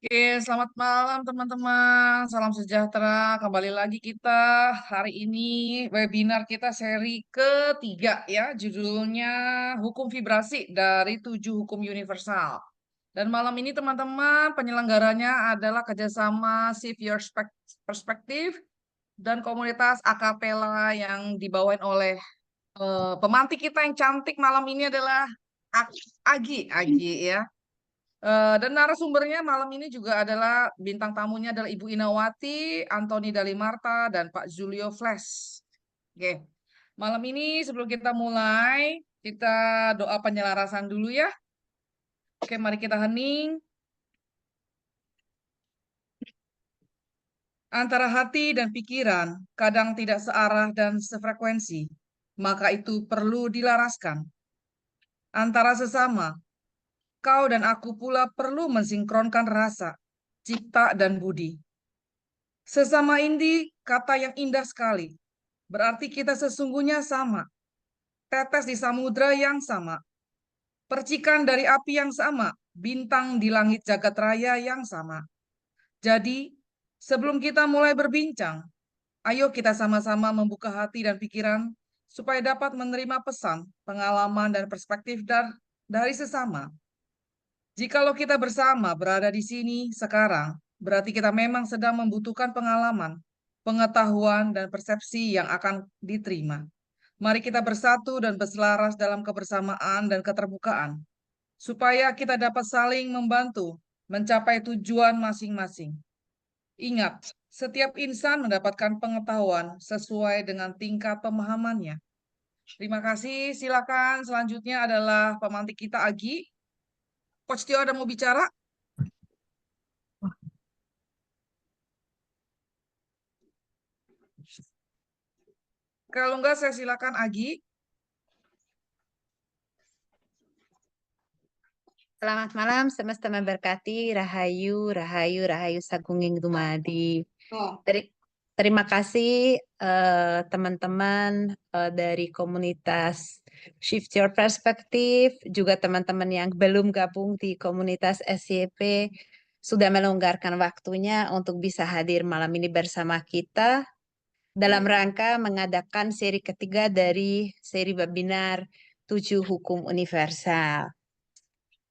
Oke, selamat malam teman-teman. Salam sejahtera. Kembali lagi kita hari ini webinar kita seri ketiga ya. Judulnya Hukum Vibrasi dari 7 Hukum Universal. Dan malam ini teman-teman penyelenggaranya adalah kerjasama Shift Your Perspective dan komunitas Akapela yang dibawain oleh pemantik kita yang cantik malam ini adalah Agi ya. Dan narasumbernya malam ini juga adalah bintang tamunya adalah Ibu Inawati, Antoni Dalimarta, dan Pak Julio Flash. Oke, malam ini sebelum kita mulai, kita doa penyelarasan dulu ya. Oke, mari kita hening. Antara hati dan pikiran kadang tidak searah dan sefrekuensi, maka itu perlu dilaraskan. Antara sesama, kau dan aku pula perlu mensinkronkan rasa, cipta, dan budi. Sesama Indi, kata yang indah sekali. Berarti kita sesungguhnya sama. Tetes di samudra yang sama. Percikan dari api yang sama. Bintang di langit jagat raya yang sama. Jadi, sebelum kita mulai berbincang, ayo kita sama-sama membuka hati dan pikiran supaya dapat menerima pesan, pengalaman, dan perspektif dari sesama. Jikalau kita bersama berada di sini sekarang, berarti kita memang sedang membutuhkan pengalaman, pengetahuan, dan persepsi yang akan diterima. Mari kita bersatu dan berselaras dalam kebersamaan dan keterbukaan, supaya kita dapat saling membantu mencapai tujuan masing-masing. Ingat, setiap insan mendapatkan pengetahuan sesuai dengan tingkat pemahamannya. Terima kasih. Silakan. Selanjutnya adalah pemantik kita Agi. Coach Tio ada mau bicara? Kalau enggak, saya silakan Agi. Selamat malam, semesta memberkati. Rahayu, Rahayu, Rahayu Sagunging Dumadi. Terima kasih teman-teman dari komunitas Shift Your Perspective, juga teman-teman yang belum gabung di komunitas SYP sudah melonggarkan waktunya untuk bisa hadir malam ini bersama kita dalam rangka mengadakan seri ketiga dari seri webinar 7 Hukum Universal.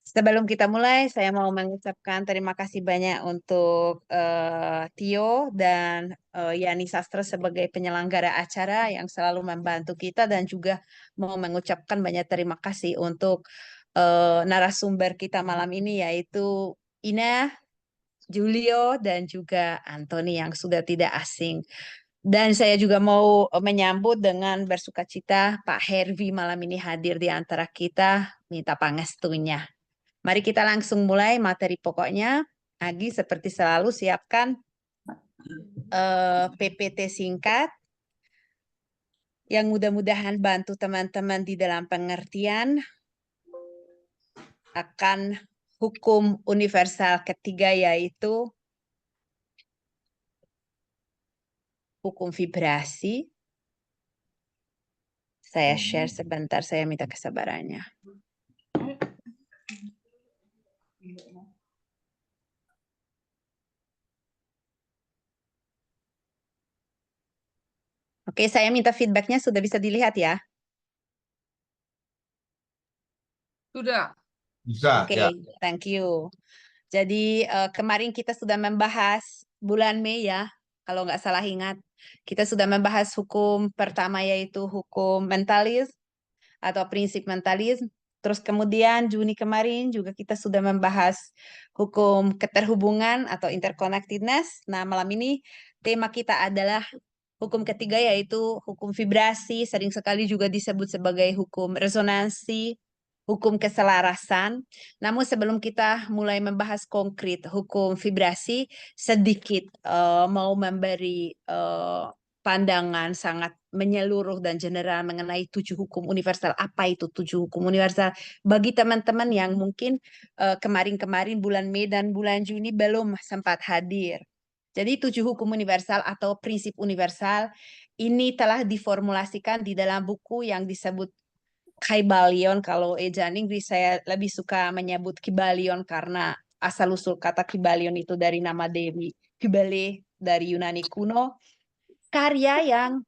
Sebelum kita mulai, saya mau mengucapkan terima kasih banyak untuk Tio dan Yani Sastra sebagai penyelenggara acara yang selalu membantu kita, dan juga mau mengucapkan banyak terima kasih untuk narasumber kita malam ini, yaitu Ina, Julio, dan juga Anthony yang sudah tidak asing. Dan saya juga mau menyambut dengan bersukacita Pak Hervi malam ini hadir di antara kita, minta pangestunya. Mari kita langsung mulai materi pokoknya. Agi seperti selalu siapkan PPT singkat yang mudah-mudahan bantu teman-teman di dalam pengertian akan hukum universal ketiga, yaitu hukum vibrasi. Saya share sebentar, saya minta kesabarannya. Oke, saya minta feedbacknya sudah bisa dilihat ya. Sudah. Bisa, Oke, ya. thank you. Jadi kemarin kita sudah membahas bulan Mei ya, kalau nggak salah ingat. Kita sudah membahas hukum pertama, yaitu hukum mentalis atau prinsip mentalis. Terus kemudian Juni kemarin juga kita sudah membahas hukum keterhubungan atau interconnectedness. Nah, malam ini tema kita adalah hukum ketiga, yaitu hukum vibrasi, sering sekali juga disebut sebagai hukum resonansi, hukum keselarasan. Namun sebelum kita mulai membahas konkret hukum vibrasi, sedikit mau memberi pandangan sangat menyeluruh dan general mengenai 7 hukum universal. Apa itu 7 hukum universal? Bagi teman-teman yang mungkin kemarin-kemarin bulan Mei dan bulan Juni belum sempat hadir. Jadi 7 hukum universal atau prinsip universal ini telah diformulasikan di dalam buku yang disebut Kybalion. Kalau ejaan Inggris saya lebih suka menyebut Kybalion karena asal-usul kata Kybalion itu dari nama Dewi Kybele dari Yunani kuno, karya yang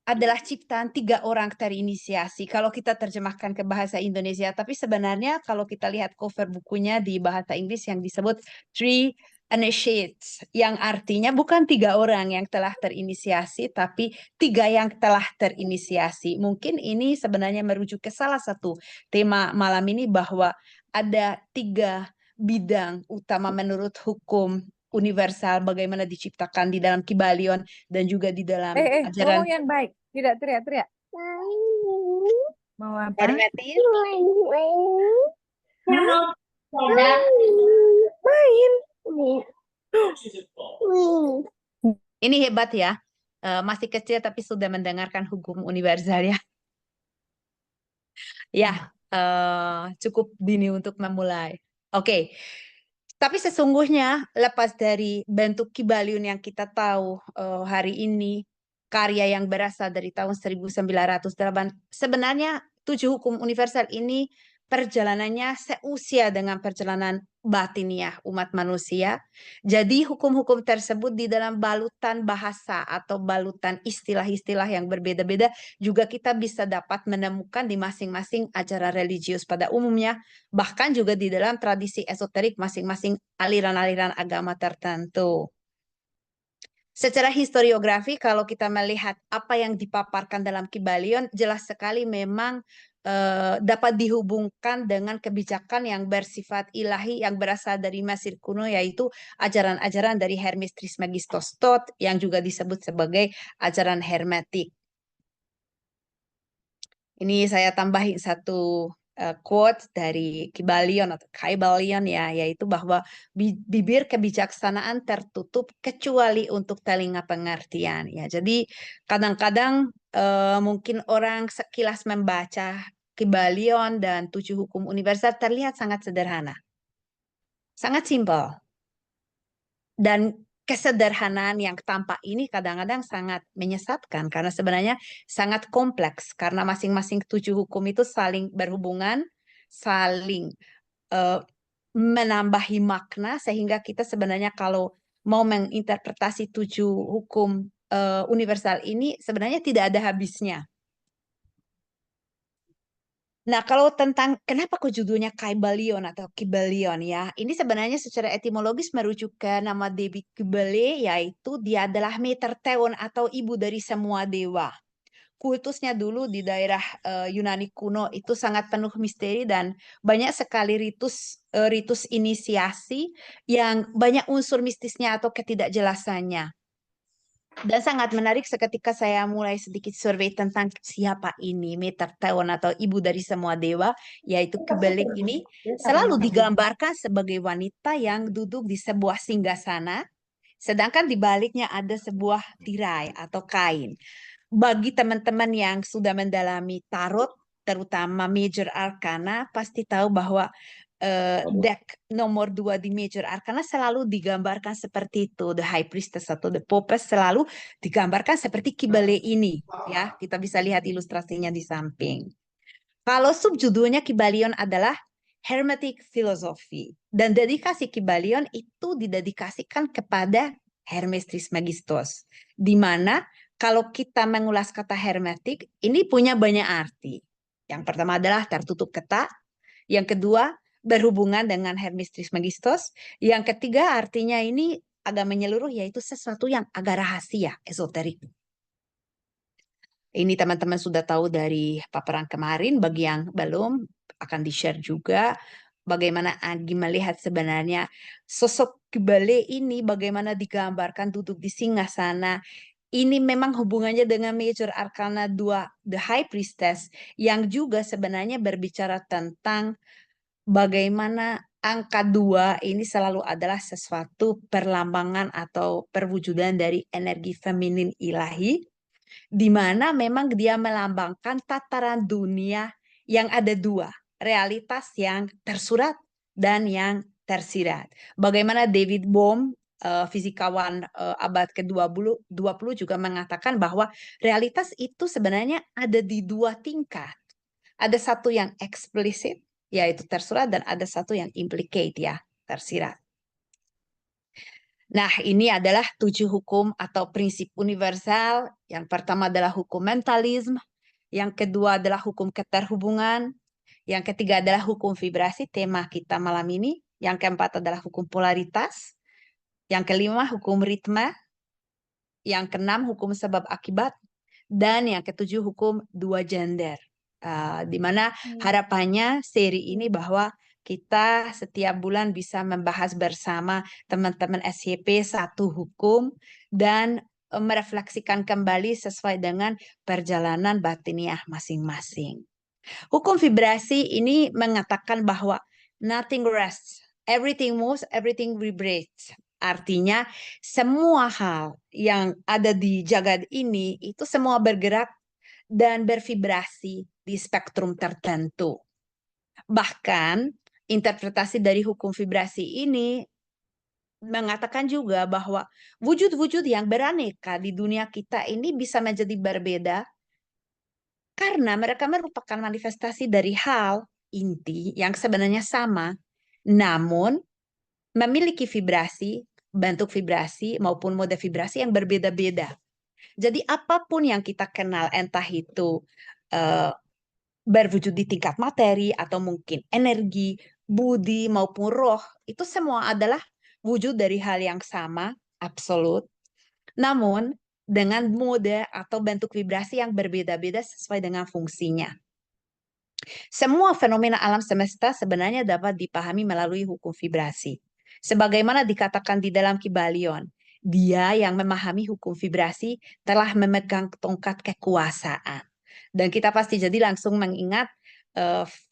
adalah ciptaan 3 orang terinisiasi. Kalau kita terjemahkan ke bahasa Indonesia, tapi sebenarnya kalau kita lihat cover bukunya di bahasa Inggris yang disebut Three Initiates, yang artinya bukan 3 orang yang telah terinisiasi, tapi 3 yang telah terinisiasi. Mungkin ini sebenarnya merujuk ke salah satu tema malam ini, bahwa ada 3 bidang utama menurut hukum universal bagaimana diciptakan di dalam Kybalion dan juga di dalam ajaran ngomong yang baik, tidak teriak-teriak. Mau apa? hermetis. Main. Ini hebat ya. Masih kecil tapi sudah mendengarkan hukum universal ya. Ya, cukup dini untuk memulai. Oke. Tapi sesungguhnya lepas dari bentuk Kybalion yang kita tahu hari ini, karya yang berasal dari tahun 1908, sebenarnya 7 hukum universal ini perjalanannya seusia dengan perjalanan batiniah umat manusia. Jadi hukum-hukum tersebut di dalam balutan bahasa atau balutan istilah-istilah yang berbeda-beda juga kita bisa dapat menemukan di masing-masing ajaran religius pada umumnya, bahkan juga di dalam tradisi esoterik masing-masing aliran-aliran agama tertentu. Secara historiografi, kalau kita melihat apa yang dipaparkan dalam Kybalion, jelas sekali memang dapat dihubungkan dengan kebijakan yang bersifat ilahi yang berasal dari Mesir kuno, yaitu ajaran-ajaran dari Hermes Trismegistos Thoth yang juga disebut sebagai ajaran hermetik. Ini saya tambahin satu quote dari Kybalion atau Kybalion ya, yaitu bahwa bibir kebijaksanaan tertutup kecuali untuk telinga pengertian ya. Jadi kadang-kadang mungkin orang sekilas membaca Kybalion dan 7 hukum universal terlihat sangat sederhana, sangat simpel, dan kesederhanaan yang tampak ini kadang-kadang sangat menyesatkan karena sebenarnya sangat kompleks, karena masing-masing 7 hukum itu saling berhubungan, saling menambahi makna, sehingga kita sebenarnya kalau mau menginterpretasi 7 hukum universal ini sebenarnya tidak ada habisnya. Nah, kalau tentang kenapa kok judulnya Kybalion atau Kybalion ya, ini sebenarnya secara etimologis merujuk ke nama Dewi Kybele, yaitu dia adalah Metertheon atau ibu dari semua dewa. Kultusnya dulu di daerah Yunani kuno itu sangat penuh misteri dan banyak sekali ritus inisiasi yang banyak unsur mistisnya atau ketidakjelasannya. Dan sangat menarik seketika saya mulai sedikit survei tentang siapa ini Metertheon atau ibu dari semua dewa, yaitu Kybele ini selalu digambarkan sebagai wanita yang duduk di sebuah singgasana, sedangkan di baliknya ada sebuah tirai atau kain. Bagi teman-teman yang sudah mendalami tarot, terutama Major Arcana, pasti tahu bahwa deck nomor 2 di Major Arcana selalu digambarkan seperti itu. The High Priestess atau The Popes selalu digambarkan seperti Kybele ini. Ya, kita bisa lihat ilustrasinya di samping. Kalau subjudulnya Kybalion adalah Hermetic Philosophy. Dan dedikasi Kybalion itu didedikasikan kepada Hermes Trismegistos. Di mana kalau kita mengulas kata hermetik, ini punya banyak arti. Yang pertama adalah tertutup ketat. Yang kedua, berhubungan dengan Hermes Trismegistos. Yang ketiga, artinya ini agak menyeluruh, yaitu sesuatu yang agak rahasia, esoterik. Ini teman-teman sudah tahu dari paparan kemarin. Bagi yang belum, akan di-share juga bagaimana Agi melihat sebenarnya sosok Kybele ini, bagaimana digambarkan duduk di singgasana. Ini memang hubungannya dengan Major Arcana 2, The High Priestess, yang juga sebenarnya berbicara tentang bagaimana angka 2 ini selalu adalah sesuatu perlambangan atau perwujudan dari energi feminin ilahi, di mana memang dia melambangkan tataran dunia yang ada 2, realitas yang tersurat dan yang tersirat. Bagaimana David Bohm, fisikawan abad ke-20 juga mengatakan bahwa realitas itu sebenarnya ada di 2 tingkat. Ada satu yang eksplisit, yaitu tersurat, dan ada satu yang implicate ya. tersirat. Nah, ini adalah 7 hukum atau prinsip universal. Yang pertama adalah hukum mentalisme, yang kedua adalah hukum keterhubungan, yang ketiga adalah hukum vibrasi, tema kita malam ini, yang keempat adalah hukum polaritas, yang kelima hukum ritme, yang keenam hukum sebab akibat, dan yang ketujuh hukum dua gender. Di mana harapannya seri ini bahwa kita setiap bulan bisa membahas bersama teman-teman SYP satu hukum dan merefleksikan kembali sesuai dengan perjalanan batiniah masing-masing. Hukum vibrasi ini mengatakan bahwa nothing rests, everything moves, everything vibrates. Artinya semua hal yang ada di jagat ini itu semua bergerak dan bervibrasi di spektrum tertentu. Bahkan interpretasi dari hukum vibrasi ini mengatakan juga bahwa wujud-wujud yang beraneka di dunia kita ini bisa menjadi berbeda karena mereka merupakan manifestasi dari hal inti yang sebenarnya sama, namun memiliki vibrasi, bentuk vibrasi maupun mode vibrasi yang berbeda-beda. Jadi apapun yang kita kenal, entah itu berwujud di tingkat materi atau mungkin energi, budi maupun roh, itu semua adalah wujud dari hal yang sama, absolut. Namun dengan mode atau bentuk vibrasi yang berbeda-beda sesuai dengan fungsinya. Semua fenomena alam semesta sebenarnya dapat dipahami melalui hukum vibrasi. Sebagaimana dikatakan di dalam Kybalion, dia yang memahami hukum vibrasi telah memegang tongkat kekuasaan. Dan kita pasti jadi langsung mengingat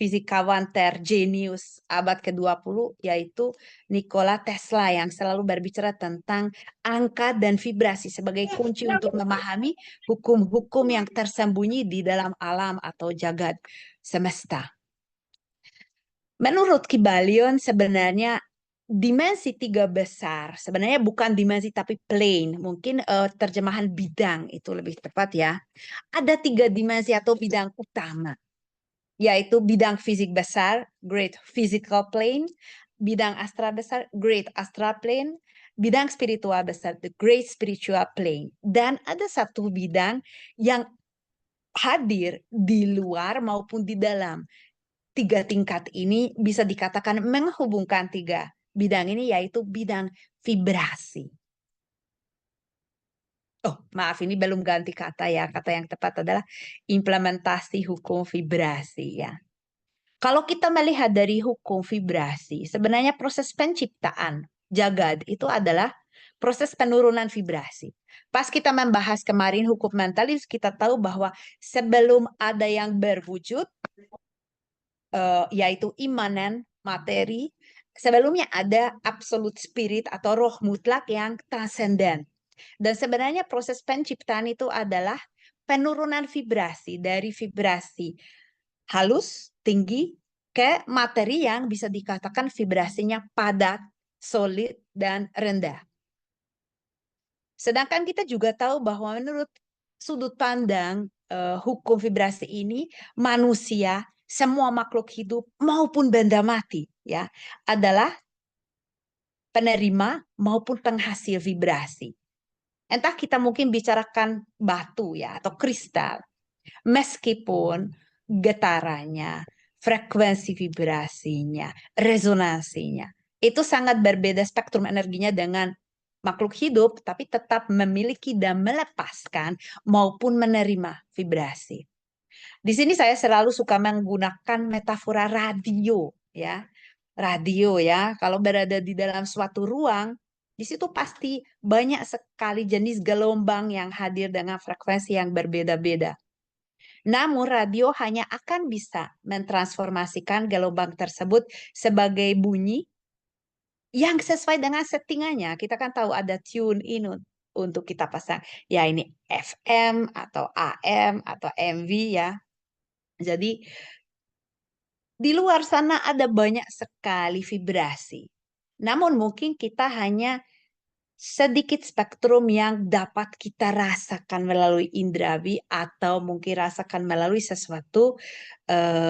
fisikawan terjenius abad ke-20 yaitu Nikola Tesla yang selalu berbicara tentang angka dan vibrasi sebagai kunci untuk memahami hukum-hukum yang tersembunyi di dalam alam atau jagat semesta. Menurut Kybalion sebenarnya dimensi 3 besar, sebenarnya bukan dimensi tapi plane, mungkin terjemahan bidang itu lebih tepat ya. Ada 3 dimensi atau bidang utama, yaitu bidang fisik besar, Great Physical Plane, bidang astral besar, Great Astral Plane, bidang spiritual besar, the Great Spiritual Plane. Dan ada satu bidang yang hadir di luar maupun di dalam. 3 tingkat ini bisa dikatakan menghubungkan 3 bidang ini, yaitu bidang vibrasi. Oh, maaf, ini belum ganti kata ya. Kata yang tepat adalah implementasi hukum vibrasi ya. Kalau kita melihat dari hukum vibrasi, sebenarnya proses penciptaan jagad itu adalah proses penurunan vibrasi. Pas kita membahas kemarin hukum mentalis, kita tahu bahwa sebelum ada yang berwujud, yaitu imanen, materi, sebelumnya ada absolute spirit atau roh mutlak yang transenden. Dan sebenarnya proses penciptaan itu adalah penurunan vibrasi dari vibrasi halus, tinggi, ke materi yang bisa dikatakan vibrasinya padat, solid, dan rendah. Sedangkan kita juga tahu bahwa menurut sudut pandang hukum vibrasi ini, manusia, semua makhluk hidup maupun benda mati ya adalah penerima maupun penghasil vibrasi. Entah kita mungkin bicarakan batu ya atau kristal, meskipun getarannya, frekuensi vibrasinya, resonansinya itu sangat berbeda spektrum energinya dengan makhluk hidup, tapi tetap memiliki dan melepaskan maupun menerima vibrasi. Di sini saya selalu suka menggunakan metafora radio ya. Radio ya, kalau berada di dalam suatu ruang, di situ pasti banyak sekali jenis gelombang yang hadir dengan frekuensi yang berbeda-beda. Namun radio hanya akan bisa mentransformasikan gelombang tersebut sebagai bunyi yang sesuai dengan settingannya. Kita kan tahu ada tune in untuk kita pasang. Ya ini FM atau AM atau MV ya. Jadi di luar sana ada banyak sekali vibrasi. Namun mungkin kita hanya sedikit spektrum yang dapat kita rasakan melalui indrawi atau mungkin rasakan melalui sesuatu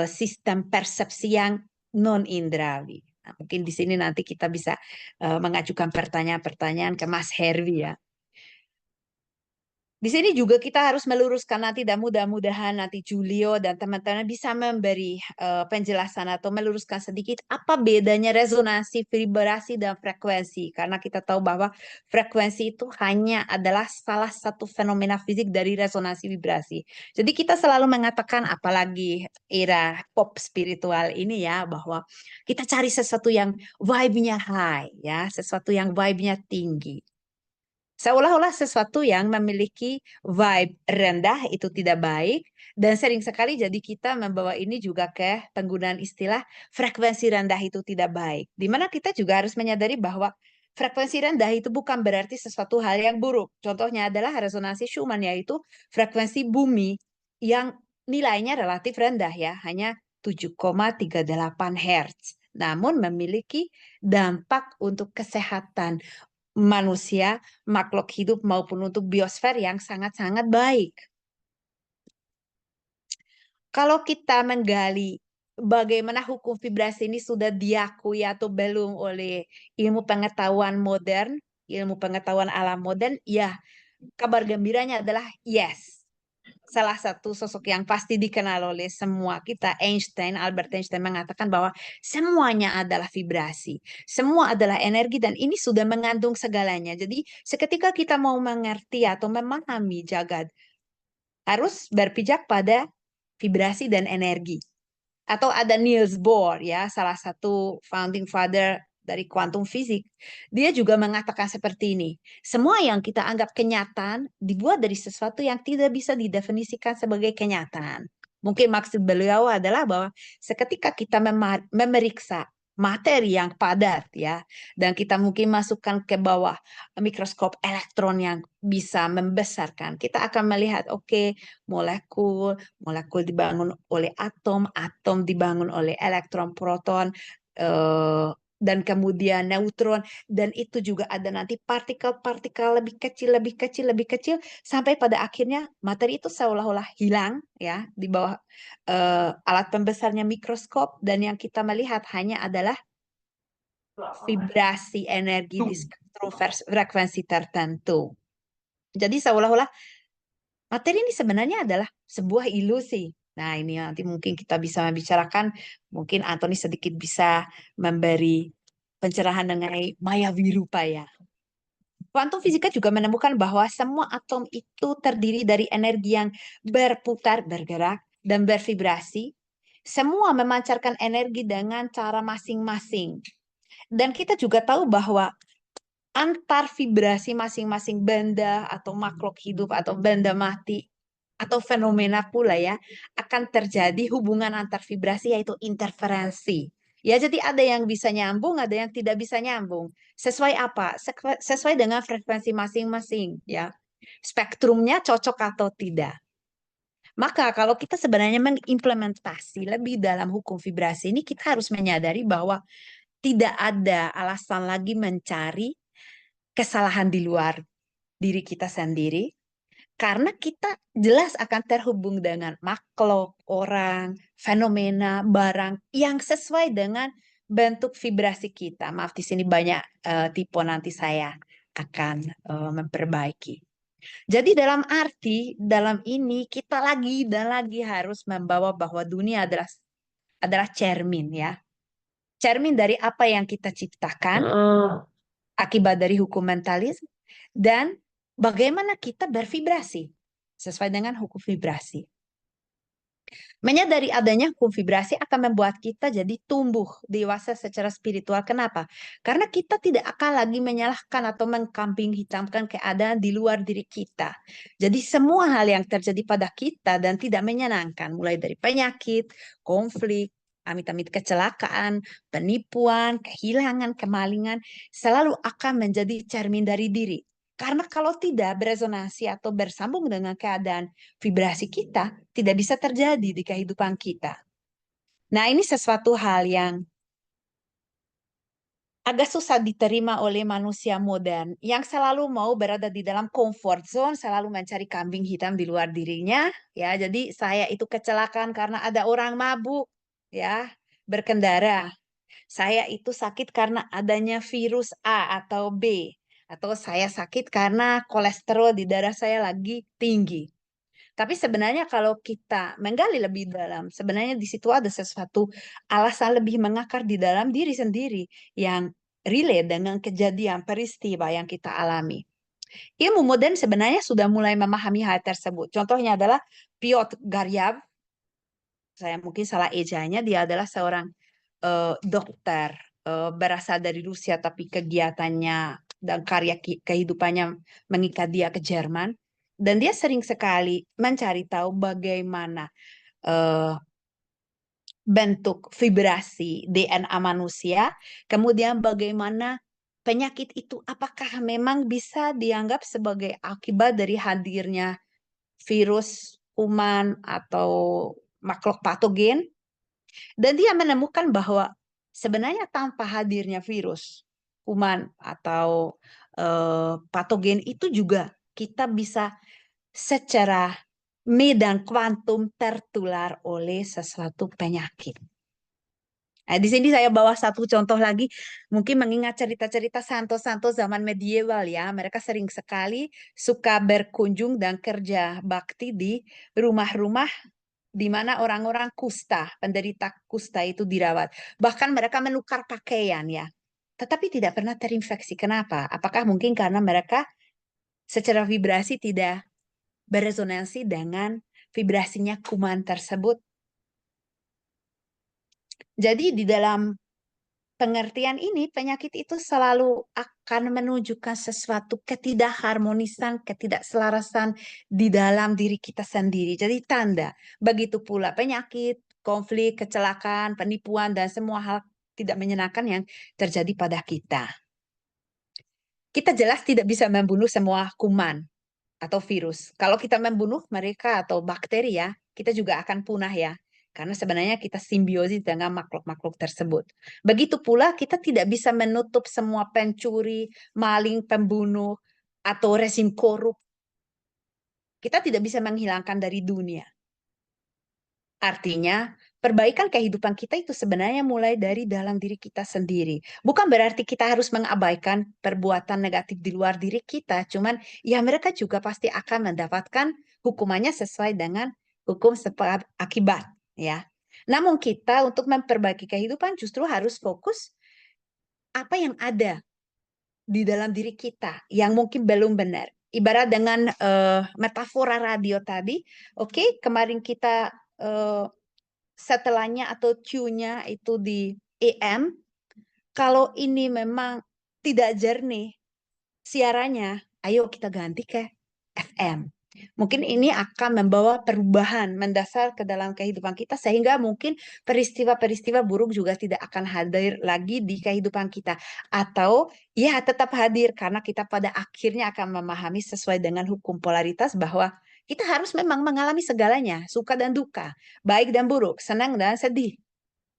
sistem persepsi yang non indrawi. Nah, mungkin di sini nanti kita bisa mengajukan pertanyaan-pertanyaan ke Mas Herwi ya. Di sini juga kita harus meluruskan nanti dan mudah-mudahan nanti Julio dan teman-teman bisa memberi penjelasan atau meluruskan sedikit apa bedanya resonansi, vibrasi, dan frekuensi. Karena kita tahu bahwa frekuensi itu hanya adalah salah satu fenomena fisik dari resonansi vibrasi. Jadi kita selalu mengatakan apalagi era pop spiritual ini ya bahwa kita cari sesuatu yang vibe-nya high ya, sesuatu yang vibe-nya tinggi. Seolah-olah sesuatu yang memiliki vibe rendah itu tidak baik dan sering sekali jadi kita membawa ini juga ke penggunaan istilah frekuensi rendah itu tidak baik. Di mana kita juga harus menyadari bahwa frekuensi rendah itu bukan berarti sesuatu hal yang buruk. Contohnya adalah resonansi Schumann yaitu frekuensi bumi yang nilainya relatif rendah ya, hanya 7,38 Hz. Namun memiliki dampak untuk kesehatan manusia, makhluk hidup maupun untuk biosfer yang sangat-sangat baik. Kalau kita menggali bagaimana hukum vibrasi ini sudah diakui atau belum oleh ilmu pengetahuan modern, ilmu pengetahuan alam modern, ya kabar gembiranya adalah yes. Salah satu sosok yang pasti dikenal oleh semua kita, Albert Einstein mengatakan bahwa semuanya adalah vibrasi, semua adalah energi dan ini sudah mengandung segalanya. Jadi seketika kita mau mengerti atau memahami jagat, harus berpijak pada vibrasi dan energi. Atau ada Niels Bohr ya, salah satu founding father dari kuantum fisik. Dia juga mengatakan seperti ini. Semua yang kita anggap kenyataan dibuat dari sesuatu yang tidak bisa didefinisikan sebagai kenyataan. Mungkin maksud beliau adalah bahwa seketika kita memeriksa materi yang padat ya, dan kita mungkin masukkan ke bawah mikroskop elektron yang bisa membesarkan, kita akan melihat oke, molekul dibangun oleh atom, atom dibangun oleh elektron, proton, dan kemudian neutron, dan itu juga ada nanti partikel-partikel lebih kecil, sampai pada akhirnya materi itu seolah-olah hilang ya di bawah alat pembesarnya mikroskop, dan yang kita melihat hanya adalah vibrasi energi di spektrum frekuensi tertentu. Jadi seolah-olah materi ini sebenarnya adalah sebuah ilusi. Nah, ini nanti mungkin kita bisa membicarakan, mungkin Anthony sedikit bisa memberi pencerahan mengenai maya virupaya. Kuantum fisika juga menemukan bahwa semua atom itu terdiri dari energi yang berputar, bergerak, dan bervibrasi. Semua memancarkan energi dengan cara masing-masing. Dan kita juga tahu bahwa antar vibrasi masing-masing benda atau makhluk hidup atau benda mati atau fenomena pula ya akan terjadi hubungan antar vibrasi yaitu interferensi. Ya, jadi ada yang bisa nyambung, ada yang tidak bisa nyambung. Sesuai apa? Sesuai dengan frekuensi masing-masing ya. Spektrumnya cocok atau tidak. Maka kalau kita sebenarnya mengimplementasi lebih dalam hukum vibrasi ini, kita harus menyadari bahwa tidak ada alasan lagi mencari kesalahan di luar diri kita sendiri, karena kita jelas akan terhubung dengan makhluk, orang, fenomena, barang yang sesuai dengan bentuk vibrasi kita. Maaf, di sini banyak tipe, nanti saya akan memperbaiki. Jadi dalam arti, dalam ini kita lagi dan lagi harus membawa bahwa dunia adalah cermin ya. Cermin dari apa yang kita ciptakan, akibat dari hukum mentalisme, dan bagaimana kita bervibrasi sesuai dengan hukum vibrasi. Menyadari adanya hukum vibrasi akan membuat kita jadi tumbuh dewasa secara spiritual. Kenapa? Karena kita tidak akan lagi menyalahkan atau mengkambing hitamkan keadaan di luar diri kita. Jadi semua hal yang terjadi pada kita dan tidak menyenangkan, mulai dari penyakit, konflik, amit-amit kecelakaan, penipuan, kehilangan, kemalingan, selalu akan menjadi cermin dari diri. Karena kalau tidak beresonansi atau bersambung dengan keadaan vibrasi kita, tidak bisa terjadi di kehidupan kita. Nah, ini sesuatu hal yang agak susah diterima oleh manusia modern yang selalu mau berada di dalam comfort zone, selalu mencari kambing hitam di luar dirinya. Ya, jadi saya itu kecelakaan karena ada orang mabuk, ya, berkendara. Saya itu sakit karena adanya virus A atau B. Atau saya sakit karena kolesterol di darah saya lagi tinggi. Tapi sebenarnya kalau kita menggali lebih dalam, sebenarnya di situ ada sesuatu alasan lebih mengakar di dalam diri sendiri yang relate dengan kejadian peristiwa yang kita alami. Ilmu modern sebenarnya sudah mulai memahami hal tersebut. Contohnya adalah Piotr Garyav, saya mungkin salah ejanya, dia adalah seorang dokter berasal dari Rusia, tapi kegiatannya dan karya kehidupannya mengikat dia ke Jerman. Dan dia sering sekali mencari tahu bagaimana bentuk vibrasi DNA manusia, kemudian bagaimana penyakit itu apakah memang bisa dianggap sebagai akibat dari hadirnya virus, kuman, atau makhluk patogen. Dan dia menemukan bahwa sebenarnya tanpa hadirnya virus, kuman, atau patogen itu juga kita bisa secara medan kuantum tertular oleh sesuatu penyakit. Nah, di sini saya bawa satu contoh lagi, mungkin mengingat cerita-cerita santo-santo zaman medieval ya. Mereka sering sekali suka berkunjung dan kerja bakti di rumah-rumah di mana orang-orang kusta, penderita kusta itu dirawat. Bahkan mereka menukar pakaian ya. Tetapi tidak pernah terinfeksi. Kenapa? Apakah mungkin karena mereka secara vibrasi tidak beresonansi dengan vibrasinya kuman tersebut? Jadi di dalam pengertian ini, penyakit itu selalu akan menunjukkan sesuatu ketidakharmonisan, ketidakselarasan di dalam diri kita sendiri. Jadi tanda, begitu pula penyakit, konflik, kecelakaan, penipuan, dan semua hal tidak menyenangkan yang terjadi pada kita. Kita jelas tidak bisa membunuh semua kuman atau virus. Kalau kita membunuh mereka atau bakteri ya, kita juga akan punah ya. Karena sebenarnya kita simbiosis dengan makhluk-makhluk tersebut. Begitu pula kita tidak bisa menutup semua pencuri, maling, pembunuh, atau rezim korup. Kita tidak bisa menghilangkan dari dunia. Artinya, perbaikan kehidupan kita itu sebenarnya mulai dari dalam diri kita sendiri. Bukan berarti kita harus mengabaikan perbuatan negatif di luar diri kita. Cuman ya mereka juga pasti akan mendapatkan hukumannya sesuai dengan hukum sebab akibat. Ya. Namun kita untuk memperbaiki kehidupan justru harus fokus apa yang ada di dalam diri kita yang mungkin belum benar. Ibarat dengan metafora radio tadi, oke, kemarin kita setelahnya atau Q-nya itu di AM, kalau ini memang tidak jernih siarannya, ayo kita ganti ke FM. Mungkin ini akan membawa perubahan mendasar ke dalam kehidupan kita sehingga mungkin peristiwa-peristiwa buruk juga tidak akan hadir lagi di kehidupan kita. Atau ya tetap hadir karena kita pada akhirnya akan memahami sesuai dengan hukum polaritas bahwa kita harus memang mengalami segalanya, suka dan duka, baik dan buruk, senang dan sedih.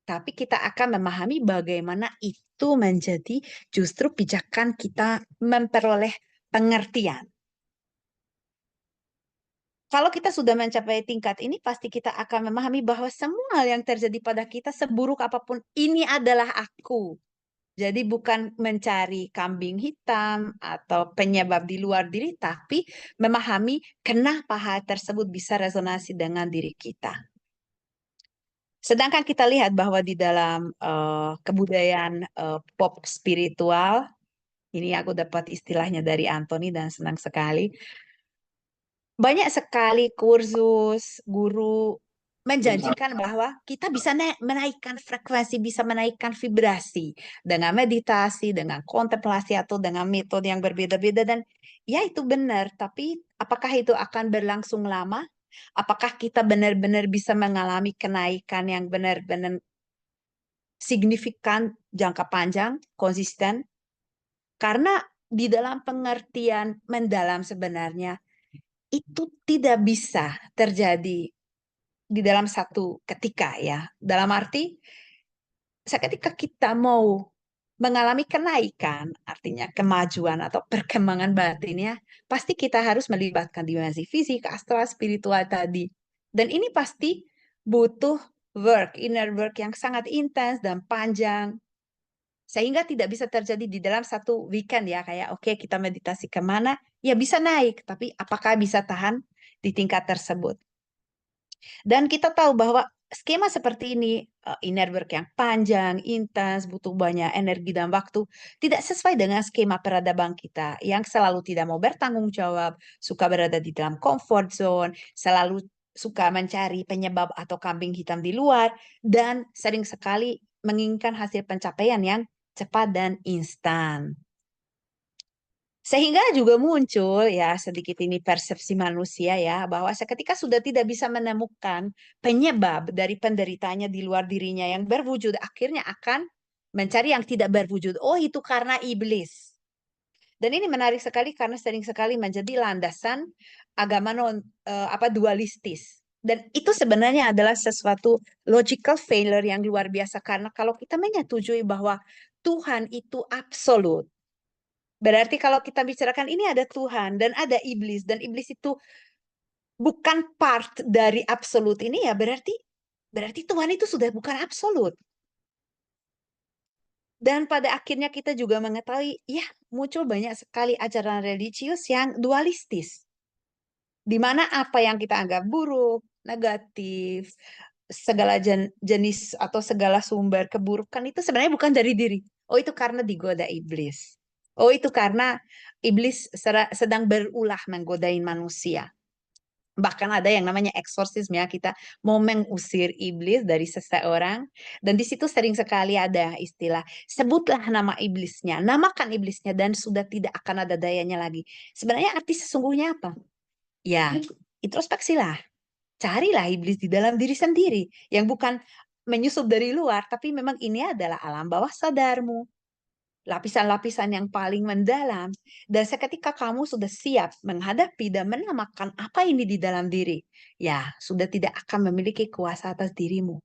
Tapi kita akan memahami bagaimana itu menjadi justru pijakan kita memperoleh pengertian. Kalau kita sudah mencapai tingkat ini, pasti kita akan memahami bahwa semua yang terjadi pada kita, seburuk apapun, ini adalah aku. Jadi bukan mencari kambing hitam atau penyebab di luar diri, tapi memahami kenapa hal tersebut bisa resonansi dengan diri kita. Sedangkan kita lihat bahwa di dalam kebudayaan pop spiritual, ini aku dapat istilahnya dari Anthony dan senang sekali. Banyak sekali kursus, guru menjanjikan bahwa kita bisa menaikkan frekuensi, bisa menaikkan vibrasi dengan meditasi, dengan kontemplasi atau dengan metode yang berbeda-beda dan ya itu benar, tapi apakah itu akan berlangsung lama? Apakah kita benar-benar bisa mengalami kenaikan yang benar-benar signifikan jangka panjang, konsisten? Karena di dalam pengertian mendalam sebenarnya itu tidak bisa terjadi di dalam satu ketika ya. Dalam arti seketika kita mau mengalami kenaikan, artinya kemajuan atau perkembangan batinnya, pasti kita harus melibatkan dimensi fisik, astral, spiritual tadi. Dan ini pasti butuh work, inner work yang sangat intens dan panjang, Sehingga tidak bisa terjadi di dalam satu weekend ya, kayak oke kita meditasi kemana, ya bisa naik, tapi apakah bisa tahan di tingkat tersebut? Dan kita tahu bahwa skema seperti ini, inner work yang panjang, intens, butuh banyak energi dan waktu, tidak sesuai dengan skema peradaban kita yang selalu tidak mau bertanggung jawab, suka berada di dalam comfort zone, selalu suka mencari penyebab atau kambing hitam di luar, dan sering sekali menginginkan hasil pencapaian yang cepat dan instan. Sehingga juga muncul ya sedikit ini persepsi manusia ya bahwa seketika sudah tidak bisa menemukan penyebab dari penderitanya di luar dirinya yang berwujud, akhirnya akan mencari yang tidak berwujud. Oh, itu karena iblis. Dan ini menarik sekali karena sering sekali menjadi landasan agama dualistis. Dan itu sebenarnya adalah sesuatu logical failure yang luar biasa karena kalau kita menyetujui bahwa Tuhan itu absolut, berarti kalau kita bicarakan ini ada Tuhan dan ada iblis, dan iblis itu bukan part dari absolut ini, ya berarti Tuhan itu sudah bukan absolut. Dan pada akhirnya kita juga mengetahui, ya muncul banyak sekali ajaran religius yang dualistis, di mana apa yang kita anggap buruk, negatif, segala jenis atau segala sumber keburukan itu sebenarnya bukan dari diri. Oh, itu karena digoda iblis. Oh, itu karena iblis sedang berulah menggodain manusia. Bahkan ada yang namanya eksorsisme ya, kita mau mengusir iblis dari seseorang. Dan di situ sering sekali ada istilah, sebutlah nama iblisnya, namakan iblisnya, dan sudah tidak akan ada dayanya lagi. Sebenarnya arti sesungguhnya apa? Ya, introspeksilah. Carilah iblis di dalam diri sendiri, yang bukan menyusup dari luar, tapi memang ini adalah alam bawah sadarmu, lapisan-lapisan yang paling mendalam. Dan seketika kamu sudah siap menghadapi dan menamakan apa ini di dalam diri, ya sudah tidak akan memiliki kuasa atas dirimu.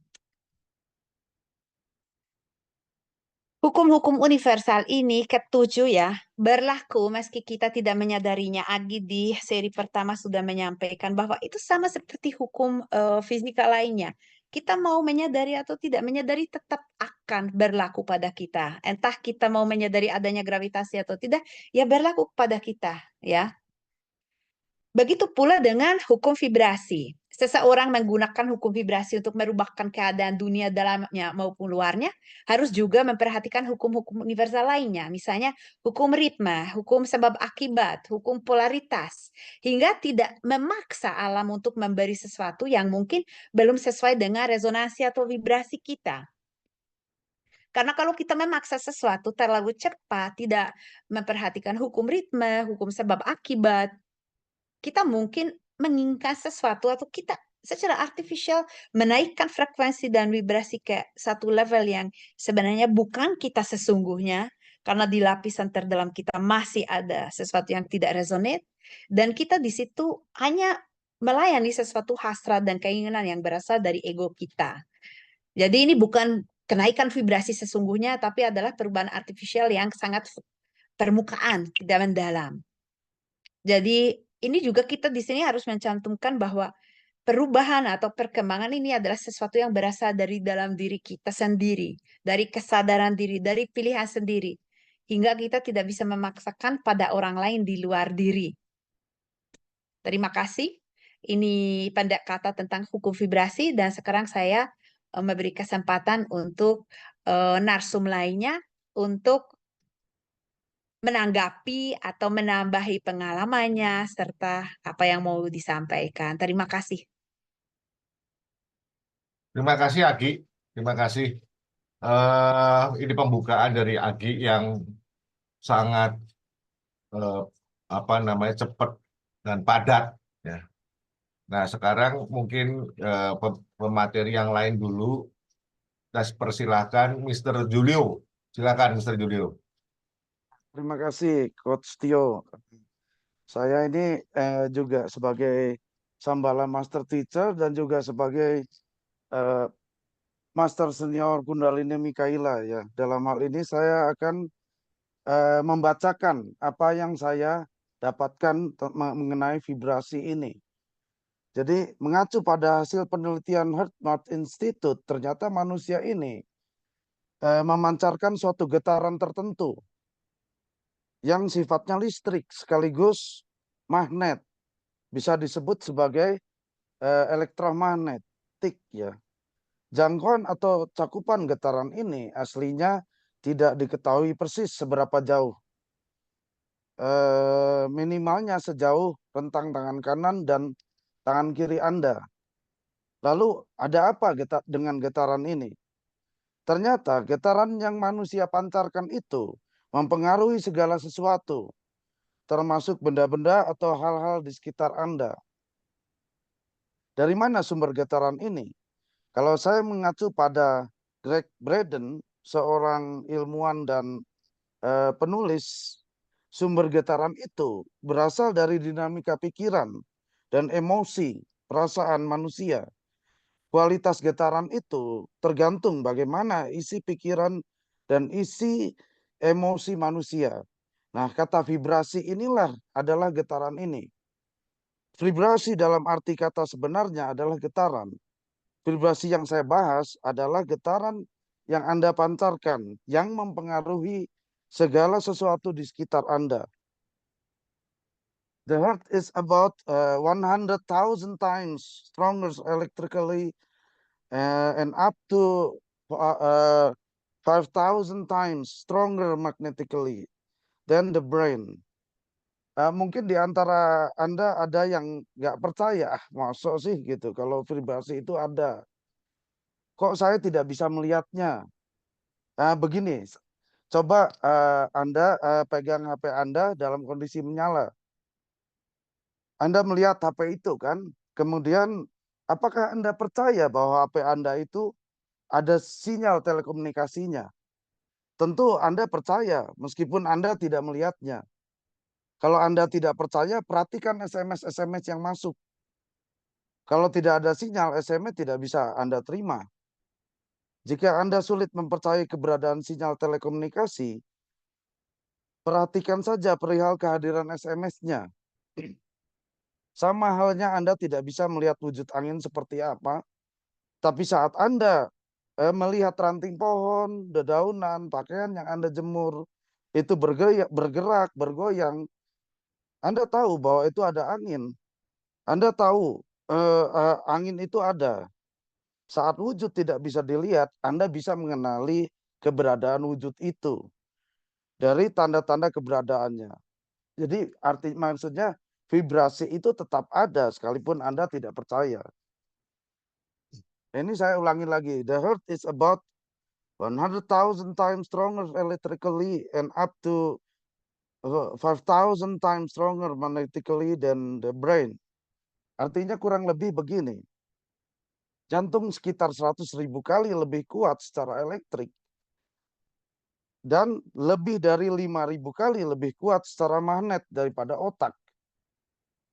Hukum-hukum universal ini ketujuh ya, berlaku meski kita tidak menyadarinya. Agi di seri pertama sudah menyampaikan bahwa itu sama seperti hukum fisika lainnya. Kita mau menyadari atau tidak menyadari tetap akan berlaku pada kita. Entah kita mau menyadari adanya gravitasi atau tidak, ya berlaku pada kita, ya. Begitu pula dengan hukum vibrasi. Seseorang menggunakan hukum vibrasi untuk merubahkan keadaan dunia dalamnya maupun luarnya, harus juga memperhatikan hukum-hukum universal lainnya. Misalnya hukum ritme, hukum sebab akibat, hukum polaritas. Hingga tidak memaksa alam untuk memberi sesuatu yang mungkin belum sesuai dengan resonansi atau vibrasi kita. Karena kalau kita memaksa sesuatu terlalu cepat, tidak memperhatikan hukum ritme, hukum sebab akibat, kita mungkin menginginkan sesuatu atau kita secara artifisial menaikkan frekuensi dan vibrasi ke satu level yang sebenarnya bukan kita sesungguhnya, karena di lapisan terdalam kita masih ada sesuatu yang tidak resonate, dan kita di situ hanya melayani sesuatu hasrat dan keinginan yang berasal dari ego kita. Jadi ini bukan kenaikan vibrasi sesungguhnya, tapi adalah perubahan artifisial yang sangat permukaan, tidak mendalam. Jadi ini juga kita di sini harus mencantumkan bahwa perubahan atau perkembangan ini adalah sesuatu yang berasal dari dalam diri kita sendiri, dari kesadaran diri, dari pilihan sendiri, hingga kita tidak bisa memaksakan pada orang lain di luar diri. Terima kasih. Ini pendek kata tentang hukum vibrasi, dan sekarang saya memberi kesempatan untuk narsum lainnya untuk menanggapi atau menambahi pengalamannya serta apa yang mau disampaikan. Terima kasih. Terima kasih Agi, terima kasih. Ini pembukaan dari Agi yang sangat cepat dan padat. Ya. Nah sekarang mungkin pemateri yang lain dulu. Saya persilahkan Mr. Julio. Silakan Mr. Julio. Terima kasih Coach Tio. Saya ini juga sebagai Shambhala Master Teacher dan juga sebagai Master Senior Kundalini Mikaila ya. Dalam hal ini saya akan membacakan apa yang saya dapatkan mengenai vibrasi ini. Jadi mengacu pada hasil penelitian Heart Math Institute, ternyata manusia ini memancarkan suatu getaran tertentu yang sifatnya listrik sekaligus magnet, bisa disebut sebagai elektromagnetik ya. Jangkauan atau cakupan getaran ini aslinya tidak diketahui persis seberapa jauh. Minimalnya sejauh rentang tangan kanan dan tangan kiri Anda. Lalu ada apa dengan getaran ini? Ternyata getaran yang manusia pancarkan itu mempengaruhi segala sesuatu, termasuk benda-benda atau hal-hal di sekitar Anda. Dari mana sumber getaran ini? Kalau saya mengacu pada Greg Braden, seorang ilmuwan dan penulis, sumber getaran itu berasal dari dinamika pikiran dan emosi, perasaan manusia. Kualitas getaran itu tergantung bagaimana isi pikiran dan isi emosi manusia. Nah, kata vibrasi inilah adalah getaran ini. Vibrasi dalam arti kata sebenarnya adalah getaran. Vibrasi yang saya bahas adalah getaran yang Anda pancarkan, yang mempengaruhi segala sesuatu di sekitar Anda. The heart is about 100,000 times stronger electrically and up to 5,000 times stronger magnetically than the brain. Mungkin di antara Anda ada yang nggak percaya, masuk sih gitu, kalau vibrasi itu ada. Kok saya tidak bisa melihatnya? Begini, coba Anda pegang HP Anda dalam kondisi menyala. Anda melihat HP itu kan, kemudian apakah Anda percaya bahwa HP Anda itu ada sinyal telekomunikasinya? Tentu Anda percaya, meskipun Anda tidak melihatnya. Kalau Anda tidak percaya, perhatikan SMS-SMS yang masuk. Kalau tidak ada sinyal, SMS tidak bisa Anda terima. Jika Anda sulit mempercayai keberadaan sinyal telekomunikasi, perhatikan saja perihal kehadiran SMS-nya. Sama halnya Anda tidak bisa melihat wujud angin seperti apa, tapi saat Anda melihat ranting pohon, dedaunan, pakaian yang Anda jemur, itu bergerak, bergoyang, Anda tahu bahwa itu ada angin. Anda tahu angin itu ada. Saat wujud tidak bisa dilihat, Anda bisa mengenali keberadaan wujud itu dari tanda-tanda keberadaannya. Jadi maksudnya vibrasi itu tetap ada sekalipun Anda tidak percaya. Ini saya ulangi lagi. The heart is about 100,000 times stronger electrically and up to 5,000 times stronger magnetically than the brain. Artinya kurang lebih begini. Jantung sekitar 100.000 kali lebih kuat secara elektrik dan lebih dari 5.000 kali lebih kuat secara magnet daripada otak.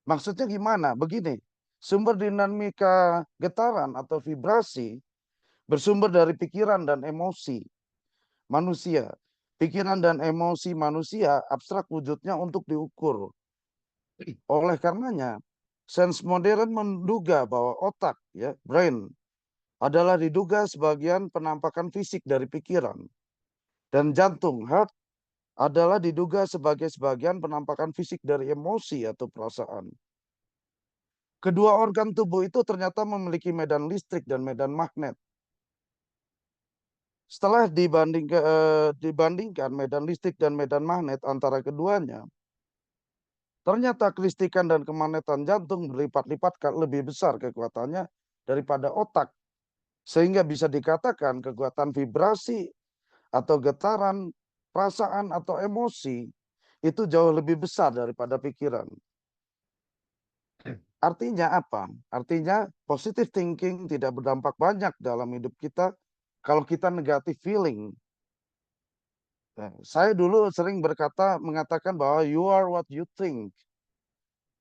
Maksudnya gimana? Begini, sumber dinamika getaran atau vibrasi bersumber dari pikiran dan emosi manusia. Pikiran dan emosi manusia abstrak wujudnya untuk diukur. Oleh karenanya, sains modern menduga bahwa otak, ya, brain, adalah diduga sebagian penampakan fisik dari pikiran. Dan jantung, heart, adalah diduga sebagai sebagian penampakan fisik dari emosi atau perasaan. Kedua organ tubuh itu ternyata memiliki medan listrik dan medan magnet. Setelah dibandingkan medan listrik dan medan magnet antara keduanya, ternyata kelistrikan dan kemagnetan jantung berlipat-lipat lebih besar kekuatannya daripada otak. Sehingga bisa dikatakan kekuatan vibrasi atau getaran, perasaan atau emosi itu jauh lebih besar daripada pikiran. Artinya apa? Artinya positive thinking tidak berdampak banyak dalam hidup kita kalau kita negative feeling. Saya dulu sering mengatakan bahwa you are what you think.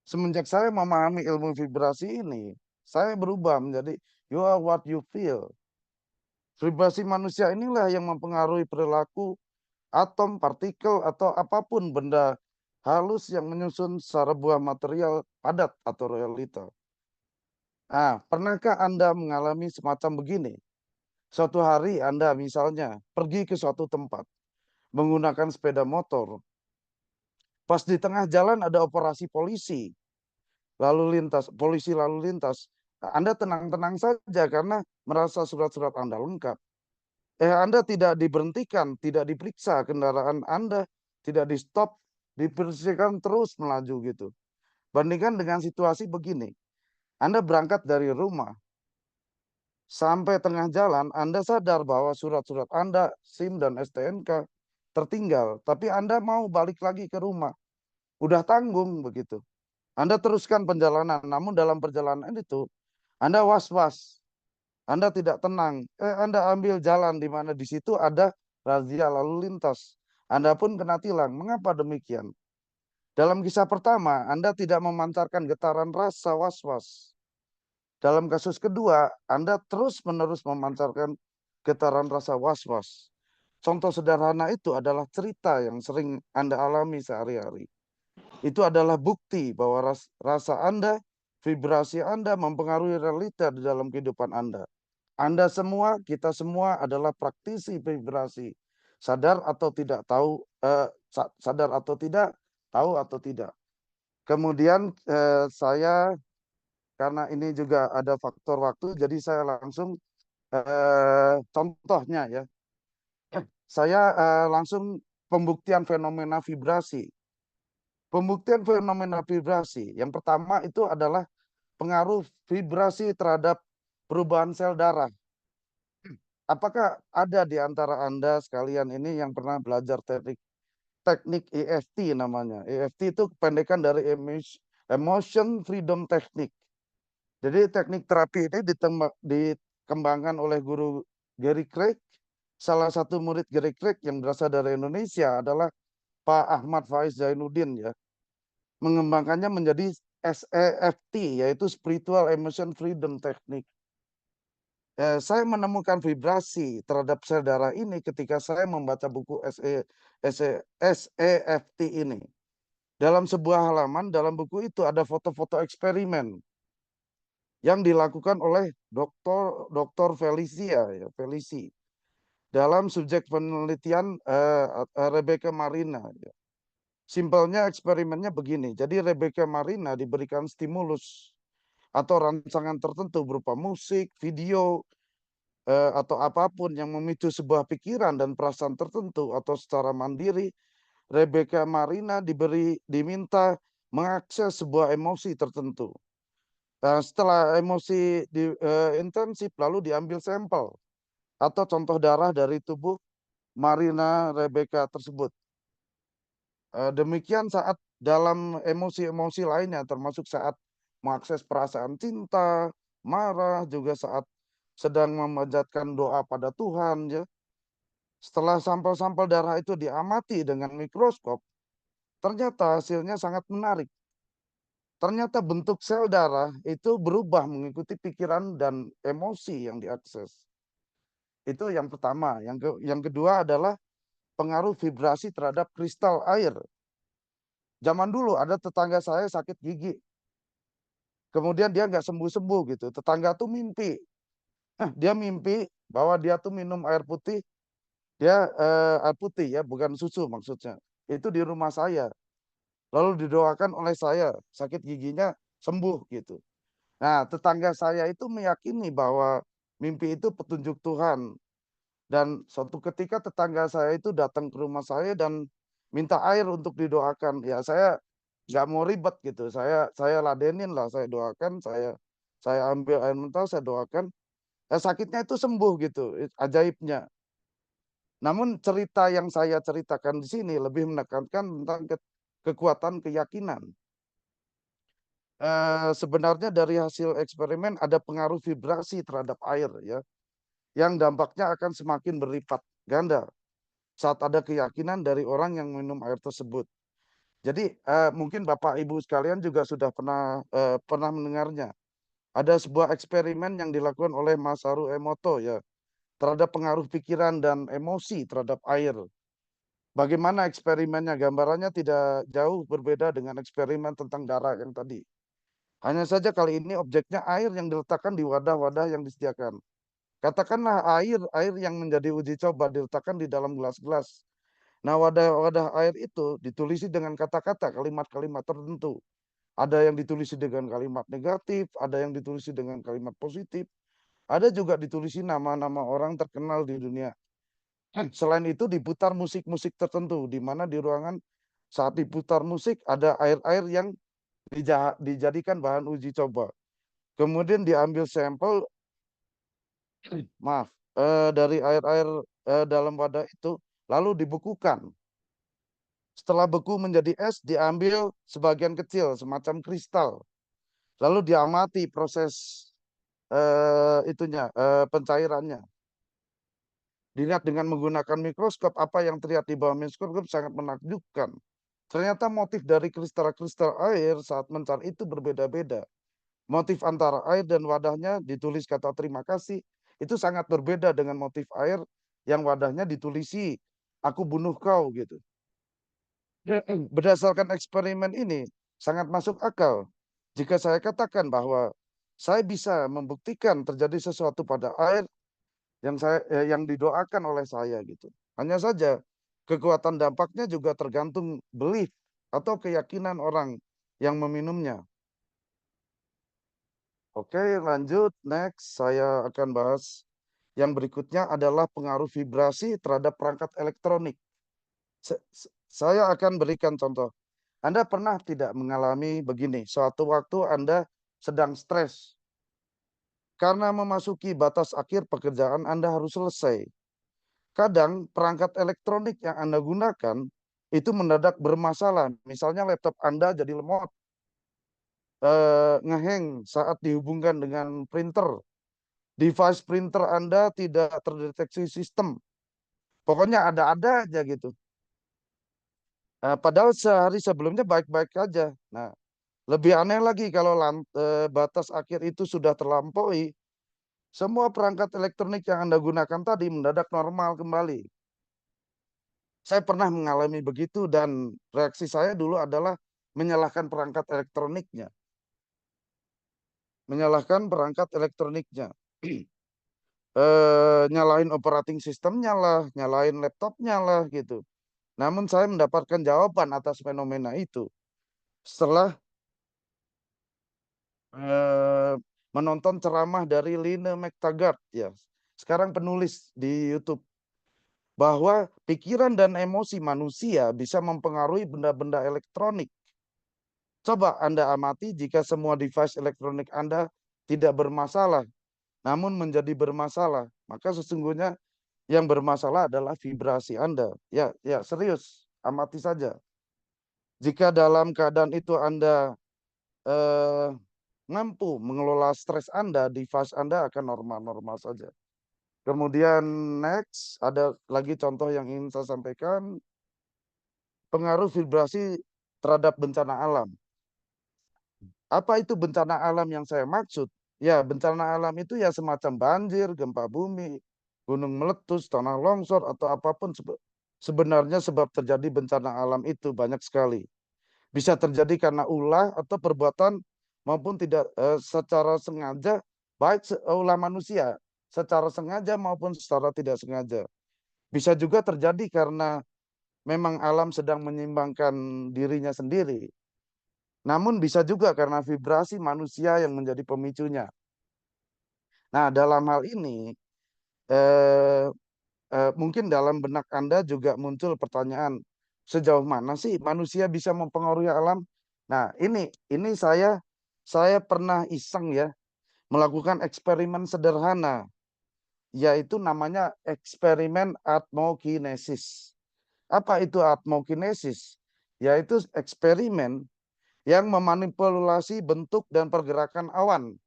Semenjak saya memahami ilmu vibrasi ini, saya berubah menjadi you are what you feel. Vibrasi manusia inilah yang mempengaruhi perilaku atom, partikel, atau apapun benda halus yang menyusun sebuah material padat atau realita. Pernahkah Anda mengalami semacam begini? Suatu hari Anda misalnya pergi ke suatu tempat menggunakan sepeda motor. Pas di tengah jalan ada operasi polisi lalu lintas, polisi lalu lintas. Anda tenang-tenang saja karena merasa surat-surat Anda lengkap. Anda tidak diberhentikan, tidak diperiksa kendaraan Anda, tidak di-stop, dipersilakan terus melaju gitu. Bandingkan dengan situasi begini. Anda berangkat dari rumah, sampai tengah jalan Anda sadar bahwa surat-surat Anda, SIM dan STNK tertinggal, tapi Anda mau balik lagi ke rumah. Udah tanggung begitu. Anda teruskan perjalanan, namun dalam perjalanan itu Anda was-was. Anda tidak tenang. Anda ambil jalan di mana di situ ada razia lalu lintas. Anda pun kena tilang. Mengapa demikian? Dalam kisah pertama, Anda tidak memancarkan getaran rasa was-was. Dalam kasus kedua, Anda terus-menerus memancarkan getaran rasa was-was. Contoh sederhana itu adalah cerita yang sering Anda alami sehari-hari. Itu adalah bukti bahwa rasa Anda, vibrasi Anda mempengaruhi realita di dalam kehidupan Anda. Anda semua, kita semua adalah praktisi vibrasi. Sadar atau tidak tahu, sadar atau tidak, tahu atau tidak. Kemudian saya, karena ini juga ada faktor waktu, jadi saya langsung contohnya ya. Saya langsung pembuktian fenomena vibrasi. Pembuktian fenomena vibrasi. Yang pertama itu adalah pengaruh vibrasi terhadap perubahan sel darah. Apakah ada di antara Anda sekalian ini yang pernah belajar teknik EFT namanya? EFT itu kependekan dari Emotion Freedom Technique. Jadi teknik terapi ini dikembangkan oleh guru Gary Craig. Salah satu murid Gary Craig yang berasal dari Indonesia adalah Pak Ahmad Faiz Zainuddin ya. Mengembangkannya menjadi SEFT, yaitu Spiritual Emotion Freedom Technique. Saya menemukan vibrasi terhadap sel darah ini ketika saya membaca buku SEFT ini. Dalam sebuah halaman, dalam buku itu ada foto-foto eksperimen yang dilakukan oleh Dr. Felicia, ya, Felici, dalam subjek penelitian Rebecca Marina. Ya. Simpelnya eksperimennya begini. Jadi Rebecca Marina diberikan stimulus atau rancangan tertentu berupa musik, video, atau apapun yang memicu sebuah pikiran dan perasaan tertentu atau secara mandiri, Rebecca Marina diminta mengakses sebuah emosi tertentu. Setelah emosi intensif lalu diambil sampel atau contoh darah dari tubuh Marina Rebecca tersebut. Demikian saat dalam emosi-emosi lainnya termasuk saat mengakses perasaan cinta, marah, juga saat sedang memanjatkan doa pada Tuhan ya. Setelah sampel-sampel darah itu diamati dengan mikroskop, ternyata hasilnya sangat menarik. Ternyata bentuk sel darah itu berubah mengikuti pikiran dan emosi yang diakses. Itu yang pertama. Yang kedua adalah pengaruh vibrasi terhadap kristal air. Zaman dulu ada tetangga saya sakit gigi. Kemudian dia nggak sembuh-sembuh gitu. Tetangga tuh mimpi. Dia mimpi bahwa dia tuh minum air putih. Dia air putih ya, bukan susu maksudnya. Itu di rumah saya. Lalu didoakan oleh saya, sakit giginya sembuh gitu. Nah, tetangga saya itu meyakini bahwa mimpi itu petunjuk Tuhan. Dan suatu ketika tetangga saya itu datang ke rumah saya dan minta air untuk didoakan. Ya saya nggak mau ribet gitu. Saya ladenin lah, saya doakan, saya ambil air mentah, saya doakan. Sakitnya itu sembuh gitu, ajaibnya. Namun cerita yang saya ceritakan di sini lebih menekankan tentang kekuatan keyakinan. Sebenarnya dari hasil eksperimen ada pengaruh vibrasi terhadap air ya, yang dampaknya akan semakin berlipat ganda saat ada keyakinan dari orang yang minum air tersebut. Jadi mungkin Bapak Ibu sekalian juga sudah pernah mendengarnya. Ada sebuah eksperimen yang dilakukan oleh Masaru Emoto ya terhadap pengaruh pikiran dan emosi terhadap air. Bagaimana eksperimennya? Gambarannya tidak jauh berbeda dengan eksperimen tentang darah yang tadi. Hanya saja kali ini objeknya air yang diletakkan di wadah-wadah yang disediakan. Katakanlah air yang menjadi uji coba diletakkan di dalam gelas-gelas. Nah, wadah-wadah air itu ditulisi dengan kata-kata, kalimat-kalimat tertentu. Ada yang ditulisi dengan kalimat negatif, ada yang ditulisi dengan kalimat positif, ada juga ditulisi nama-nama orang terkenal di dunia. Selain itu diputar musik-musik tertentu, di mana di ruangan saat diputar musik ada air-air yang dijadikan bahan uji coba. Kemudian diambil sampel, maaf, dari air-air dalam wadah itu, lalu dibekukan. Setelah beku menjadi es, diambil sebagian kecil, semacam kristal. Lalu diamati proses pencairannya. Dilihat dengan menggunakan mikroskop, apa yang terlihat di bawah mikroskop sangat menakjubkan. Ternyata motif dari kristal-kristal air saat mencari itu berbeda-beda. Motif antara air dan wadahnya ditulis kata terima kasih, itu sangat berbeda dengan motif air yang wadahnya ditulisi aku bunuh kau gitu. Berdasarkan eksperimen ini sangat masuk akal jika saya katakan bahwa saya bisa membuktikan terjadi sesuatu pada air yang didoakan oleh saya gitu. Hanya saja kekuatan dampaknya juga tergantung belief atau keyakinan orang yang meminumnya. Oke, lanjut. Next, saya akan bahas yang berikutnya adalah pengaruh vibrasi terhadap perangkat elektronik. Saya akan berikan contoh. Anda pernah tidak mengalami begini? Suatu waktu Anda sedang stres. Karena memasuki batas akhir pekerjaan Anda harus selesai. Kadang perangkat elektronik yang Anda gunakan itu mendadak bermasalah. Misalnya laptop Anda jadi lemot, ngeheng saat dihubungkan dengan printer. Device printer Anda tidak terdeteksi sistem. Pokoknya ada-ada aja gitu. Padahal sehari sebelumnya baik-baik aja. Nah, lebih aneh lagi kalau batas akhir itu sudah terlampaui, semua perangkat elektronik yang Anda gunakan tadi mendadak normal kembali. Saya pernah mengalami begitu dan reaksi saya dulu adalah menyalahkan perangkat elektroniknya. Menyalahkan perangkat elektroniknya. Nyalahin operating sistemnya lah, nyalahin laptopnya lah gitu. Namun saya mendapatkan jawaban atas fenomena itu setelah menonton ceramah dari Line McTaggart ya. Sekarang penulis di YouTube bahwa pikiran dan emosi manusia bisa mempengaruhi benda-benda elektronik. Coba Anda amati jika semua device elektronik Anda tidak bermasalah, namun menjadi bermasalah, maka sesungguhnya yang bermasalah adalah vibrasi Anda. Ya, serius, amati saja. Jika dalam keadaan itu Anda mampu mengelola stres Anda, device Anda akan normal-normal saja. Kemudian next, ada lagi contoh yang ingin saya sampaikan, pengaruh vibrasi terhadap bencana alam. Apa itu bencana alam yang saya maksud? Ya, bencana alam itu ya semacam banjir, gempa bumi, gunung meletus, tanah longsor, atau apapun sebenarnya sebab terjadi bencana alam itu banyak sekali. Bisa terjadi karena ulah atau perbuatan maupun tidak secara sengaja, baik ulah manusia, secara sengaja maupun secara tidak sengaja. Bisa juga terjadi karena memang alam sedang menyeimbangkan dirinya sendiri. Namun bisa juga karena vibrasi manusia yang menjadi pemicunya. Nah, dalam hal ini mungkin dalam benak Anda juga muncul pertanyaan, sejauh mana sih manusia bisa mempengaruhi alam? Nah, ini saya pernah iseng ya melakukan eksperimen sederhana, yaitu namanya eksperimen atmokinesis. Apa itu atmokinesis? Yaitu eksperimen yang memanipulasi bentuk dan pergerakan awan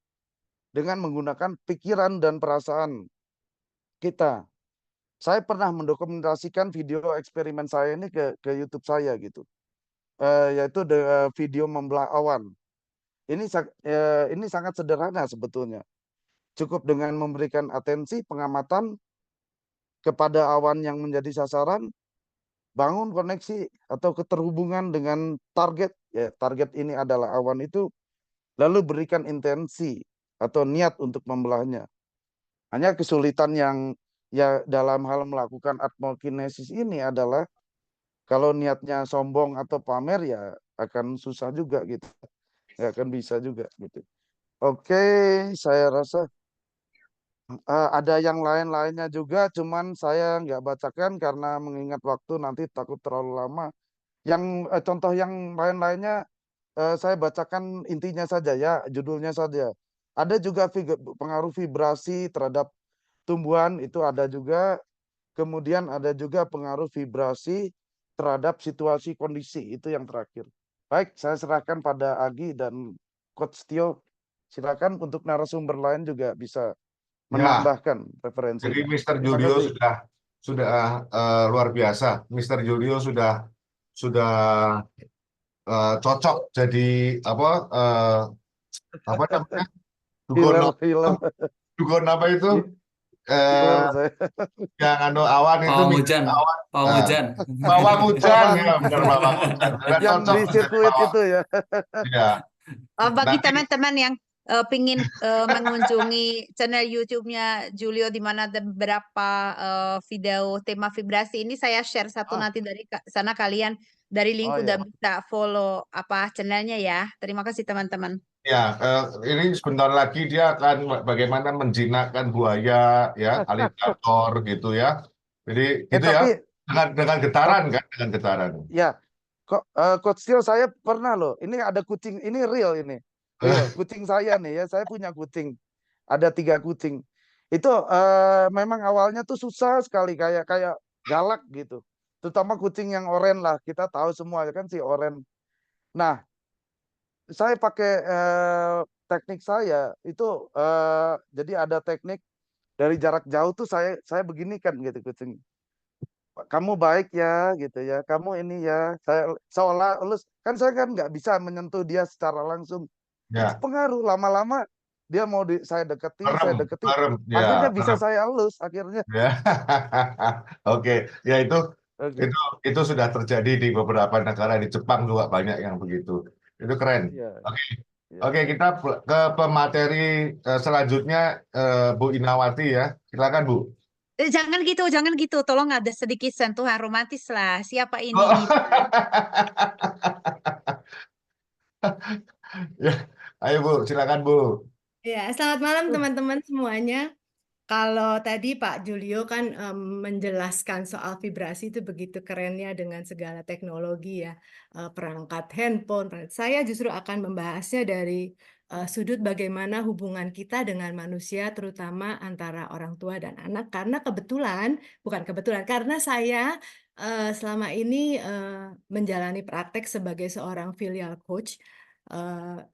dengan menggunakan pikiran dan perasaan kita. Saya pernah mendokumentasikan video eksperimen saya ini ke YouTube saya gitu, yaitu video membelah awan. Ini sangat sederhana sebetulnya. Cukup dengan memberikan atensi pengamatan kepada awan yang menjadi sasaran, bangun koneksi atau keterhubungan dengan target. Ya, target ini adalah awan itu, lalu berikan intensi atau niat untuk membelahnya. Hanya kesulitan yang ya dalam hal melakukan atmokinesis ini adalah kalau niatnya sombong atau pamer ya akan susah juga gitu. Nggak akan bisa juga gitu. Oke, saya rasa ada yang lain-lainnya juga, cuman saya nggak bacakan karena mengingat waktu nanti takut terlalu lama. Yang contoh yang lain-lainnya saya bacakan intinya saja ya, judulnya saja. Ada juga pengaruh vibrasi terhadap tumbuhan itu ada juga. Kemudian ada juga pengaruh vibrasi terhadap situasi kondisi itu yang terakhir. Baik, saya serahkan pada Agi dan Coach Tio. Silakan untuk narasumber lain juga bisa Ya, menambahkan jadi referensinya. Mr. Terima Julio kasih. sudah luar biasa. Mr. Julio sudah cocok jadi apa namanya, dukun Healer, dukun apa itu healer eh saya. yang anu awan itu Pawang minggu hujan, awan pawang hujan. bawang hujan Pawang ya benar bawang hujan. Sudah yang cocok di menjadi sirkuit bawang. itu ya. Ya, Bagi nanti teman-teman yang pingin mengunjungi channel YouTube-nya Julio di mana ada beberapa video tema vibrasi ini saya share satu Ah, nanti dari sana kalian dari link oh udah ya. bisa follow apa channelnya ya. Terima kasih teman-teman. ya ini sebentar lagi dia akan bagaimana menjinakkan buaya ya, aligator gitu ya. Jadi gitu ya, Tapi dengan getaran kan, dengan getaran. ya, kok Coach Tio saya pernah loh. Ini ada kucing, ini real ini. Real, kucing saya nih ya, saya punya kucing. Ada 3 kucing. Itu memang awalnya tuh susah sekali kayak kayak galak gitu. Terutama kucing yang oranye lah, kita tahu semua kan si oranye. Nah, saya pakai teknik saya itu jadi ada teknik dari jarak jauh tuh saya beginikan gitu kucing. Kamu baik ya gitu ya, kamu ini ya, saya seolah elus kan saya kan nggak bisa menyentuh dia secara langsung, itu Ya, pengaruh lama-lama dia mau saya merem, deketi, merem, ya, akhirnya bisa merem. saya elus akhirnya. Ya, oke, ya Oke, itu sudah terjadi di beberapa negara, di Jepang juga banyak yang begitu. Itu keren. ya, Oke, ya. oke, kita ke pemateri selanjutnya, Bu Inawati ya. Silakan Bu. Jangan gitu. Tolong ada sedikit sentuhan romantis lah. Siapa ini Oh. Nina? Ya, ayo Bu, silakan Bu. Ya, selamat malam teman-teman semuanya. Kalau tadi Pak Julio kan menjelaskan soal vibrasi itu begitu kerennya dengan segala teknologi ya, perangkat handphone. Saya justru akan membahasnya dari sudut bagaimana hubungan kita dengan manusia, terutama antara orang tua dan anak. Karena bukan kebetulan, karena saya selama ini menjalani praktek sebagai seorang filial coach.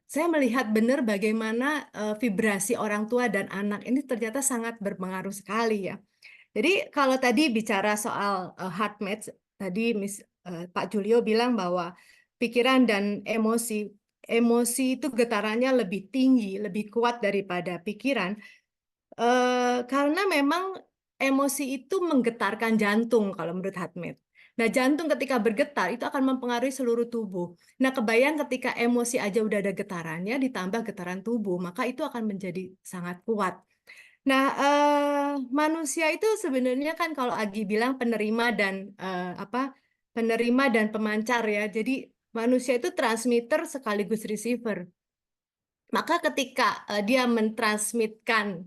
Saya melihat benar bagaimana vibrasi orang tua dan anak ini ternyata sangat berpengaruh sekali ya. Jadi kalau tadi bicara soal heart match, tadi Pak Julio bilang bahwa pikiran dan emosi itu getarannya lebih tinggi, lebih kuat daripada pikiran, karena memang emosi itu menggetarkan jantung kalau menurut Hartmut. Nah, jantung ketika bergetar itu akan mempengaruhi seluruh tubuh. Nah, kebayang ketika emosi aja udah ada getarannya, ditambah getaran tubuh, maka itu akan menjadi sangat kuat. Nah, manusia itu sebenarnya kan kalau Agi bilang penerima dan penerima dan pemancar ya. Jadi manusia itu transmitter sekaligus receiver. Maka ketika dia mentransmitkan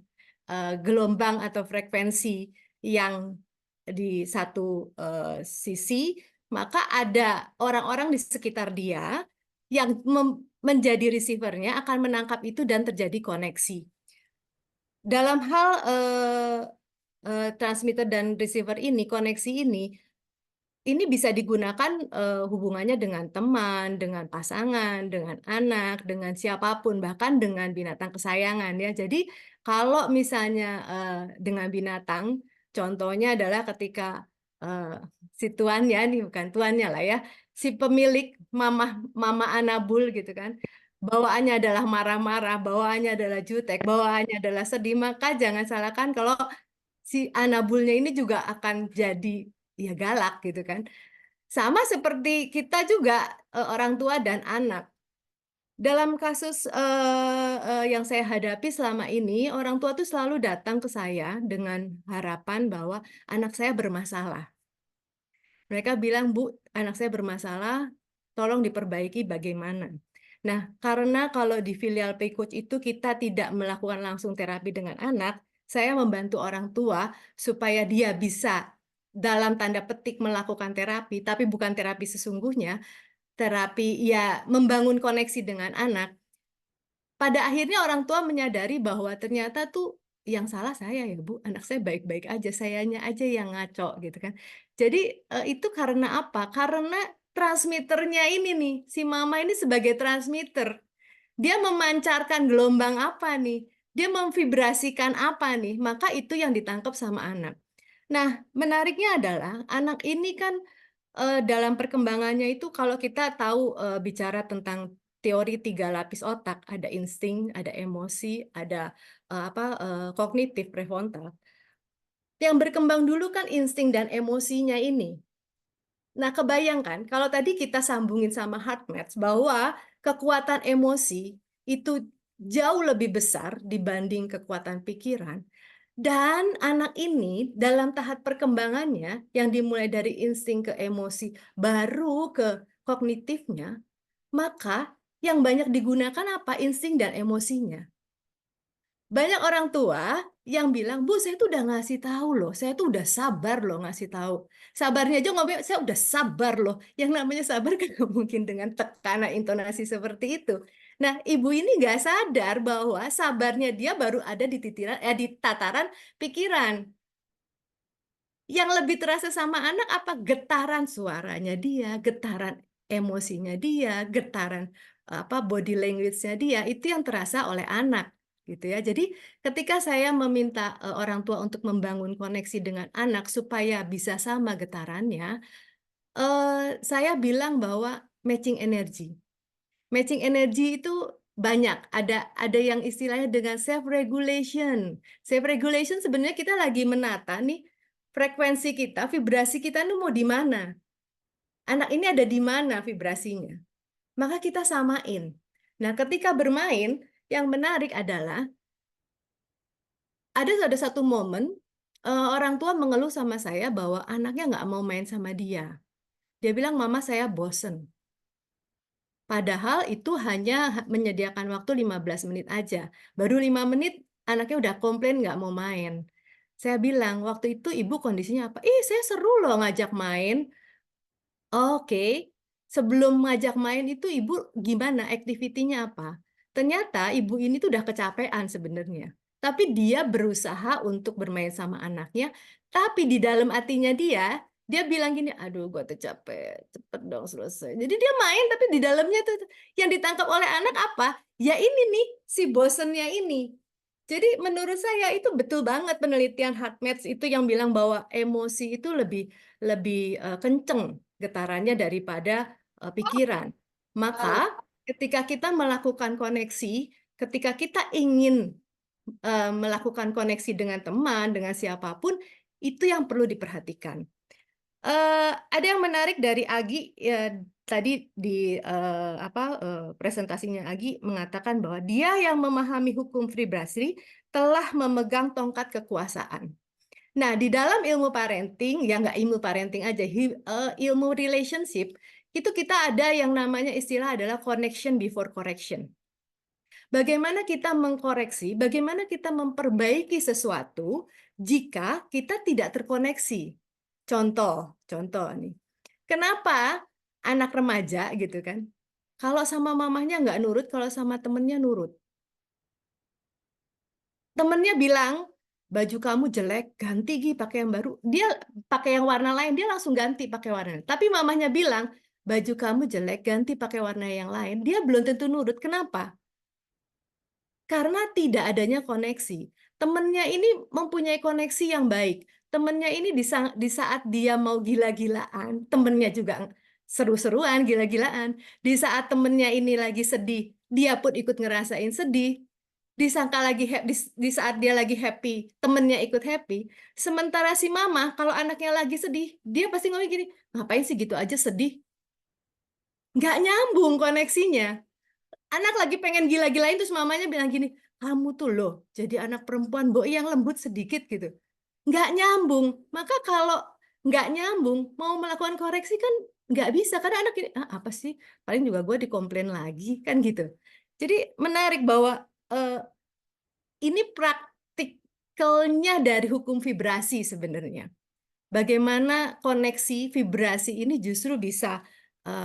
gelombang atau frekuensi yang di satu sisi, maka ada orang-orang di sekitar dia yang menjadi receivernya akan menangkap itu dan terjadi koneksi. Dalam hal transmitter dan receiver ini, koneksi ini bisa digunakan hubungannya dengan teman, dengan pasangan, dengan anak, dengan siapapun, bahkan dengan binatang kesayangan ya. Jadi kalau misalnya dengan binatang, contohnya adalah ketika si tuannya, ini bukan tuannya lah ya, si pemilik mama Anabul gitu kan, bawaannya adalah marah-marah, bawaannya adalah jutek, bawaannya adalah sedih, maka jangan salahkan kalau si Anabulnya ini juga akan jadi ya galak gitu kan. Sama seperti kita juga orang tua dan anak. dalam kasus yang saya hadapi selama ini, orang tua tuh selalu datang ke saya dengan harapan bahwa anak saya bermasalah. Mereka bilang, Bu, anak saya bermasalah, tolong diperbaiki bagaimana. Nah, karena kalau di filial Pay Coach itu kita tidak melakukan langsung terapi dengan anak, saya membantu orang tua supaya dia bisa dalam tanda petik melakukan terapi, tapi bukan terapi sesungguhnya, terapi ya membangun koneksi dengan anak. Pada akhirnya orang tua menyadari bahwa ternyata tuh yang salah saya ya Bu, anak saya baik-baik aja, sayanya aja yang ngaco gitu kan. Jadi itu karena apa? Karena transmitternya ini nih, si mama ini sebagai transmitter. Dia memancarkan gelombang apa nih? Dia memvibrasikan apa nih? Maka itu yang ditangkap sama anak. Nah, menariknya adalah anak ini kan dalam perkembangannya itu kalau kita tahu bicara tentang teori 3 lapis otak, ada insting, ada emosi, ada kognitif prefrontal. Yang berkembang dulu kan insting dan emosinya ini. Nah, kebayangkan kalau tadi kita sambungin sama HeartMath bahwa kekuatan emosi itu jauh lebih besar dibanding kekuatan pikiran. Dan anak ini dalam tahap perkembangannya yang dimulai dari insting ke emosi baru ke kognitifnya, maka yang banyak digunakan apa? Insting dan emosinya. Banyak orang tua yang bilang, Bu, saya tuh udah ngasih tahu loh, saya tuh udah sabar loh ngasih tahu. Sabarnya aja ngomong, saya udah sabar loh. Yang namanya sabar kan nggak mungkin dengan tekanan intonasi seperti itu. Nah, ibu ini nggak sadar bahwa sabarnya dia baru ada di di tataran pikiran. Yang lebih terasa sama anak apa? Getaran suaranya dia, getaran emosinya dia, getaran body language-nya dia, itu yang terasa oleh anak gitu ya. Jadi ketika saya meminta orang tua untuk membangun koneksi dengan anak supaya bisa sama getarannya, saya bilang bahwa matching energy. Matching energy itu banyak, ada yang istilahnya dengan self regulation. Self regulation sebenarnya kita lagi menata nih frekuensi kita, vibrasi kita ini mau di mana? Anak ini ada di mana vibrasinya? Maka kita samain. Nah, ketika bermain, yang menarik adalah ada satu momen orang tua mengeluh sama saya bahwa anaknya nggak mau main sama dia. Dia bilang, Mama saya bosen. Padahal itu hanya menyediakan waktu 15 menit aja. Baru 5 menit anaknya udah komplain nggak mau main. Saya bilang, waktu itu ibu kondisinya apa? Saya seru loh ngajak main. Oke, sebelum ngajak main itu ibu gimana? Aktivitinya apa? Ternyata ibu ini tuh udah kecapean sebenarnya. Tapi dia berusaha untuk bermain sama anaknya. Tapi di dalam hatinya dia bilang gini, aduh gue tuh capek, cepet dong selesai. Jadi dia main tapi di dalamnya tuh yang ditangkap oleh anak apa? Ya ini nih, si bosennya ini. Jadi menurut saya itu betul banget penelitian HeartMath itu yang bilang bahwa emosi itu lebih kenceng getarannya daripada pikiran. Maka ketika kita melakukan koneksi, ketika kita ingin melakukan koneksi dengan teman, dengan siapapun, itu yang perlu diperhatikan. Ada yang menarik dari Agi tadi di presentasinya Agi mengatakan bahwa dia yang memahami hukum vibrasi telah memegang tongkat kekuasaan. Nah, di dalam ilmu parenting, ya nggak ilmu parenting aja, ilmu relationship, itu kita ada yang namanya istilah adalah connection before correction. Bagaimana kita mengkoreksi, bagaimana kita memperbaiki sesuatu jika kita tidak terkoneksi. Contoh nih. Kenapa anak remaja gitu kan, kalau sama mamahnya nggak nurut, kalau sama temennya nurut. Temennya bilang, baju kamu jelek, ganti Gi pakai yang baru. Dia pakai yang warna lain, dia langsung ganti pakai warna lain. Tapi mamahnya bilang, baju kamu jelek, ganti pakai warna yang lain. Dia belum tentu nurut. Kenapa? Karena tidak adanya koneksi. Temennya ini mempunyai koneksi yang baik. Temennya ini di saat dia mau gila-gilaan, temennya juga seru-seruan, gila-gilaan. Di saat temennya ini lagi sedih, dia pun ikut ngerasain sedih. Disangka lagi di saat dia lagi happy, temennya ikut happy. Sementara si mama, kalau anaknya lagi sedih, dia pasti ngomong gini, ngapain sih gitu aja sedih? Nggak nyambung koneksinya. anak lagi pengen gila-gilain terus mamanya bilang gini, kamu tuh loh jadi anak perempuan Mbok yang lembut sedikit gitu. Nggak nyambung. Maka kalau nggak nyambung, mau melakukan koreksi kan nggak bisa. Karena anak ini, apa sih? Paling juga gue dikomplain lagi, kan gitu. Jadi menarik bahwa ini praktikalnya dari hukum vibrasi sebenarnya. Bagaimana koneksi vibrasi ini justru bisa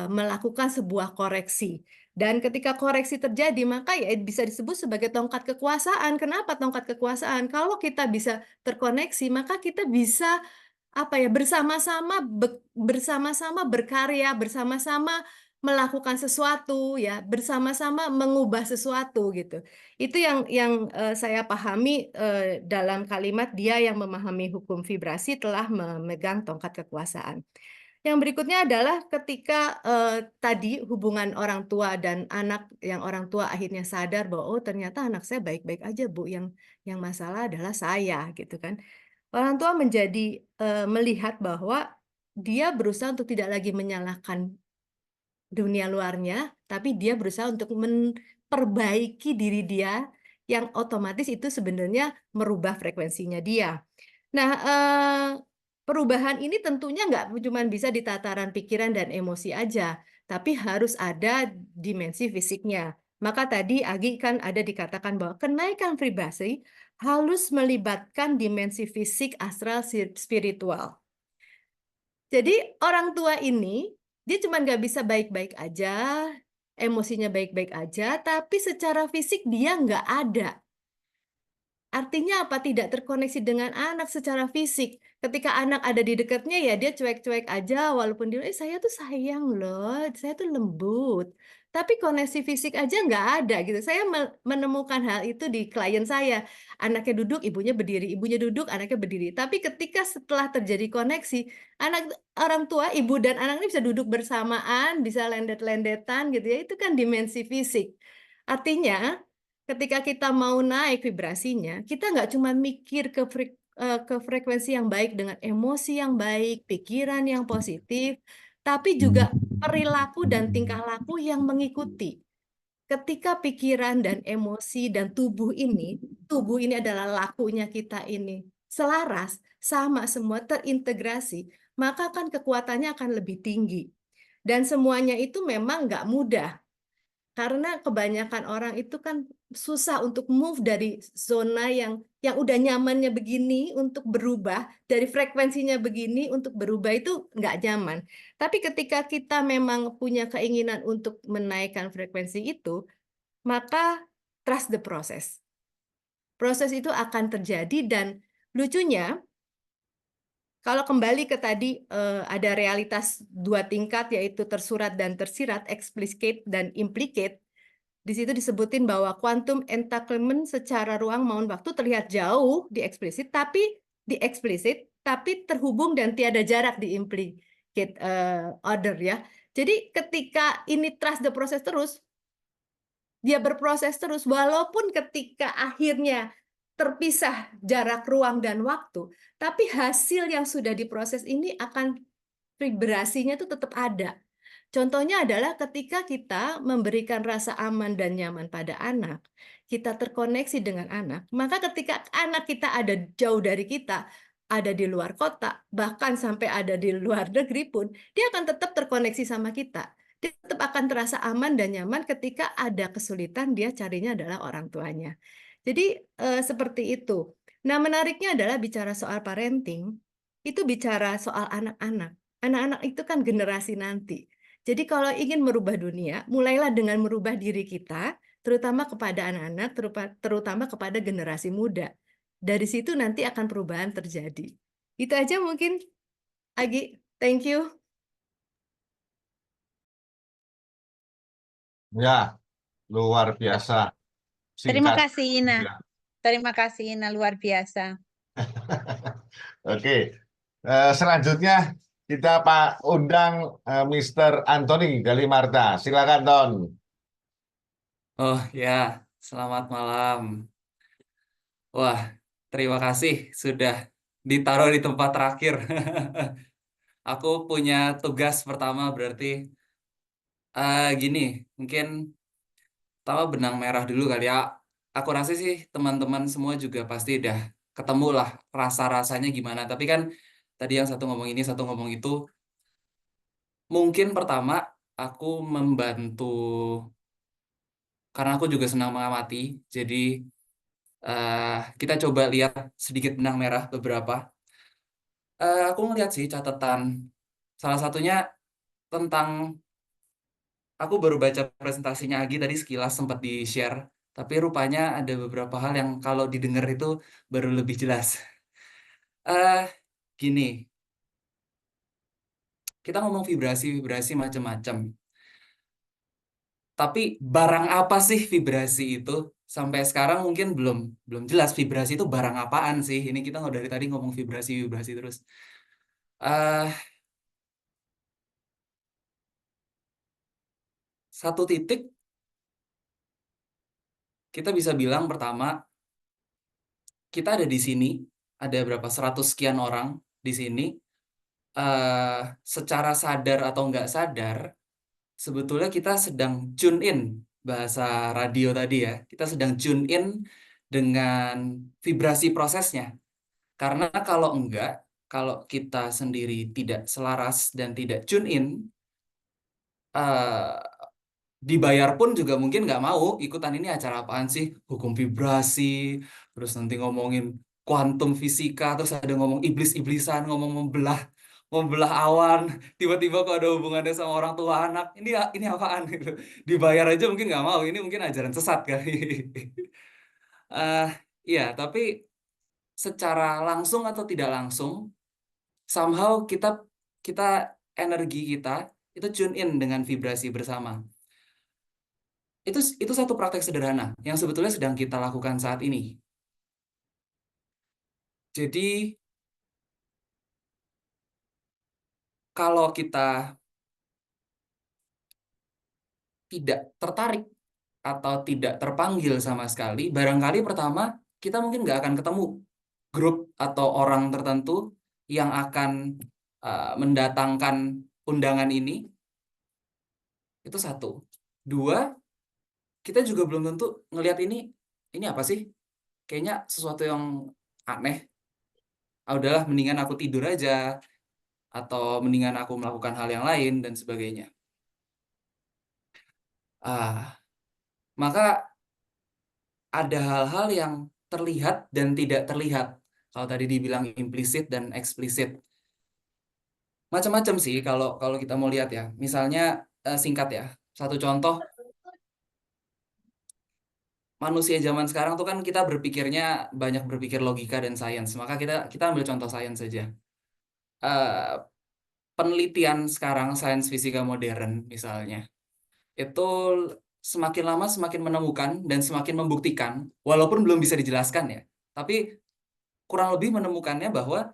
melakukan sebuah koreksi. Dan ketika koreksi terjadi, maka ya bisa disebut sebagai tongkat kekuasaan. Kenapa tongkat kekuasaan? Kalau kita bisa terkoneksi, maka kita bisa apa ya bersama-sama berkarya, bersama-sama melakukan sesuatu ya, bersama-sama mengubah sesuatu gitu. Itu yang saya pahami dalam kalimat dia yang memahami hukum vibrasi telah memegang tongkat kekuasaan. Yang berikutnya adalah ketika tadi hubungan orang tua dan anak, yang orang tua akhirnya sadar bahwa oh ternyata anak saya baik-baik aja Bu, yang masalah adalah saya gitu kan. Orang tua menjadi melihat bahwa dia berusaha untuk tidak lagi menyalahkan dunia luarnya, tapi dia berusaha untuk memperbaiki diri dia, yang otomatis itu sebenarnya merubah frekuensinya dia. Nah, perubahan ini tentunya nggak cuma bisa di tataran pikiran dan emosi aja, tapi harus ada dimensi fisiknya. Maka tadi Agi kan ada dikatakan bahwa kenaikan vibrasi harus melibatkan dimensi fisik, astral, spiritual. Jadi orang tua ini, dia cuma nggak bisa baik-baik aja, emosinya baik-baik aja, tapi secara fisik dia nggak ada. Artinya apa? Tidak terkoneksi dengan anak secara fisik. Ketika anak ada di dekatnya ya dia cuek-cuek aja, walaupun dia, saya tuh sayang loh, saya tuh lembut. Tapi koneksi fisik aja nggak ada gitu. Saya menemukan hal itu di klien saya. Anaknya duduk, ibunya berdiri, ibunya duduk, anaknya berdiri. Tapi ketika setelah terjadi koneksi, orang tua, ibu dan anak ini bisa duduk bersamaan, bisa lendet-lendetan gitu ya. Itu kan dimensi fisik. Artinya ketika kita mau naik vibrasinya, kita nggak cuma mikir ke frekuensi yang baik dengan emosi yang baik, pikiran yang positif, tapi juga perilaku dan tingkah laku yang mengikuti. Ketika pikiran dan emosi dan tubuh ini adalah lakunya kita ini selaras, sama semua terintegrasi, maka kan kekuatannya akan lebih tinggi. Dan semuanya itu memang nggak mudah. Karena kebanyakan orang itu kan susah untuk move dari zona yang udah nyamannya begini untuk berubah, dari frekuensinya begini untuk berubah itu nggak nyaman. Tapi ketika kita memang punya keinginan untuk menaikkan frekuensi itu, maka trust the process. Proses itu akan terjadi dan lucunya, kalau kembali ke tadi ada realitas dua tingkat yaitu tersurat dan tersirat, explicit dan implicate. Di situ disebutin bahwa quantum entanglement secara ruang maupun waktu terlihat jauh di eksplisit, tapi terhubung dan tiada jarak di implicate order ya. Jadi ketika ini trust the process terus, dia berproses terus, walaupun ketika akhirnya terpisah jarak ruang dan waktu, tapi hasil yang sudah diproses ini akan vibrasinya itu tetap ada. Contohnya adalah ketika kita memberikan rasa aman dan nyaman pada anak, kita terkoneksi dengan anak, maka ketika anak kita ada jauh dari kita, ada di luar kota, bahkan sampai ada di luar negeri pun, dia akan tetap terkoneksi sama kita. Dia tetap akan terasa aman dan nyaman ketika ada kesulitan, dia carinya adalah orang tuanya. Jadi seperti itu. Nah, menariknya adalah bicara soal parenting, itu bicara soal anak-anak. Anak-anak itu kan generasi nanti. Jadi kalau ingin merubah dunia, mulailah dengan merubah diri kita, terutama kepada anak-anak, terutama kepada generasi muda. Dari situ nanti akan perubahan terjadi. Itu aja mungkin, Agi. Thank you. Ya, luar biasa. Terima Singkat. kasih Ina. Ya. Terima kasih Ina, luar biasa. Oke, selanjutnya kita undang Mr. Anthony dari Marta. Silakan, Ton. Oh ya, selamat malam. Wah, terima kasih sudah ditaruh di tempat terakhir. Aku punya tugas pertama berarti gini, mungkin pertama benang merah dulu kali ya. Aku rasa sih teman-teman semua juga pasti udah ketemu lah rasa-rasanya gimana. Tapi kan tadi yang satu ngomong ini, satu ngomong itu. Mungkin pertama aku membantu, karena aku juga senang mengamati. Jadi kita coba lihat sedikit benang merah beberapa. Aku ngeliat sih catatan. Salah satunya tentang, aku baru baca presentasinya Agi tadi sekilas sempat di-share. Tapi rupanya ada beberapa hal yang kalau didengar itu baru lebih jelas. eh Gini, kita ngomong vibrasi macam-macam. Tapi barang apa sih vibrasi itu? Sampai sekarang mungkin belum belum jelas vibrasi itu barang apaan sih. Ini kita nggak dari tadi ngomong vibrasi terus. eh Satu titik kita bisa bilang pertama, kita ada di sini, ada berapa 100 sekian orang di sini. Secara sadar atau nggak sadar, sebetulnya kita sedang tune in, bahasa radio tadi ya. Kita sedang tune in dengan vibrasi prosesnya. Karena kalau kita sendiri tidak selaras dan tidak tune in, eh, dibayar pun juga mungkin nggak mau ikutan, ini acara apaan sih, hukum vibrasi, terus nanti ngomongin kuantum fisika, terus ada ngomong iblis-iblisan, ngomong membelah awan, tiba-tiba kok ada hubungannya sama orang tua anak, ini apaan gitu. Dibayar aja mungkin nggak mau, ini mungkin ajaran sesat kali. eh Iya, tapi secara langsung atau tidak langsung, somehow kita kita energi kita itu tune in dengan vibrasi bersama. Itu satu praktek sederhana yang sebetulnya sedang kita lakukan saat ini. Jadi kalau kita tidak tertarik atau tidak terpanggil sama sekali, barangkali pertama kita mungkin nggak akan ketemu grup atau orang tertentu yang akan mendatangkan undangan ini. Itu satu. Dua, kita juga belum tentu ngelihat ini apa sih? Kayaknya sesuatu yang aneh. Udahlah, mendingan aku tidur aja, atau mendingan aku melakukan hal yang lain dan sebagainya. Maka ada hal-hal yang terlihat dan tidak terlihat. Kalau tadi dibilang implisit dan eksplisit. Macam-macam sih kalau kalau kita mau lihat ya. Misalnya singkat ya. Satu contoh, manusia zaman sekarang tuh kan kita berpikirnya banyak berpikir logika dan sains. Maka kita ambil contoh sains saja. Penelitian sekarang sains fisika modern misalnya, itu semakin lama semakin menemukan dan semakin membuktikan, walaupun belum bisa dijelaskan ya, tapi kurang lebih menemukannya bahwa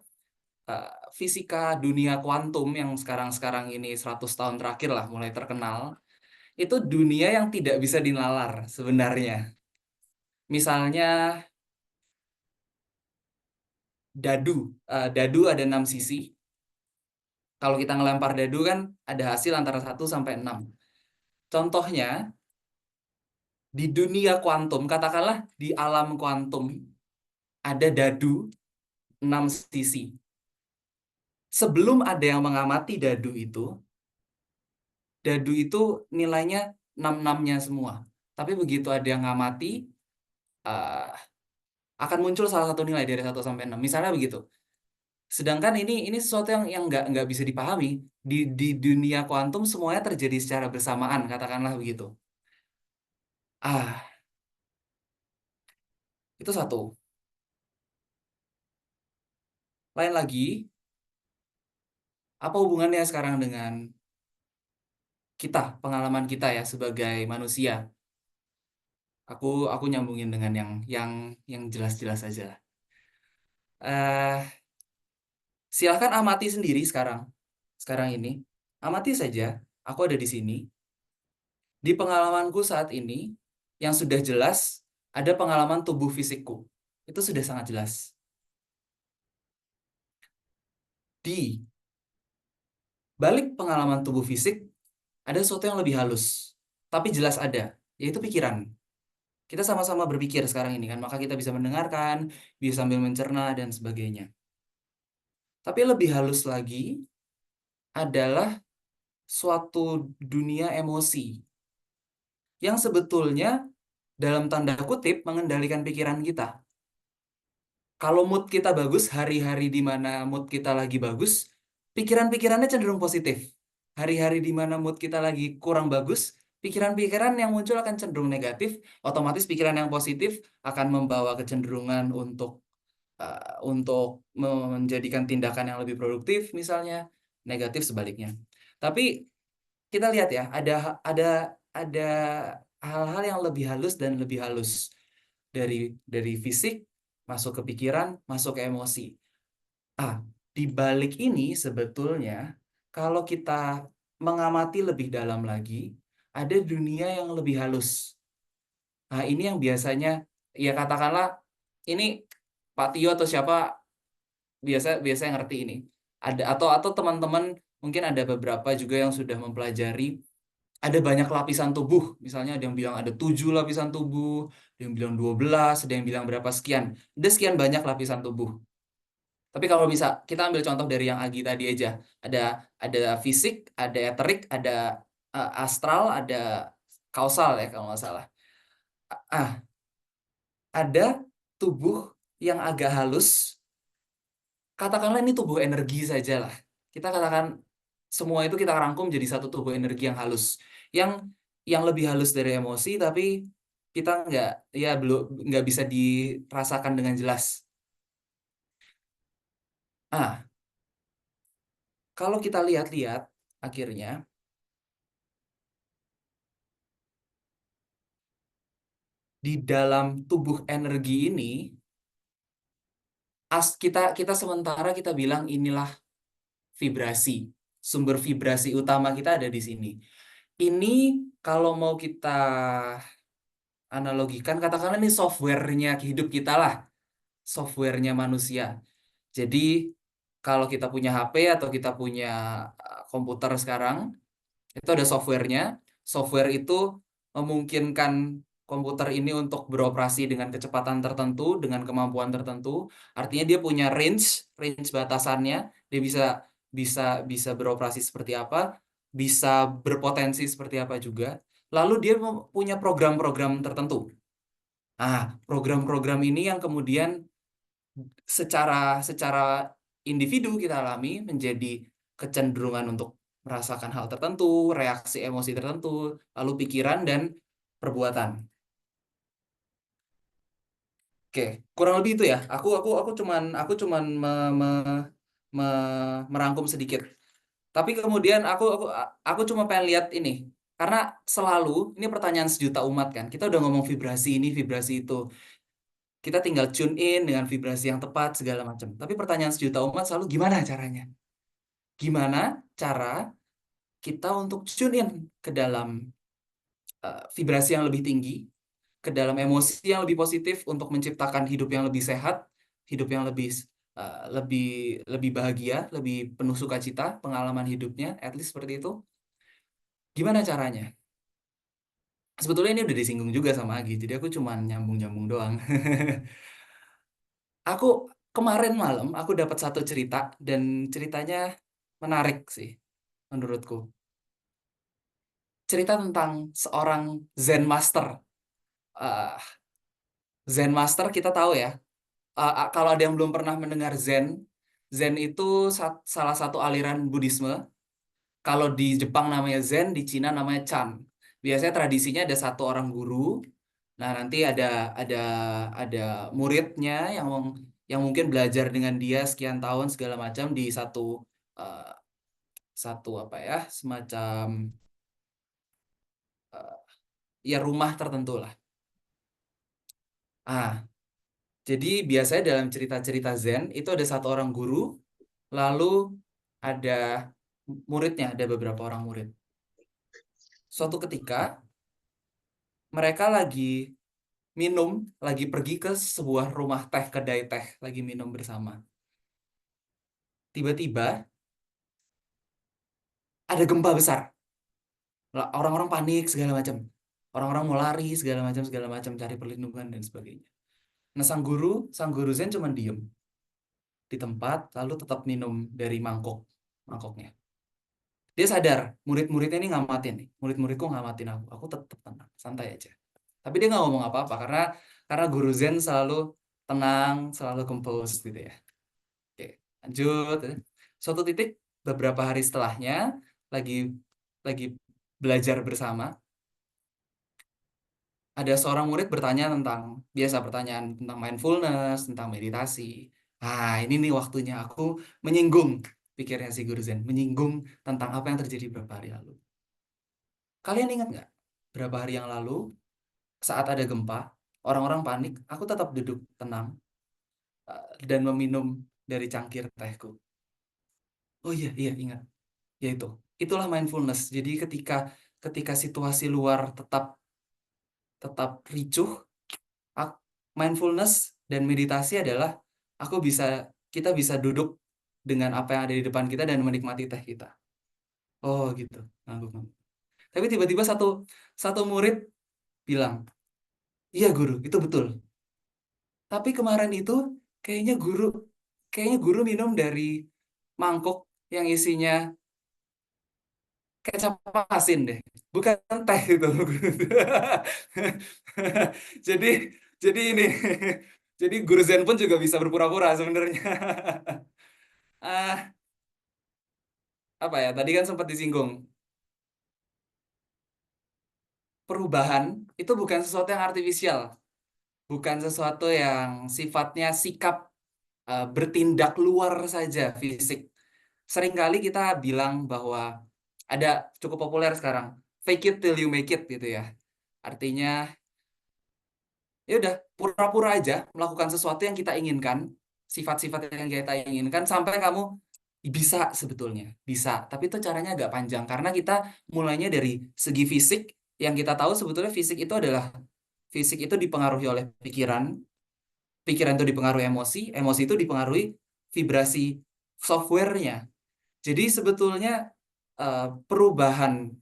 fisika dunia kuantum yang sekarang ini 100 tahun terakhir lah mulai terkenal, itu dunia yang tidak bisa dinalar sebenarnya. Misalnya dadu ada 6 sisi. Kalau kita ngelempar dadu kan ada hasil antara 1 sampai 6. Contohnya, di dunia kuantum, katakanlah di alam kuantum, ada dadu 6 sisi. Sebelum ada yang mengamati dadu itu nilainya 6-6-nya semua. Tapi begitu ada yang ngamati, akan muncul salah satu nilai dari 1 sampai 6. Misalnya begitu. Sedangkan ini sesuatu yang nggak bisa dipahami. Di dunia kuantum semuanya terjadi secara bersamaan, katakanlah begitu. Itu satu. Lain lagi, apa hubungannya sekarang dengan kita, pengalaman kita ya sebagai manusia? Aku nyambungin dengan yang jelas-jelas aja. Silahkan amati sendiri sekarang ini. Amati saja, aku ada di sini. Di pengalamanku saat ini, yang sudah jelas, ada pengalaman tubuh fisikku. Itu sudah sangat jelas. Di balik pengalaman tubuh fisik, ada sesuatu yang lebih halus. Tapi jelas ada. yaitu pikiran. Kita sama-sama berpikir sekarang ini kan, maka kita bisa mendengarkan, bisa sambil mencerna dan sebagainya. Tapi lebih halus lagi adalah suatu dunia emosi yang sebetulnya dalam tanda kutip mengendalikan pikiran kita. Kalau mood kita bagus, hari-hari di mana mood kita lagi bagus, pikiran-pikirannya cenderung positif. Hari-hari di mana mood kita lagi kurang bagus, pikiran-pikiran yang muncul akan cenderung negatif. Otomatis pikiran yang positif akan membawa kecenderungan untuk menjadikan tindakan yang lebih produktif, misalnya negatif sebaliknya. Tapi kita lihat ya, ada hal-hal yang lebih halus dan lebih halus dari fisik masuk ke pikiran, masuk ke emosi. Di balik ini sebetulnya kalau kita mengamati lebih dalam lagi, ada dunia yang lebih halus. Nah, ini yang biasanya ya katakanlah ini Pak Tio atau siapa biasa yang ngerti ini. Atau teman-teman mungkin ada beberapa juga yang sudah mempelajari ada banyak lapisan tubuh. Misalnya ada yang bilang ada 7 lapisan tubuh, ada yang bilang 12, ada yang bilang berapa sekian. Ada sekian banyak lapisan tubuh. Tapi kalau bisa kita ambil contoh dari yang Agi tadi aja. Ada fisik, ada eterik, ada astral, ada kausal ya kalau nggak salah. Ada tubuh yang agak halus. Katakanlah ini tubuh energi saja lah. Kita katakan semua itu kita rangkum jadi satu tubuh energi yang halus. Yang lebih halus dari emosi, tapi kita nggak bisa dirasakan dengan jelas. Kalau kita lihat-lihat, akhirnya di dalam tubuh energi ini, kita sementara kita bilang inilah vibrasi. Sumber vibrasi utama kita ada di sini. Ini kalau mau kita analogikan, katakanlah ini softwarenya hidup kita lah. Softwarenya manusia. Jadi kalau kita punya HP atau kita punya komputer sekarang, itu ada softwarenya. Software itu memungkinkan komputer ini untuk beroperasi dengan kecepatan tertentu, dengan kemampuan tertentu. Artinya dia punya range batasannya. Dia bisa beroperasi seperti apa, bisa berpotensi seperti apa juga. Lalu dia punya program-program tertentu. Program-program ini yang kemudian secara individu kita alami menjadi kecenderungan untuk merasakan hal tertentu, reaksi emosi tertentu, lalu pikiran dan perbuatan. Oke, kurang lebih itu ya. Aku cuman merangkum sedikit. Tapi kemudian aku cuma pengen lihat ini. Karena selalu ini pertanyaan sejuta umat kan. Kita udah ngomong vibrasi ini, vibrasi itu. Kita tinggal tune in dengan vibrasi yang tepat segala macam. Tapi pertanyaan sejuta umat selalu gimana caranya? Gimana cara kita untuk tune in ke dalam vibrasi yang lebih tinggi, ke dalam emosi yang lebih positif untuk menciptakan hidup yang lebih sehat, hidup yang lebih bahagia, lebih penuh sukacita, pengalaman hidupnya, at least seperti itu. Gimana caranya? Sebetulnya ini udah disinggung juga sama Agi, jadi aku cuma nyambung-nyambung doang. Kemarin malam aku dapat satu cerita dan ceritanya menarik sih menurutku. Cerita tentang seorang Zen Master. Zen Master kita tahu ya. Kalau ada yang belum pernah mendengar Zen, Zen itu salah satu aliran Buddhisme. Kalau di Jepang namanya Zen, di Cina namanya Chan. Biasanya tradisinya ada satu orang guru. Nah, nanti ada muridnya yang mungkin belajar dengan dia sekian tahun segala macam di satu apa ya, semacam ya rumah tertentu lah. Jadi biasanya dalam cerita-cerita Zen itu ada satu orang guru, lalu ada muridnya, ada beberapa orang murid. Suatu ketika mereka lagi pergi ke sebuah rumah teh, kedai teh, lagi minum bersama. Tiba-tiba ada gempa besar. Orang-orang panik segala macam. Orang-orang mau lari segala macam cari perlindungan dan sebagainya. Nah, sang guru Zen cuma diem di tempat lalu tetap minum dari mangkoknya. Dia sadar murid-muridnya ini ngamatin nih. Murid-muridku ngamatin aku tetap tenang, santai aja. Tapi dia nggak ngomong apa-apa karena guru Zen selalu tenang, selalu compose gitu ya. Oke, lanjut. Suatu titik beberapa hari setelahnya lagi belajar bersama, ada seorang murid bertanya tentang pertanyaan tentang mindfulness, tentang meditasi. Ah, ini nih waktunya aku menyinggung, pikirnya si guru Zen, menyinggung tentang apa yang terjadi beberapa hari lalu. Kalian ingat nggak? Berapa hari yang lalu, saat ada gempa, orang-orang panik, aku tetap duduk tenang dan meminum dari cangkir tehku. Oh iya, ingat. Ya itu. Itulah mindfulness. Jadi ketika situasi luar tetap ricuh, mindfulness dan meditasi adalah kita bisa duduk dengan apa yang ada di depan kita dan menikmati teh kita. Oh gitu. Ngangguk. Tapi tiba-tiba satu murid bilang, iya guru, itu betul. Tapi kemarin itu kayaknya guru minum dari mangkok yang isinya kecap asin deh, bukan teh itu. jadi ini, jadi guru Zen pun juga bisa berpura-pura sebenarnya. Apa ya? Tadi kan sempat disinggung. Perubahan itu bukan sesuatu yang artifisial, bukan sesuatu yang sifatnya sikap bertindak luar saja fisik. Seringkali kita bilang bahwa ada cukup populer sekarang, fake it till you make it gitu ya. Artinya ya udah pura-pura aja melakukan sesuatu yang kita inginkan, sifat-sifat yang kita inginkan sampai kamu bisa, sebetulnya bisa, tapi itu caranya agak panjang karena kita mulainya dari segi fisik. Yang kita tahu sebetulnya fisik itu dipengaruhi oleh pikiran itu dipengaruhi emosi itu dipengaruhi vibrasi softwarenya. Jadi sebetulnya perubahan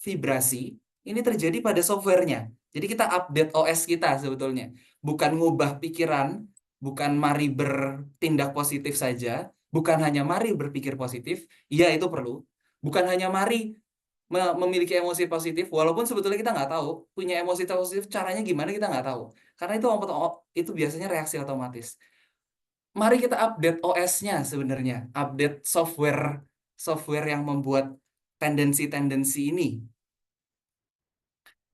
vibrasi ini terjadi pada softwarenya. Jadi kita update OS kita sebetulnya. Bukan ngubah pikiran, bukan mari bertindak positif saja, bukan hanya mari berpikir positif, iya itu perlu. Bukan hanya mari memiliki emosi positif, walaupun sebetulnya kita nggak tahu, punya emosi positif caranya gimana kita nggak tahu. Karena itu biasanya reaksi otomatis. Mari kita update OS-nya sebenarnya, update software yang membuat tendensi-tendensi ini.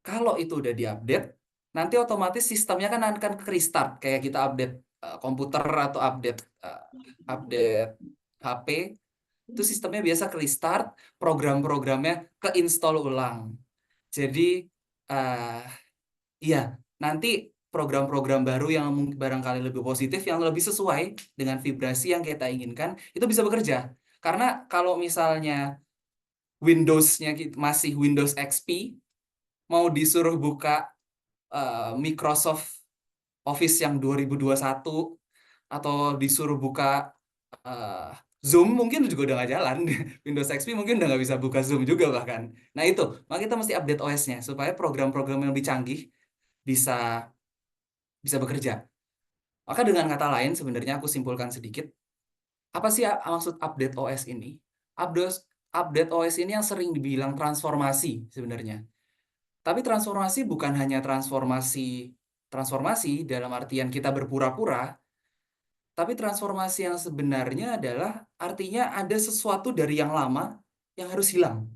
Kalau itu udah diupdate, nanti otomatis sistemnya kan akan ke restart, kayak kita update komputer atau update HP, itu sistemnya biasa ke restart, program-programnya ke install ulang. Jadi iya, nanti program-program baru yang barangkali lebih positif, yang lebih sesuai dengan vibrasi yang kita inginkan, itu bisa bekerja. Karena kalau misalnya Windows-nya masih Windows XP, mau disuruh buka Microsoft Office yang 2021, atau disuruh buka Zoom, mungkin juga udah nggak jalan. Windows XP mungkin udah nggak bisa buka Zoom juga bahkan. Nah itu, maka kita mesti update OS-nya supaya program-program yang lebih canggih bisa bekerja. Maka dengan kata lain, sebenarnya aku simpulkan sedikit, apa sih maksud update OS ini? Update OS ini yang sering dibilang transformasi sebenarnya. Tapi transformasi bukan hanya transformasi dalam artian kita berpura-pura, tapi transformasi yang sebenarnya adalah artinya ada sesuatu dari yang lama yang harus hilang.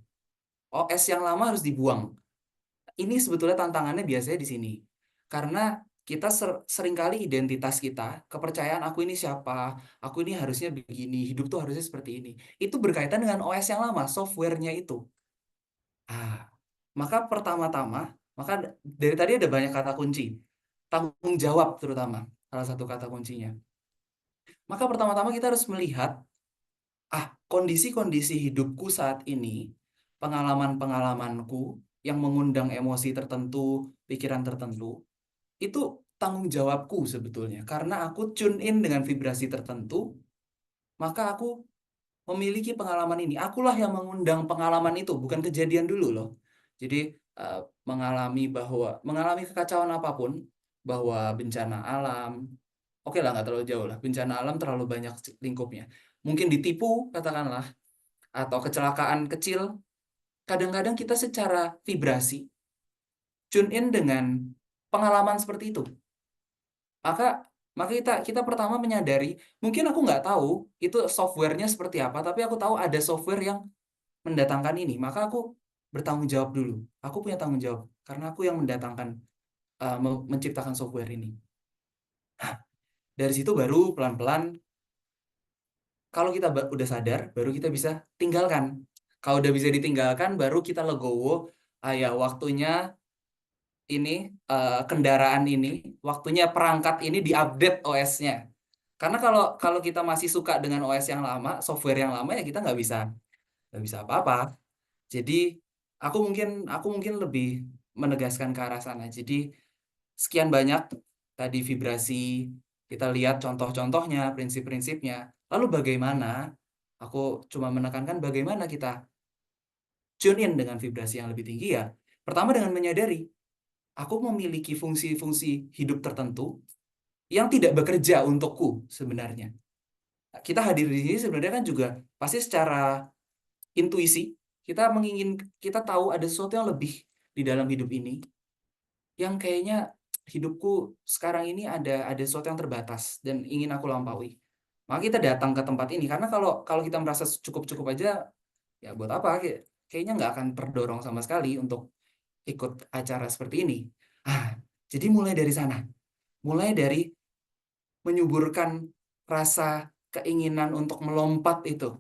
OS yang lama harus dibuang. Ini sebetulnya tantangannya biasanya di sini. Karena kita seringkali identitas kita, kepercayaan aku ini siapa, aku ini harusnya begini, hidup tuh harusnya seperti ini. Itu berkaitan dengan OS yang lama, softwarenya itu. Maka dari tadi ada banyak kata kunci. Tanggung jawab terutama, salah satu kata kuncinya. Maka pertama-tama kita harus melihat, kondisi-kondisi hidupku saat ini, pengalaman-pengalamanku yang mengundang emosi tertentu, pikiran tertentu, itu tanggung jawabku sebetulnya. Karena aku tune in dengan vibrasi tertentu, maka aku memiliki pengalaman ini. Akulah yang mengundang pengalaman itu, bukan kejadian dulu loh. Jadi mengalami kekacauan apapun, bahwa bencana alam, oke lah nggak terlalu jauh lah, bencana alam terlalu banyak lingkupnya. Mungkin ditipu katakanlah, atau kecelakaan kecil, kadang-kadang kita secara vibrasi tune in dengan pengalaman seperti itu. Maka kita pertama menyadari, mungkin aku nggak tahu itu softwarenya seperti apa, tapi aku tahu ada software yang mendatangkan ini, maka aku bertanggung jawab dulu. Aku punya tanggung jawab karena aku yang mendatangkan, menciptakan software ini. Dari situ baru pelan-pelan, kalau kita udah sadar, baru kita bisa tinggalkan. Kalau udah bisa ditinggalkan, baru kita legowo, ya waktunya ini, kendaraan ini, waktunya perangkat ini diupdate OS-nya. Karena kalau kita masih suka dengan OS yang lama, software yang lama, ya kita nggak bisa apa-apa. Jadi aku mungkin lebih menegaskan ke arah sana. Jadi sekian banyak tadi vibrasi, kita lihat contoh-contohnya, prinsip-prinsipnya. Lalu bagaimana? Aku cuma menekankan bagaimana kita tune in dengan vibrasi yang lebih tinggi ya. Pertama dengan menyadari, aku memiliki fungsi-fungsi hidup tertentu yang tidak bekerja untukku sebenarnya. Kita hadir di sini sebenarnya kan juga pasti secara intuisi, kita tahu ada sesuatu yang lebih di dalam hidup ini, yang kayaknya hidupku sekarang ini ada sesuatu yang terbatas dan ingin aku lampaui. Maka kita datang ke tempat ini, karena kalau kita merasa cukup-cukup aja, ya buat apa? Kayaknya nggak akan terdorong sama sekali untuk ikut acara seperti ini. Jadi mulai dari sana. Mulai dari menyuburkan rasa keinginan untuk melompat itu.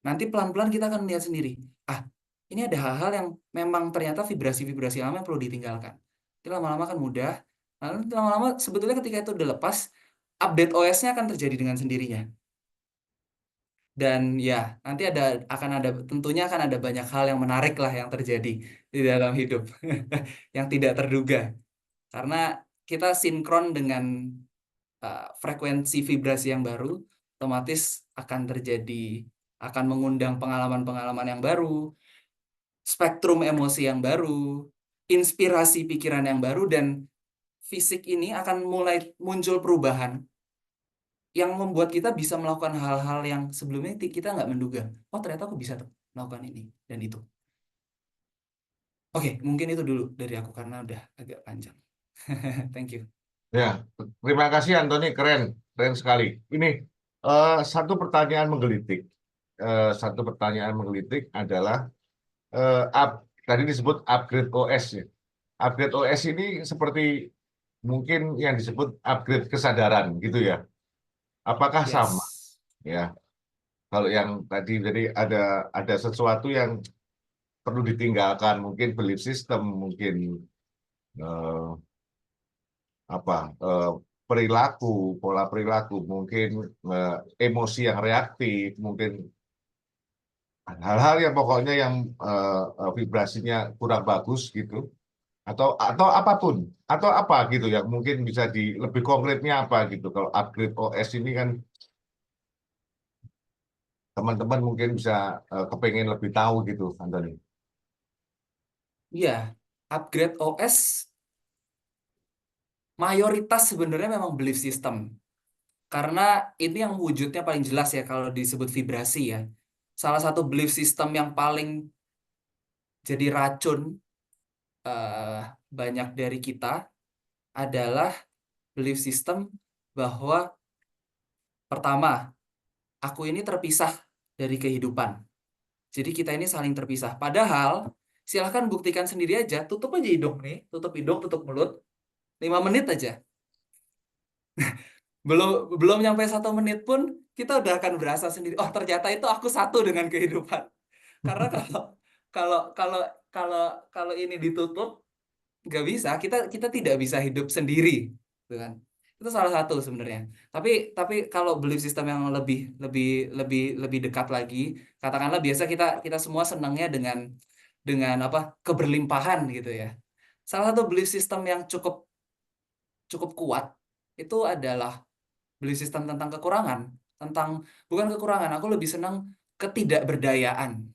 Nanti pelan-pelan kita akan melihat sendiri. Ini ada hal-hal yang memang ternyata vibrasi-vibrasi lama yang perlu ditinggalkan. Jadi lama-lama kan mudah. Lalu lama-lama sebetulnya ketika itu udah lepas, update OS-nya akan terjadi dengan sendirinya. Dan ya, nanti tentunya akan ada banyak hal yang menarik lah yang terjadi di dalam hidup. Yang tidak terduga. Karena kita sinkron dengan frekuensi vibrasi yang baru, otomatis akan mengundang pengalaman-pengalaman yang baru, spektrum emosi yang baru, inspirasi pikiran yang baru, dan fisik ini akan mulai muncul perubahan yang membuat kita bisa melakukan hal-hal yang sebelumnya kita nggak menduga. Oh, ternyata aku bisa tuh melakukan ini dan itu. Oke, mungkin itu dulu dari aku karena udah agak panjang. Thank you. Ya, terima kasih Antoni, keren sekali. Ini satu pertanyaan menggelitik. Satu pertanyaan menggelitik adalah tadi disebut upgrade OS ya. Upgrade OS ini seperti mungkin yang disebut upgrade kesadaran gitu ya. Apakah Yes. sama? Ya. Kalau yang tadi jadi ada sesuatu yang perlu ditinggalkan, mungkin belief system, mungkin perilaku, pola perilaku, mungkin emosi yang reaktif, mungkin hal-hal yang pokoknya yang vibrasinya kurang bagus gitu, atau apapun, atau apa gitu yang mungkin bisa lebih konkretnya apa gitu. Kalau upgrade OS ini kan teman-teman mungkin bisa kepengen lebih tahu gitu, Antoni. Iya, upgrade OS mayoritas sebenarnya memang belief system. Karena ini yang wujudnya paling jelas ya kalau disebut vibrasi ya. Salah satu belief system yang paling jadi racun banyak dari kita adalah belief system bahwa pertama, aku ini terpisah dari kehidupan. Jadi kita ini saling terpisah. Padahal silahkan buktikan sendiri aja, tutup aja hidung nih, tutup hidung, tutup mulut, 5 menit aja. Belum nyampe 1 menit pun kita udah akan berasa sendiri, oh ternyata itu aku satu dengan kehidupan. Karena kalau ini ditutup, nggak bisa, kita tidak bisa hidup sendiri, gitu kan. Itu salah satu sebenarnya. Tapi kalau belief system yang lebih dekat lagi, katakanlah biasa kita semua senangnya dengan apa, keberlimpahan gitu ya. Salah satu belief system yang cukup kuat itu adalah belief system tentang kekurangan, bukan kekurangan, aku lebih senang ketidakberdayaan.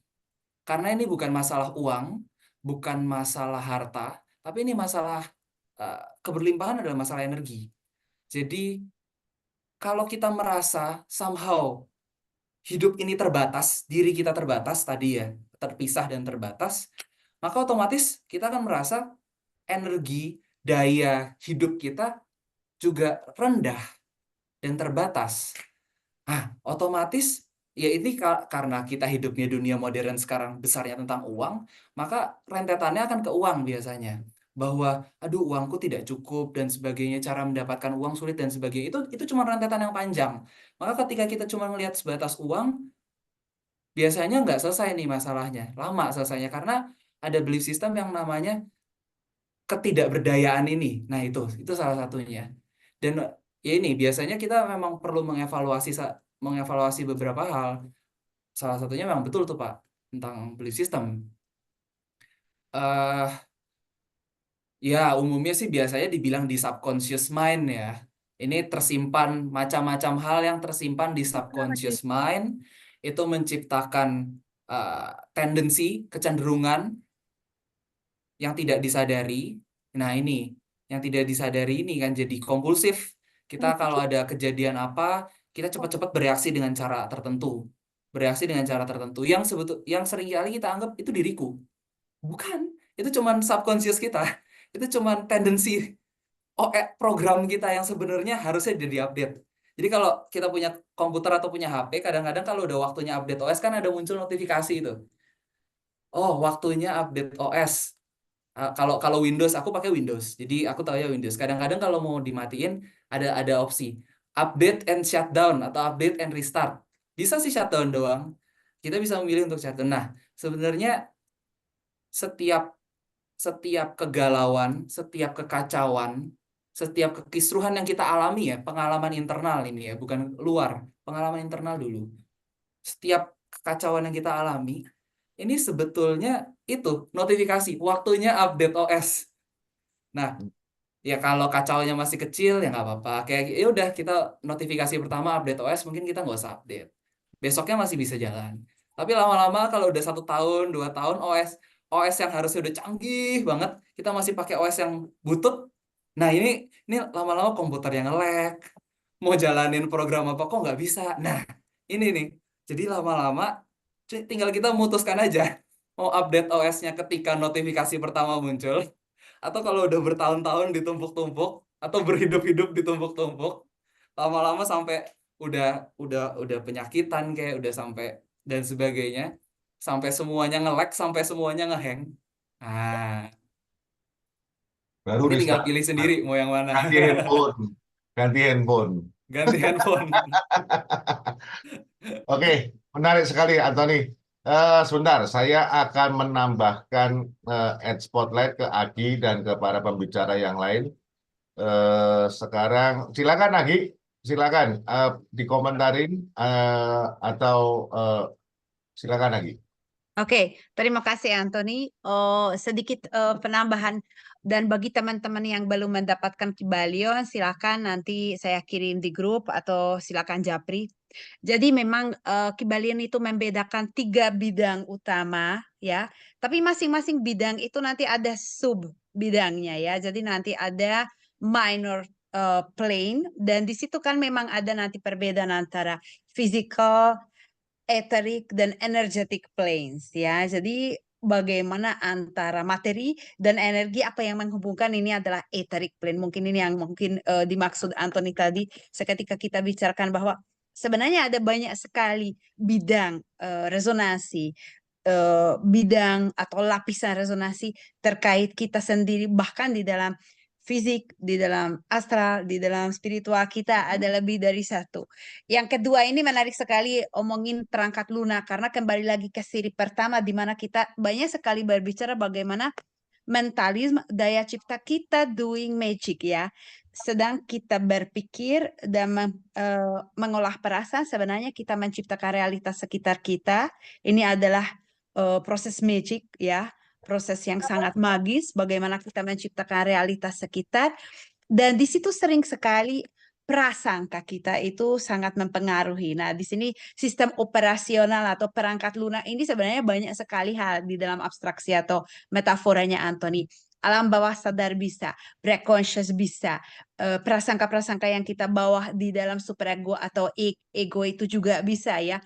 Karena ini bukan masalah uang, bukan masalah harta, tapi ini masalah keberlimpahan adalah masalah energi. Jadi kalau kita merasa somehow hidup ini terbatas, diri kita terbatas tadi ya, terpisah dan terbatas, maka otomatis kita akan merasa energi, daya hidup kita juga rendah dan terbatas. Otomatis ya ini karena kita hidupnya dunia modern sekarang besarnya tentang uang, maka rentetannya akan ke uang biasanya. Bahwa aduh uangku tidak cukup dan sebagainya, cara mendapatkan uang sulit dan sebagainya. Itu cuma rentetan yang panjang. Maka ketika kita cuma melihat sebatas uang, biasanya nggak selesai nih masalahnya. Lama selesainya karena ada belief system yang namanya ketidakberdayaan ini. Nah, itu salah satunya. Dan ya ini biasanya kita memang perlu mengevaluasi beberapa hal. Salah satunya memang betul tuh Pak tentang belief system. Ya umumnya sih biasanya dibilang di subconscious mind ya. Ini tersimpan macam-macam hal yang tersimpan di subconscious mind itu menciptakan tendensi, kecenderungan yang tidak disadari. Nah ini yang tidak disadari ini kan jadi kompulsif. Kita kalau ada kejadian apa, kita cepat-cepat bereaksi dengan cara tertentu. Bereaksi dengan cara tertentu yang seringkali kita anggap itu diriku. Bukan, itu cuman subconscious kita. Itu cuman tendensi program kita yang sebenarnya harusnya di-update. Jadi kalau kita punya komputer atau punya HP, kadang-kadang kalau udah waktunya update OS kan ada muncul notifikasi itu. Oh, waktunya update OS. Kalau Windows, aku pakai Windows. Jadi aku tahu ya Windows. Kadang-kadang kalau mau dimatiin ada opsi update and shutdown atau update and restart. Bisa sih shutdown doang. Kita bisa memilih untuk shutdown. Nah, sebenarnya setiap kegalauan, setiap kekacauan, setiap kekisruhan yang kita alami ya, pengalaman internal ini ya, bukan luar, pengalaman internal dulu. Setiap kekacauan yang kita alami, ini sebetulnya itu notifikasi, waktunya update OS. Nah, ya kalau kacaunya masih kecil ya nggak apa-apa. Kayak ya udah kita notifikasi pertama update OS, mungkin kita nggak usah update. Besoknya masih bisa jalan. Tapi lama-lama kalau udah 1 tahun, 2 tahun OS yang harusnya udah canggih banget, kita masih pakai OS yang butut. Nah ini lama-lama komputer yang nge-lag, mau jalanin program apa kok nggak bisa. Nah ini nih, jadi lama-lama tinggal kita memutuskan aja mau update OS-nya ketika notifikasi pertama muncul, atau kalau udah bertahun-tahun ditumpuk-tumpuk, atau berhidup-hidup ditumpuk-tumpuk, lama-lama sampai udah penyakitan kayak udah sampai dan sebagainya, sampai semuanya nge-lag, sampai semuanya nge-hang. Nah, Baru ini tinggal restart. pilih sendiri mau yang mana. Ganti handphone. Ganti handphone. Ganti handphone. Oke, menarik sekali Anthony. Sebentar, saya akan menambahkan add spotlight ke Agi dan ke para pembicara yang lain. Sekarang silakan Agi, silakan dikomentarin atau silakan Agi. Oke, terima kasih Anthony. Sedikit penambahan dan bagi teman-teman yang belum mendapatkan Kybalion, silakan nanti saya kirim di grup atau silakan japri. Jadi memang Kybalion itu membedakan 3 bidang utama ya, tapi masing-masing bidang itu nanti ada sub bidangnya ya. Jadi nanti ada minor plane dan di situ kan memang ada nanti perbedaan antara physical, etheric dan energetic planes ya. Jadi bagaimana antara materi dan energi apa yang menghubungkan ini adalah etheric plane. Mungkin ini yang dimaksud Anthony tadi seketika kita bicarakan bahwa sebenarnya ada banyak sekali bidang resonansi, bidang atau lapisan resonansi terkait kita sendiri, bahkan di dalam fisik, di dalam astral, di dalam spiritual kita ada lebih dari satu. Yang kedua ini menarik sekali omongin perangkat lunak, karena kembali lagi ke siri pertama di mana kita banyak sekali berbicara bagaimana mentalisme, daya cipta kita doing magic ya. Sedang kita berpikir dan mengolah perasaan, sebenarnya kita menciptakan realitas sekitar kita. Ini adalah proses magic ya, proses yang sangat magis bagaimana kita menciptakan realitas sekitar. Dan di situ sering sekali prasangka kita itu sangat mempengaruhi. Nah, di sini sistem operasional atau perangkat lunak ini sebenarnya banyak sekali hal di dalam abstraksi atau metaforanya Anthony. Alam bawah sadar bisa, preconscious bisa, prasangka-prasangka yang kita bawa di dalam superego atau ego itu juga bisa ya.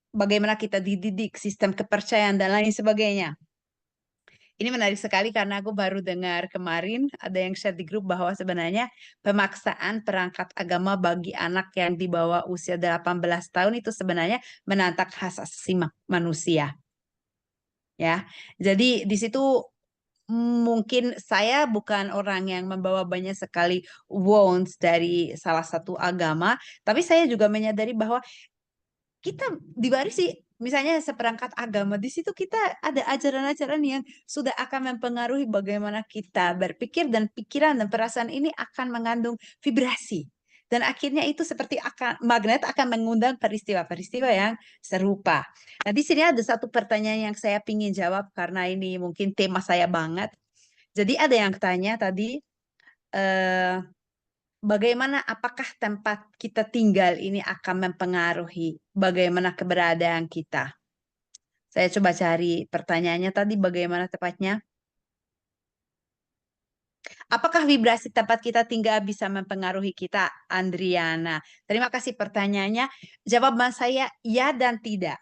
Bagaimana kita dididik, sistem kepercayaan dan lain sebagainya. Ini menarik sekali karena aku baru dengar kemarin ada yang share di grup bahwa sebenarnya pemaksaan perangkat agama bagi anak yang di bawah usia 18 tahun itu sebenarnya menantang hak asasi manusia. Ya. Jadi di situ mungkin saya bukan orang yang membawa banyak sekali wounds dari salah satu agama, tapi saya juga menyadari bahwa kita diwarisi misalnya seperangkat agama di situ kita ada ajaran-ajaran yang sudah akan mempengaruhi bagaimana kita berpikir dan pikiran dan perasaan ini akan mengandung vibrasi dan akhirnya itu seperti magnet akan mengundang peristiwa-peristiwa yang serupa. Nah, di sini ada satu pertanyaan yang saya ingin jawab karena ini mungkin tema saya banget. Jadi ada yang tanya tadi bagaimana apakah tempat kita tinggal ini akan mempengaruhi bagaimana keberadaan kita? Saya coba cari pertanyaannya tadi bagaimana tepatnya. Apakah vibrasi tempat kita tinggal bisa mempengaruhi kita, Andriana? Terima kasih pertanyaannya. Jawaban saya ya dan tidak.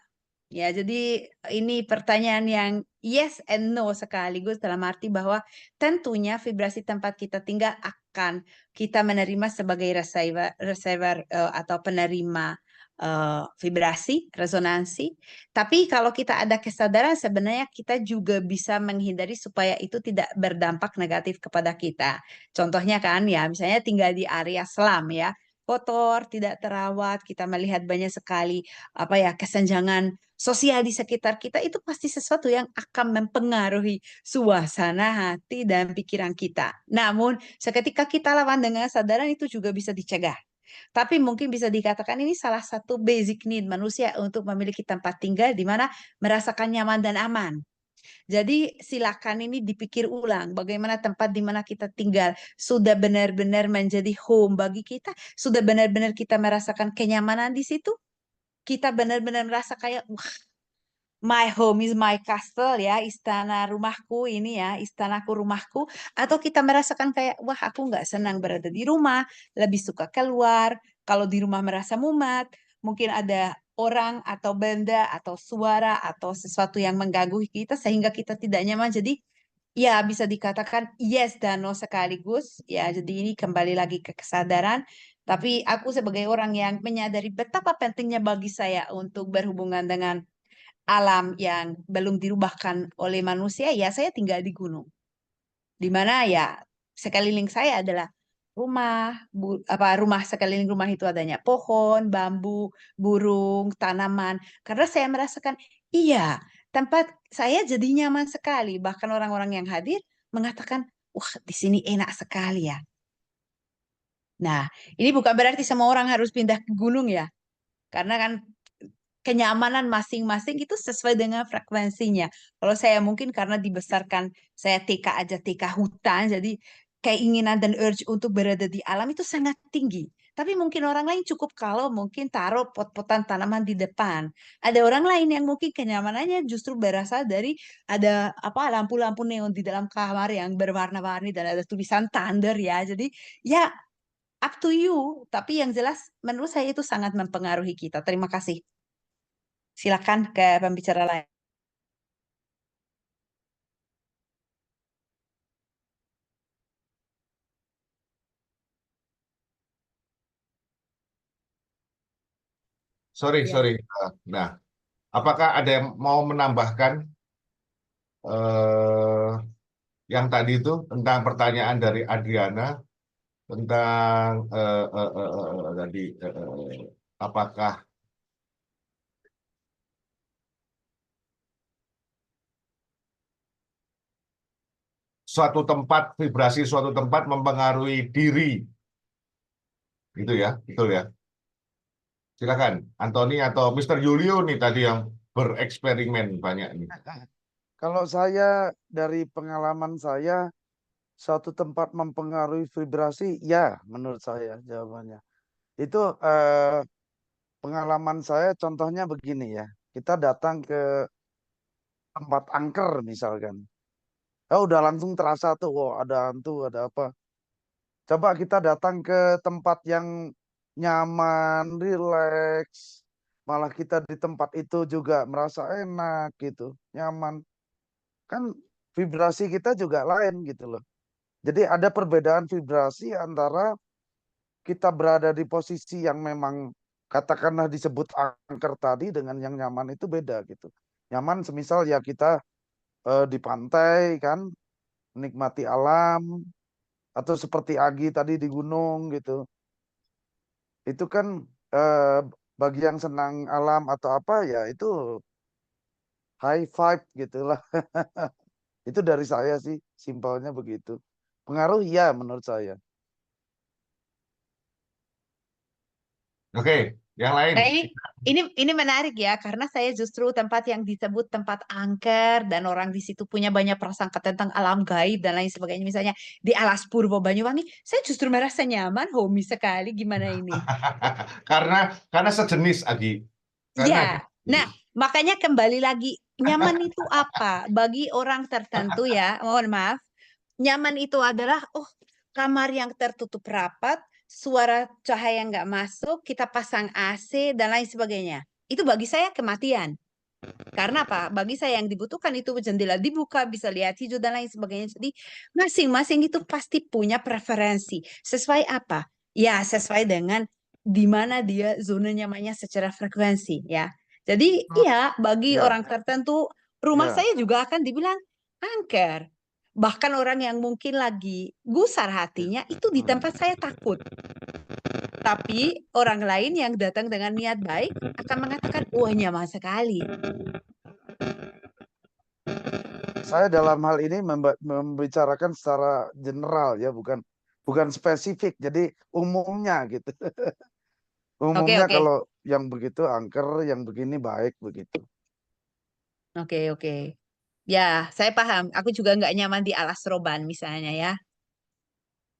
Ya, jadi ini pertanyaan yang yes and no sekaligus dalam arti bahwa tentunya vibrasi tempat kita tinggal akan kita menerima sebagai receiver atau penerima vibrasi, resonansi. Tapi kalau kita ada kesadaran sebenarnya kita juga bisa menghindari supaya itu tidak berdampak negatif kepada kita. Contohnya kan ya, misalnya tinggal di area selam ya, kotor, tidak terawat, kita melihat banyak sekali apa ya kesenjangan sosial di sekitar kita itu pasti sesuatu yang akan mempengaruhi suasana hati dan pikiran kita. Namun, seketika kita lawan dengan kesadaran itu juga bisa dicegah. Tapi mungkin bisa dikatakan ini salah satu basic need manusia untuk memiliki tempat tinggal di mana merasakan nyaman dan aman. Jadi silakan ini dipikir ulang bagaimana tempat di mana kita tinggal sudah benar-benar menjadi home bagi kita, sudah benar-benar kita merasakan kenyamanan di situ, kita benar-benar merasa kayak wah, my home is my castle ya, istana rumahku ini ya, istanaku rumahku. Atau kita merasakan kayak, wah aku nggak senang berada di rumah, lebih suka keluar. Kalau di rumah merasa mumet, mungkin ada orang atau benda atau suara atau sesuatu yang mengganggu kita sehingga kita tidak nyaman. Jadi ya bisa dikatakan yes dan no sekaligus. Ya jadi ini kembali lagi ke kesadaran. Tapi aku sebagai orang yang menyadari betapa pentingnya bagi saya untuk berhubungan dengan alam yang belum dirubahkan oleh manusia, ya saya tinggal di gunung. Di mana ya sekeliling saya adalah rumah, rumah sekeliling rumah itu adanya pohon, bambu, burung, tanaman. Karena saya merasakan, iya, tempat saya jadi nyaman sekali. Bahkan orang-orang yang hadir mengatakan, wah di sini enak sekali ya. Nah, ini bukan berarti semua orang harus pindah ke gunung ya. Karena kan kenyamanan masing-masing itu sesuai dengan frekuensinya. Kalau saya mungkin karena dibesarkan saya TK aja TK hutan, jadi keinginan dan urge untuk berada di alam itu sangat tinggi. Tapi mungkin orang lain cukup kalau mungkin taruh pot-potan tanaman di depan. Ada orang lain yang mungkin kenyamanannya justru berasal dari ada apa lampu-lampu neon di dalam kamar yang berwarna-warni dan ada tulisan thunder ya. Jadi ya up to you. Tapi yang jelas menurut saya itu sangat mempengaruhi kita. Terima kasih. Silakan ke pembicara lain. Sorry, Ya. sorry. Nah, apakah ada yang mau menambahkan eh, yang tadi itu tentang pertanyaan dari Adriana tentang tadi apakah vibrasi suatu tempat mempengaruhi diri, gitu ya, betul ya? Silakan, Anthony atau Mr. Julio nih tadi yang bereksperimen banyak nih. Kalau saya dari pengalaman saya, suatu tempat mempengaruhi vibrasi, ya menurut saya jawabannya. Itu pengalaman saya contohnya begini ya. Kita datang ke tempat angker misalkan. Udah langsung terasa tuh, wow, ada hantu, ada apa. Coba kita datang ke tempat yang nyaman, rileks. Malah kita di tempat itu juga merasa enak gitu, nyaman. Kan vibrasi kita juga lain gitu loh. Jadi ada perbedaan vibrasi antara kita berada di posisi yang memang katakanlah disebut angker tadi dengan yang nyaman itu beda gitu. Nyaman semisal ya kita di pantai kan, menikmati alam, atau seperti Agi tadi di gunung gitu. Itu kan eh, bagi yang senang alam atau apa ya itu high vibe gitulah. Itu dari saya sih, simpelnya begitu. Pengaruh ya menurut saya. Oke, yang lain. Nah, ini menarik ya, karena saya justru tempat yang disebut tempat angker dan orang di situ punya banyak prasangka tentang alam gaib dan lain sebagainya. Misalnya di Alas Purwo Banyuwangi, saya justru merasa nyaman, homey sekali. Gimana ini? Karena sejenis, Agi. Karena Ya, nah makanya kembali lagi, nyaman itu apa? Bagi orang tertentu ya, mohon maaf, nyaman itu adalah, oh, kamar yang tertutup rapat, suara cahaya nggak masuk, kita pasang AC dan lain sebagainya. Itu bagi saya kematian. Karena apa? Bagi saya yang dibutuhkan itu jendela dibuka, bisa lihat hijau dan lain sebagainya. Jadi masing-masing itu pasti punya preferensi. Sesuai apa? Ya, sesuai dengan di mana dia zona nyamannya secara frekuensi ya. Jadi iya, bagi Ya, orang tertentu rumah ya. saya juga akan dibilang angker. Bahkan orang yang mungkin lagi gusar hatinya itu di tempat saya takut. Tapi orang lain yang datang dengan niat baik akan mengatakan, wah nyaman sekali. Saya dalam hal ini membicarakan secara general ya, bukan spesifik. Jadi umumnya gitu. Oke, Umumnya oke. kalau yang begitu angker, yang begini baik begitu. Oke, oke. Ya, saya paham. Aku juga nggak nyaman di alas roban misalnya ya.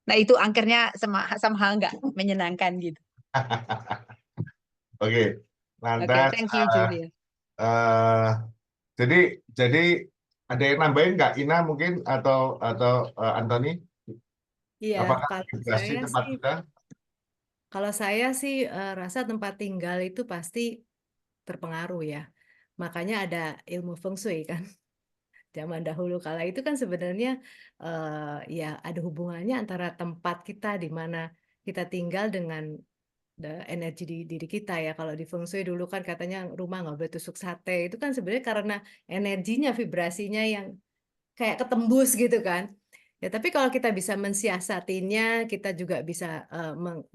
Nah, itu angkernya sama nggak menyenangkan gitu. Oke, Oke, lantas thank you, Julia. eh, jadi ada yang nambahin nggak, Ina mungkin atau Anthony? Iya, Apakah kalau vibrasi saya tempat sih, kita? rasa tempat tinggal itu pasti terpengaruh ya. Makanya ada ilmu feng shui kan. Zaman dahulu kala itu kan sebenarnya ya ada hubungannya antara tempat kita di mana kita tinggal dengan energi di diri kita ya. Kalau di feng shui dulu kan katanya rumah nggak boleh tusuk sate. Itu kan sebenarnya karena energinya, vibrasinya yang kayak ketembus gitu kan. Ya, tapi kalau kita bisa mensiasatinya, kita juga bisa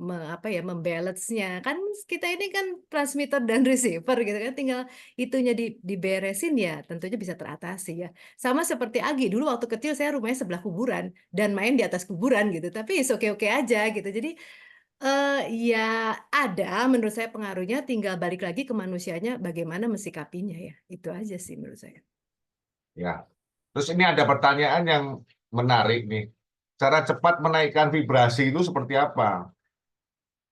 apa ya, membalance-nya. Kan kita ini kan transmitter dan receiver gitu kan, tinggal itunya diberesin ya, tentunya bisa teratasi ya. Sama seperti Agi, dulu waktu kecil saya rumahnya sebelah kuburan dan main di atas kuburan gitu, tapi oke-oke aja gitu. Jadi ya ada menurut saya pengaruhnya, tinggal balik lagi ke manusianya bagaimana mensikapinya ya. Itu aja sih menurut saya. Ya. Terus ini ada pertanyaan yang menarik nih. Cara cepat menaikkan vibrasi itu seperti apa?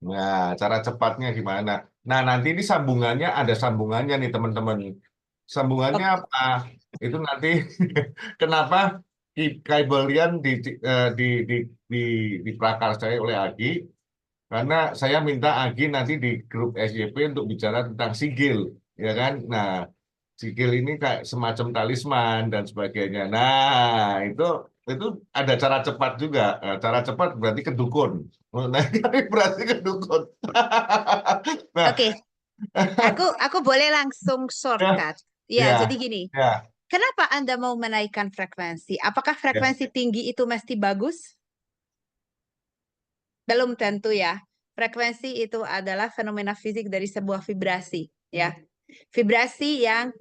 Nah, cara cepatnya gimana? Nah, nanti ini sambungannya ada sambungannya nih teman-teman. Sambungannya Oke. apa? Itu nanti kenapa Kaibelian di diprakarsai oleh Agi? Karena saya minta Agi nanti di grup SYP untuk bicara tentang sigil, ya kan? Nah, sigil ini kayak semacam talisman dan sebagainya. Nah, itu ada cara cepat juga. Nah, cara cepat berarti ke dukun. Nah, ini berarti ke dukun. Nah, Oke, aku boleh langsung ya, shortcut. Ya, ya, jadi gini. ya, Kenapa Anda mau menaikkan frekuensi? Apakah ya. frekuensi tinggi itu mesti bagus? Belum tentu ya. Frekuensi itu adalah fenomena fisik dari sebuah vibrasi, ya. Vibrasi yang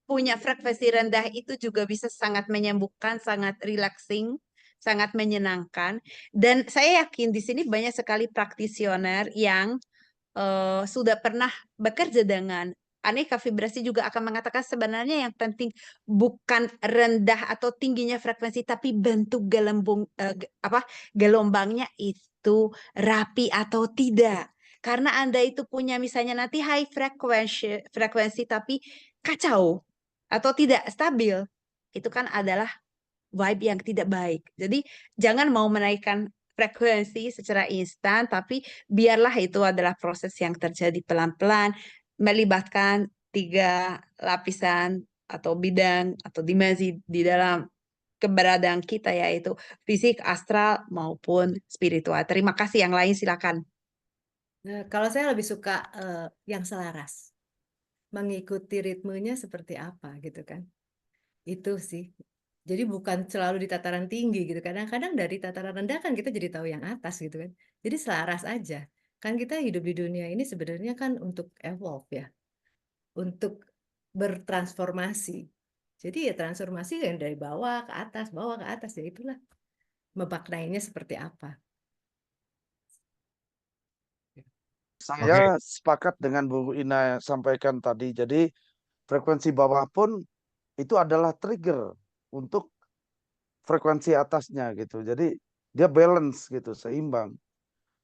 punya frekuensi rendah itu juga bisa sangat menyembuhkan, sangat relaxing, sangat menyenangkan. Dan saya yakin di sini banyak sekali praktisioner yang sudah pernah bekerja dengan aneka vibrasi juga akan mengatakan sebenarnya yang penting bukan rendah atau tingginya frekuensi, tapi bentuk gelombangnya itu rapi atau tidak. Karena Anda itu punya misalnya nanti high frekuensi tapi kacau atau tidak stabil, itu kan adalah vibe yang tidak baik. Jadi jangan mau menaikkan frekuensi secara instan, tapi biarlah itu adalah proses yang terjadi pelan-pelan, melibatkan 3 lapisan atau bidang atau dimensi di dalam keberadaan kita, yaitu fisik, astral, maupun spiritual. Terima kasih. Yang lain silakan. Nah, kalau saya lebih suka yang selaras, mengikuti ritmenya seperti apa gitu kan. Itu sih. Jadi bukan selalu di tataran tinggi gitu. Kadang-kadang dari tataran rendah kan kita jadi tahu yang atas gitu kan. Jadi selaras aja. Kan kita hidup di dunia ini sebenarnya kan untuk evolve ya. Untuk bertransformasi. Jadi ya transformasi yang dari bawah ke atas, ya itulah. Memaknainya seperti apa. Saya sepakat dengan Bu Ina yang sampaikan tadi. Jadi frekuensi bawah pun itu adalah trigger untuk frekuensi atasnya gitu. Jadi dia balance gitu, seimbang.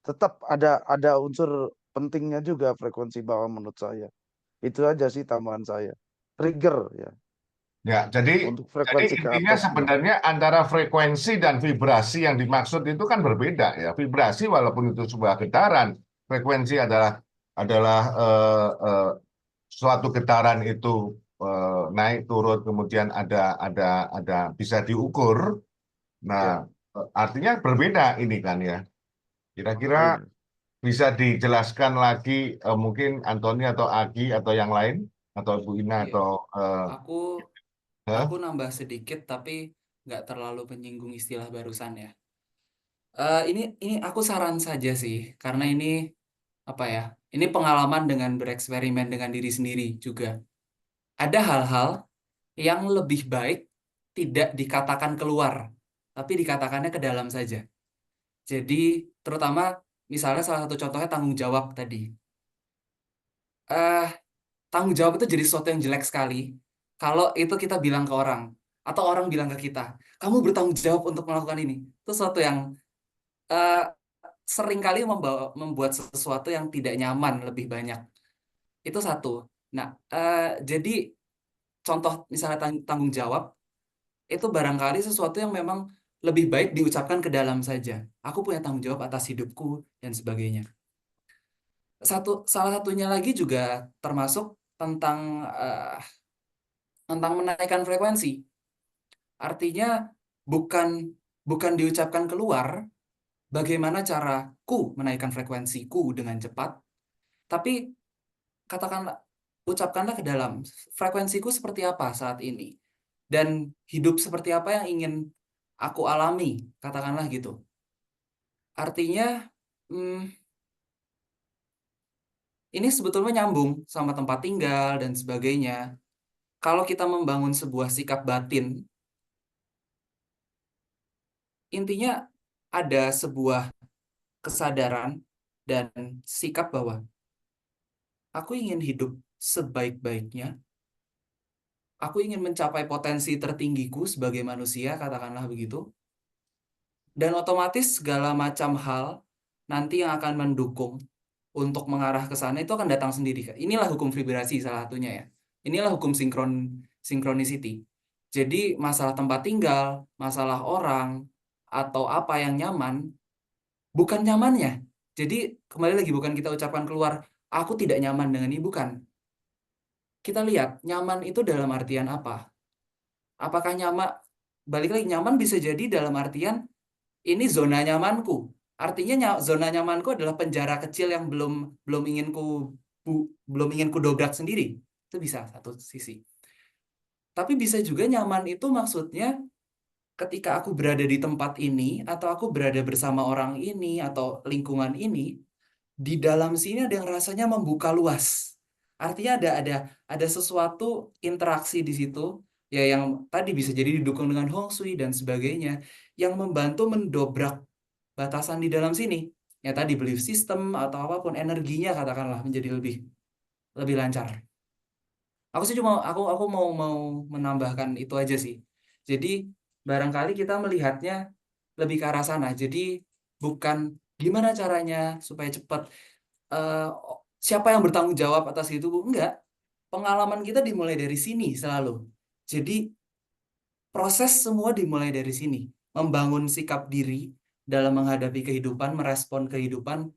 Tetap ada unsur pentingnya juga frekuensi bawah menurut saya. Itu aja sih tambahan saya. Trigger ya Ya, jadi untuk frekuensi ke intinya atasnya. sebenarnya antara frekuensi dan vibrasi yang dimaksud itu kan berbeda ya. Vibrasi walaupun itu sebuah getaran, frekuensi adalah suatu getaran itu naik turun kemudian ada bisa diukur. Nah, artinya berbeda ini kan ya. Kira-kira Iya. bisa dijelaskan lagi mungkin Antoni atau Agi atau yang lain atau Bu Ina Iya. atau Aku nambah sedikit tapi nggak terlalu menyinggung istilah barusan ya. Ini aku saran saja sih karena ini apa ya? Ini pengalaman dengan bereksperimen dengan diri sendiri juga. Ada hal-hal yang lebih baik tidak dikatakan keluar, tapi dikatakannya ke dalam saja. Jadi terutama misalnya salah satu contohnya tanggung jawab tadi. Tanggung jawab itu jadi sesuatu yang jelek sekali kalau itu kita bilang ke orang atau orang bilang ke kita, kamu bertanggung jawab untuk melakukan ini. Itu sesuatu yang seringkali membuat sesuatu yang tidak nyaman lebih banyak. Itu satu. Nah, jadi contoh misalnya tanggung jawab itu barangkali sesuatu yang memang lebih baik diucapkan ke dalam saja. Aku punya tanggung jawab atas hidupku dan sebagainya. Salah satunya lagi juga termasuk tentang menaikkan frekuensi. Artinya bukan diucapkan keluar bagaimana caraku menaikkan frekuensiku dengan cepat, tapi ucapkanlah ke dalam frekuensiku seperti apa saat ini dan hidup seperti apa yang ingin aku alami, katakanlah gitu. Artinya ini sebetulnya nyambung sama tempat tinggal dan sebagainya. Kalau kita membangun sebuah sikap batin, intinya ada sebuah kesadaran dan sikap bahwa aku ingin hidup sebaik-baiknya, aku ingin mencapai potensi tertinggiku sebagai manusia, katakanlah begitu, dan otomatis segala macam hal nanti yang akan mendukung untuk mengarah ke sana itu akan datang sendiri. Inilah hukum vibrasi salah satunya ya. Inilah hukum synchronicity. Jadi masalah tempat tinggal, masalah orang, atau apa yang nyaman, bukan nyamannya. Jadi kembali lagi bukan kita ucapkan keluar, aku tidak nyaman dengan ini, bukan. Kita lihat, nyaman itu dalam artian apa? Apakah nyaman, balik lagi, nyaman bisa jadi dalam artian, ini zona nyamanku. Artinya zona nyamanku adalah penjara kecil yang belum ingin ku dobrak sendiri. Itu bisa satu sisi. Tapi bisa juga nyaman itu maksudnya ketika aku berada di tempat ini atau aku berada bersama orang ini atau lingkungan ini, di dalam sini ada yang rasanya membuka luas. Artinya ada sesuatu interaksi di situ ya yang tadi bisa jadi didukung dengan Hong Shui dan sebagainya yang membantu mendobrak batasan di dalam sini. Ya tadi belief system atau apapun energinya katakanlah menjadi lebih lancar. Aku sih cuma aku mau menambahkan itu aja sih. Jadi barangkali kita melihatnya lebih ke arah sana. Jadi bukan gimana caranya supaya cepat siapa yang bertanggung jawab atas itu, Bu? Enggak. Pengalaman kita dimulai dari sini selalu. Jadi proses semua dimulai dari sini. Membangun sikap diri dalam menghadapi kehidupan, merespon kehidupan,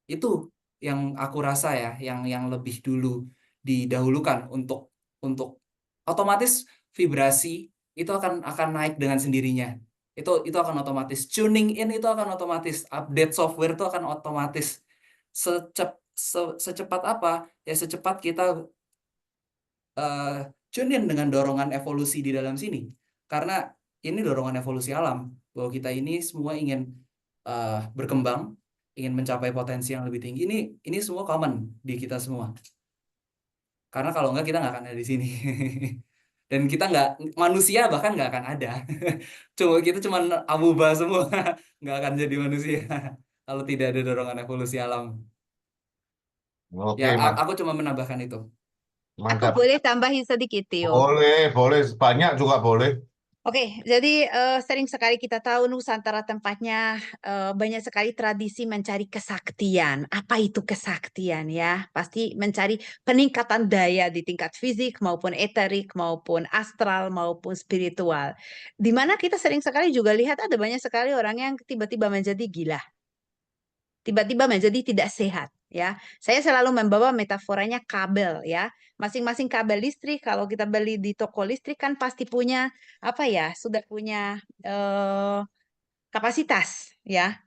itu yang aku rasa ya, yang lebih dulu didahulukan untuk otomatis vibrasi itu akan naik dengan sendirinya. Itu akan otomatis. Tuning in itu akan otomatis. Update software itu akan otomatis. Secepat apa? Ya secepat kita tune in dengan dorongan evolusi di dalam sini. Karena ini dorongan evolusi alam, bahwa kita ini semua ingin berkembang, ingin mencapai potensi yang lebih tinggi. Ini semua common di kita semua. Karena kalau enggak kita nggak akan ada di sini. Dan kita manusia bahkan nggak akan ada. Kita cuma amuba semua, nggak akan jadi manusia kalau tidak ada dorongan evolusi alam. Oke, Ya, aku cuma menambahkan itu. Aku mantap. boleh tambahin sedikit, Tio. Boleh, banyak juga boleh. Oke, jadi sering sekali kita tahu Nusantara tempatnya banyak sekali tradisi mencari kesaktian. Apa itu kesaktian ya? Pasti mencari peningkatan daya di tingkat fisik maupun eterik maupun astral maupun spiritual. Di mana kita sering sekali juga lihat ada banyak sekali orang yang tiba-tiba menjadi gila. Tiba-tiba menjadi tidak sehat ya. Saya selalu membawa metaforanya kabel ya. Masing-masing kabel listrik kalau kita beli di toko listrik kan pasti punya apa ya, sudah punya kapasitas ya.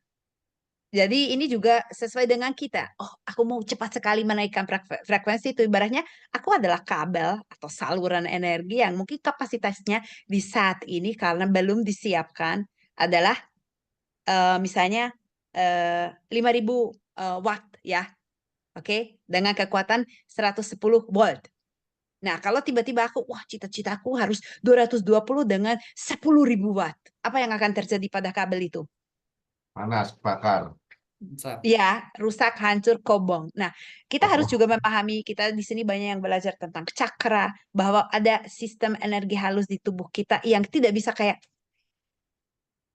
Jadi ini juga sesuai dengan kita. Oh, aku mau cepat sekali menaikkan frekuensi itu ibaratnya aku adalah kabel atau saluran energi yang mungkin kapasitasnya di saat ini karena belum disiapkan adalah misalnya 5.000 watt ya. Oke, dengan kekuatan 110 volt. Nah, kalau tiba-tiba aku, wah cita-citaku harus 220 dengan 10.000 watt. Apa yang akan terjadi pada kabel itu? Panas, bakar. Ya, rusak, hancur, kobong. Nah, kita harus juga memahami, kita di sini banyak yang belajar tentang cakra, bahwa ada sistem energi halus di tubuh kita yang tidak bisa kayak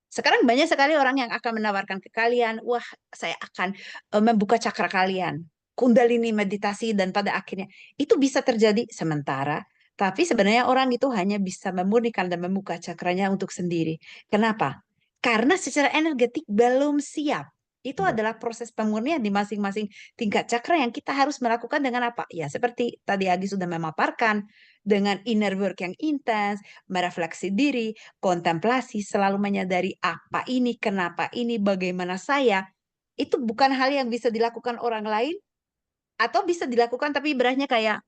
sekarang banyak sekali orang yang akan menawarkan ke kalian, wah saya akan membuka cakra kalian, kundalini meditasi dan pada akhirnya itu bisa terjadi sementara, tapi sebenarnya orang itu hanya bisa memurnikan dan membuka cakranya untuk sendiri. Kenapa? Karena secara energetik belum siap. Itu adalah proses pemurnian di masing-masing tingkat cakra yang kita harus melakukan dengan apa? Ya seperti tadi Agi sudah memaparkan, dengan inner work yang intens, merefleksi diri, kontemplasi, selalu menyadari apa ini, kenapa ini, bagaimana saya. Itu bukan hal yang bisa dilakukan orang lain, atau bisa dilakukan tapi ibaratnya kayak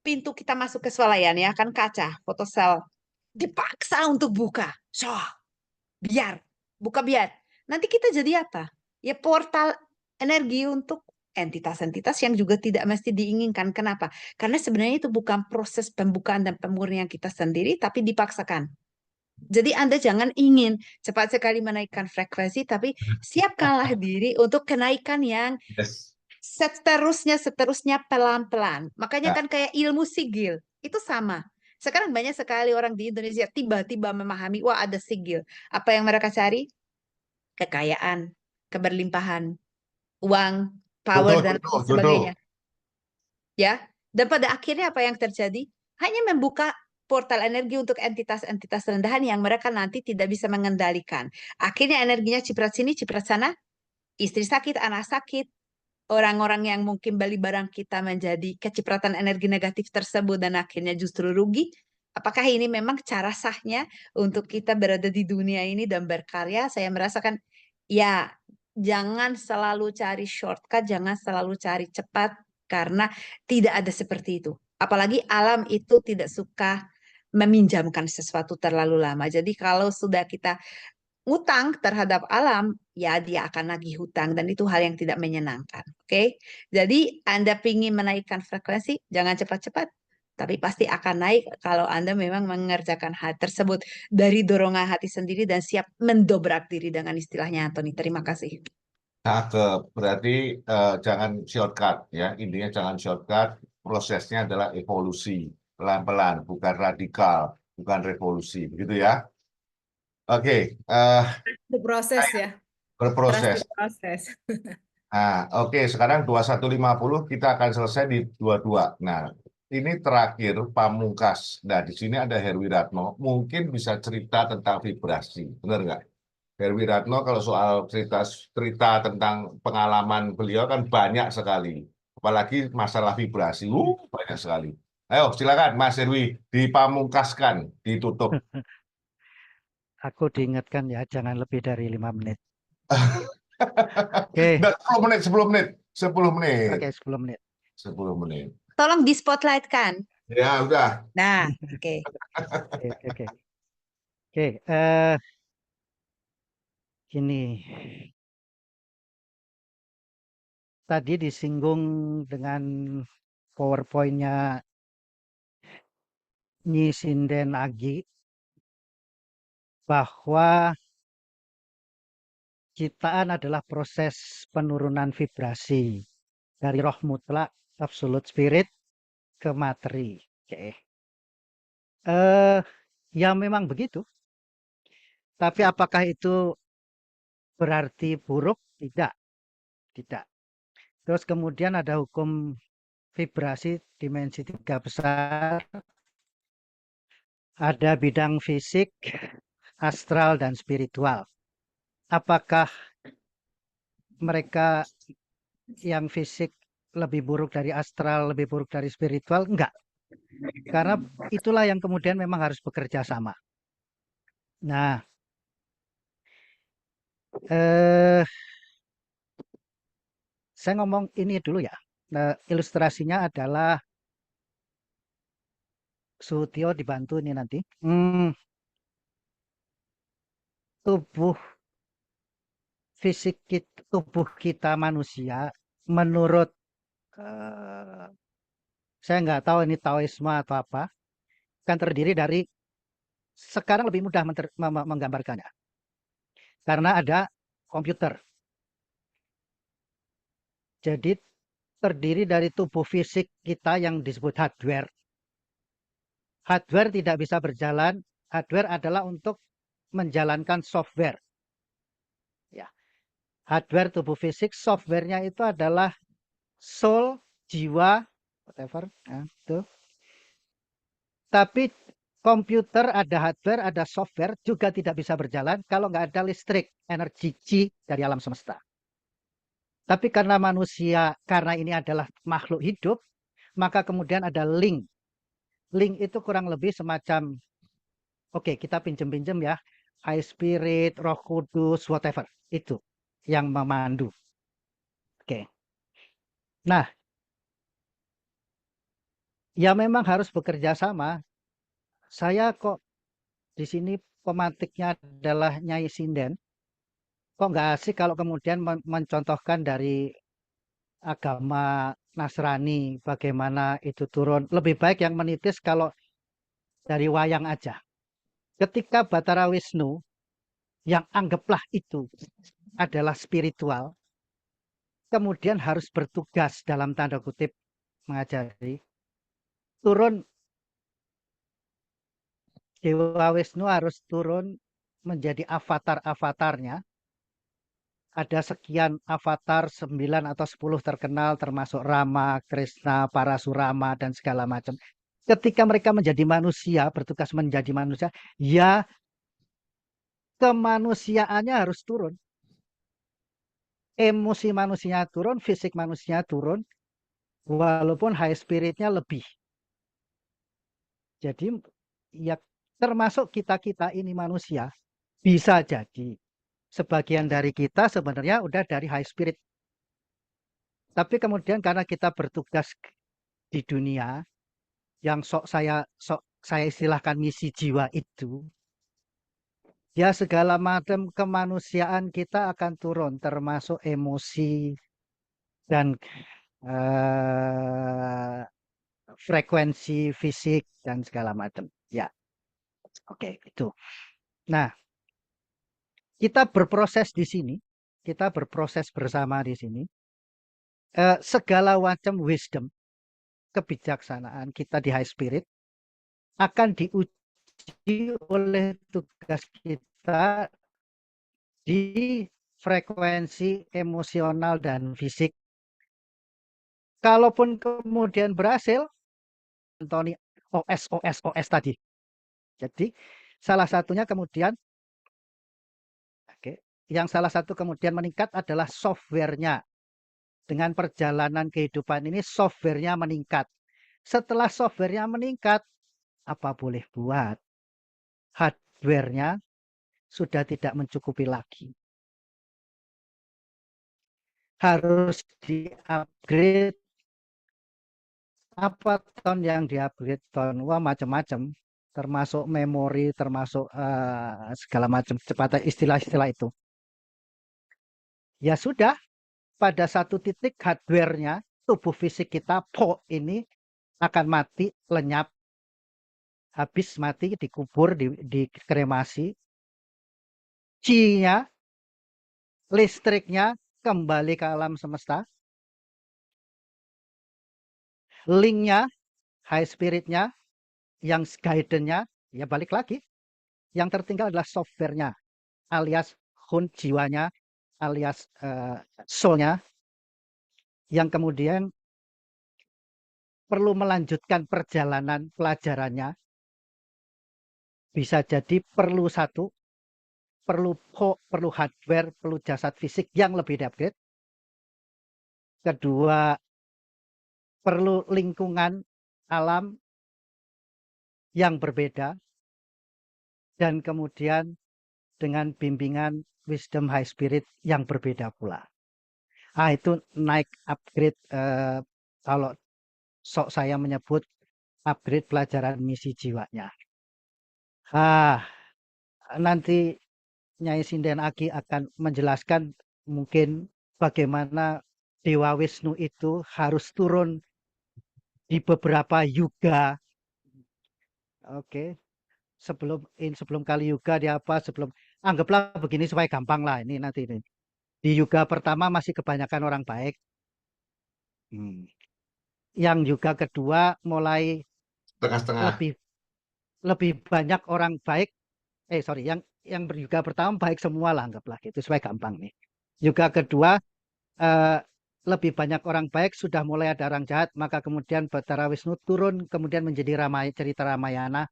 pintu kita masuk ke swalayan ya, kan kaca, fotosel. Dipaksa untuk buka. So, biar. Buka biar. Nanti kita jadi apa? Ya portal energi untuk entitas-entitas yang juga tidak mesti diinginkan. Kenapa? Karena sebenarnya itu bukan proses pembukaan dan pemurnian kita sendiri, tapi dipaksakan. Jadi Anda jangan ingin cepat sekali menaikkan frekuensi, tapi siapkanlah diri untuk kenaikan yang Yes. seterusnya pelan-pelan. Makanya Ya. kan kayak ilmu sigil, itu sama. Sekarang banyak sekali orang di Indonesia tiba-tiba memahami, wah ada sigil. Apa yang mereka cari? Kekayaan, keberlimpahan, uang, power, dan lain Jodoh. sebagainya. Ya, dan pada akhirnya apa yang terjadi? Hanya membuka portal energi untuk entitas-entitas rendahan yang mereka nanti tidak bisa mengendalikan. Akhirnya energinya ciprat sini, ciprat sana, istri sakit, anak sakit, orang-orang yang mungkin beli barang kita menjadi kecipratan energi negatif tersebut dan akhirnya justru rugi. Apakah ini memang cara sahnya untuk kita berada di dunia ini dan berkarya? Saya merasakan ya jangan selalu cari shortcut, jangan selalu cari cepat karena tidak ada seperti itu. Apalagi alam itu tidak suka meminjamkan sesuatu terlalu lama. Jadi kalau sudah kita ngutang terhadap alam, ya dia akan nagih hutang dan itu hal yang tidak menyenangkan. Oke, jadi Anda ingin menaikkan frekuensi, jangan cepat-cepat, tapi pasti akan naik kalau Anda memang mengerjakan hal tersebut dari dorongan hati sendiri dan siap mendobrak diri dengan istilahnya Anthony. Terima kasih. Cakep. Berarti jangan shortcut ya. Intinya jangan shortcut. Prosesnya adalah evolusi. Pelan-pelan, bukan radikal, bukan revolusi. Begitu ya. Oke, Itu proses ya. berproses. Trust the process. Nah, oke, sekarang 21.50 kita akan selesai di 22. Nah, ini terakhir pamungkas. Nah, di sini ada Herwiratno. Mungkin bisa cerita tentang vibrasi. Benar nggak? Herwiratno kalau soal cerita tentang pengalaman beliau kan banyak sekali. Apalagi masalah vibrasi. Banyak sekali. Ayo, silakan Mas Herwi. Dipamungkaskan, ditutup. Aku diingatkan ya, jangan lebih dari 5 menit. Oke, Nggak, 10 menit, 10 menit. 10 menit. oke, 10 menit. 10 menit. Tolong di spotlight-kan. Ya, udah. Nah, oke. Oke. Gini. Tadi disinggung dengan PowerPoint-nya Nyi Sinden Agi bahwa ciptaan adalah proses penurunan vibrasi dari roh mutlak, absolute spirit, ke materi. Oke. Ya memang begitu. Tapi apakah itu berarti buruk? Tidak. Terus kemudian ada hukum vibrasi dimensi 3 besar. Ada bidang fisik, astral, dan spiritual. Apakah mereka yang fisik lebih buruk dari astral, lebih buruk dari spiritual? Enggak. Karena itulah yang kemudian memang harus bekerja sama. Nah, saya ngomong ini dulu ya. Nah, ilustrasinya adalah Sutio dibantu ini nanti. Tubuh fisik kita, tubuh kita manusia menurut saya nggak tahu ini Taoisme atau apa, kan terdiri dari, sekarang lebih mudah menggambarkannya karena ada komputer. Jadi terdiri dari tubuh fisik kita yang disebut hardware. Hardware tidak bisa berjalan. Hardware adalah untuk menjalankan software. Ya, hardware tubuh fisik, softwarenya itu adalah soul, jiwa, whatever. Ya, itu. Tapi komputer ada hardware, ada software juga tidak bisa berjalan kalau nggak ada listrik, energi Qi dari alam semesta. Tapi karena manusia, karena ini adalah makhluk hidup, maka kemudian ada link. Link itu kurang lebih semacam, oke, kita pinjem-pinjem ya, High Spirit, Roh Kudus, whatever. Itu yang memandu. Oke. Nah, ya memang harus bekerja sama. Saya kok di sini pematiknya adalah Nyai Sinden. Kok nggak asik kalau kemudian mencontohkan dari agama Nasrani, bagaimana itu turun. Lebih baik yang menitis kalau dari wayang aja. Ketika Batara Wisnu, yang anggaplah itu adalah spiritual, kemudian harus bertugas dalam tanda kutip mengajari, turun, Dewa Wisnu harus turun menjadi avatar-avatarnya. Ada sekian avatar, 9 atau 10 terkenal, termasuk Rama, Krishna, Parasurama, dan segala macam. Ketika mereka menjadi manusia, bertugas menjadi manusia, ya kemanusiaannya harus turun. Emosi manusia turun, fisik manusia turun, walaupun high spiritnya lebih. Jadi ya termasuk kita-kita ini manusia, bisa jadi sebagian dari kita sebenarnya udah dari high spirit. Tapi kemudian karena kita bertugas di dunia, yang saya istilahkan misi jiwa itu, ya segala macam kemanusiaan kita akan turun, termasuk emosi dan frekuensi fisik dan segala macam. Ya, oke, itu. Nah, kita berproses di sini, kita berproses bersama di sini. Segala macam wisdom, kebijaksanaan kita di high spirit akan diuji oleh tugas kita di frekuensi emosional dan fisik. Kalaupun kemudian berhasil, Anthony OS tadi. Jadi salah satunya kemudian, yang salah satu kemudian meningkat adalah softwarenya. Dengan perjalanan kehidupan ini softwarenya meningkat. Setelah softwarenya meningkat, apa boleh buat? Hardwarenya sudah tidak mencukupi lagi. Harus di-upgrade. Apa ton yang di-upgrade ton? Wah, macam-macam. Termasuk memori, termasuk segala macam. Cepat istilah-istilah itu. Ya sudah, pada satu titik hardwarenya, tubuh fisik kita, po ini akan mati, lenyap. Habis mati, dikubur, dikremasi. Chi-nya, listriknya kembali ke alam semesta. Link-nya, high spirit-nya, yang guidance-nya, ya balik lagi. Yang tertinggal adalah software-nya, alias hun jiwanya, alias soul-nya, yang kemudian perlu melanjutkan perjalanan pelajarannya. Bisa jadi perlu satu, perlu hardware, perlu jasad fisik yang lebih di-upgrade. Kedua, perlu lingkungan alam yang berbeda. Dan kemudian dengan bimbingan wisdom high spirit yang berbeda pula. Itu naik upgrade, kalau saya menyebut upgrade pelajaran misi jiwanya. Nanti Nyai Sinden Agi akan menjelaskan mungkin bagaimana Dewa Wisnu itu harus turun di beberapa yuga. Oke. Sebelum kali yuga dia apa, anggaplah begini supaya gampang lah ini nanti ini. Di yuga pertama masih kebanyakan orang baik. Yang yuga kedua mulai Setengah-setengah. lebih banyak orang baik. Yang yuga pertama baik semua lah, anggaplah gitu supaya gampang nih. Yuga kedua lebih banyak orang baik, sudah mulai ada orang jahat, maka kemudian Batara Wisnu turun kemudian menjadi cerita Ramayana.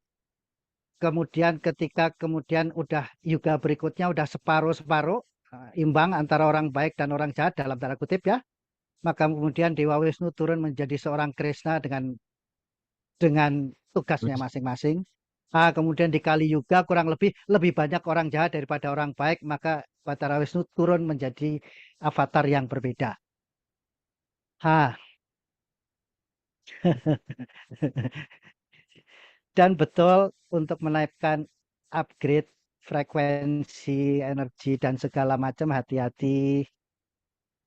Kemudian ketika kemudian udah yuga berikutnya udah separuh-separuh imbang antara orang baik dan orang jahat dalam tanda kutip ya, maka kemudian Dewa Wisnu turun menjadi seorang Krishna dengan tugasnya masing-masing. Kemudian di Kali Yuga kurang lebih banyak orang jahat daripada orang baik, maka Batara Wisnu turun menjadi avatar yang berbeda. Dan betul untuk menaikkan upgrade frekuensi energi dan segala macam, hati-hati.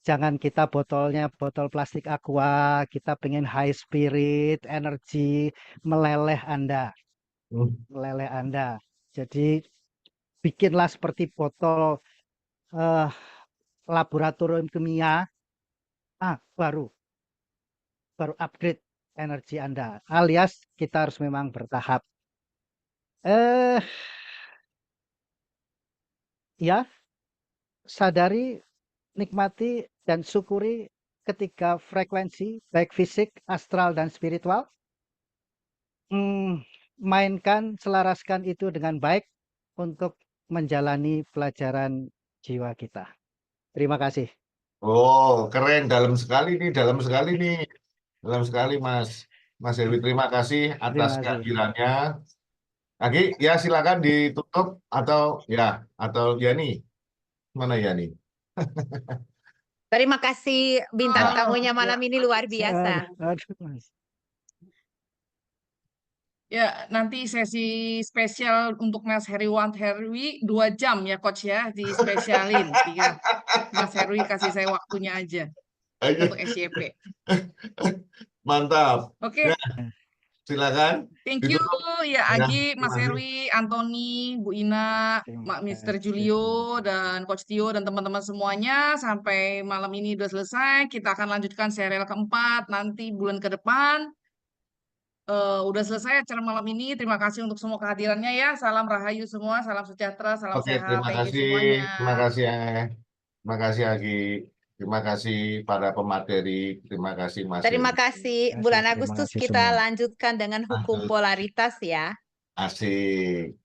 Jangan kita botolnya botol plastik aqua, kita pengen high spirit, energi meleleh Anda. Meleleh Anda. Jadi bikinlah seperti botol laboratorium kimia, baru upgrade energi Anda. Alias kita harus memang bertahap. Ya, sadari, nikmati, dan syukuri ketiga frekuensi, baik fisik, astral, dan spiritual. Mainkan, selaraskan itu dengan baik untuk menjalani pelajaran jiwa kita. Terima kasih. Oh, keren, dalam sekali nih, dalam sekali Mas Heru. Terima kasih atas kehadirannya. Agi, ya silakan ditutup atau Yani. Mana Yani? Terima kasih bintang tamunya malam ini luar biasa. Ya, nanti sesi spesial untuk Mas Heriwan Herwi 2 jam ya Coach ya, dispesialin. Mas Herwi kasih saya waktunya aja untuk SYP. Mantap. Oke. Silakan. Thank you ya Agi, Mas Herwi, Anthony, Bu Ina, Mr. Julio, dan Coach Tio, dan teman-teman semuanya. Sampai malam ini udah selesai. Kita akan lanjutkan serial keempat nanti bulan ke depan. Udah selesai acara malam ini. Terima kasih untuk semua kehadirannya ya. Salam rahayu semua, salam sejahtera, salam sehat. Terima Thank you kasih. semuanya. Terima kasih. Terima kasih Agi. Terima kasih para pemateri. Terima kasih Mas Terima Heri. kasih. Terima Bulan kasih Agustus semua. kita lanjutkan dengan hukum Lanjut. polaritas ya. Asik.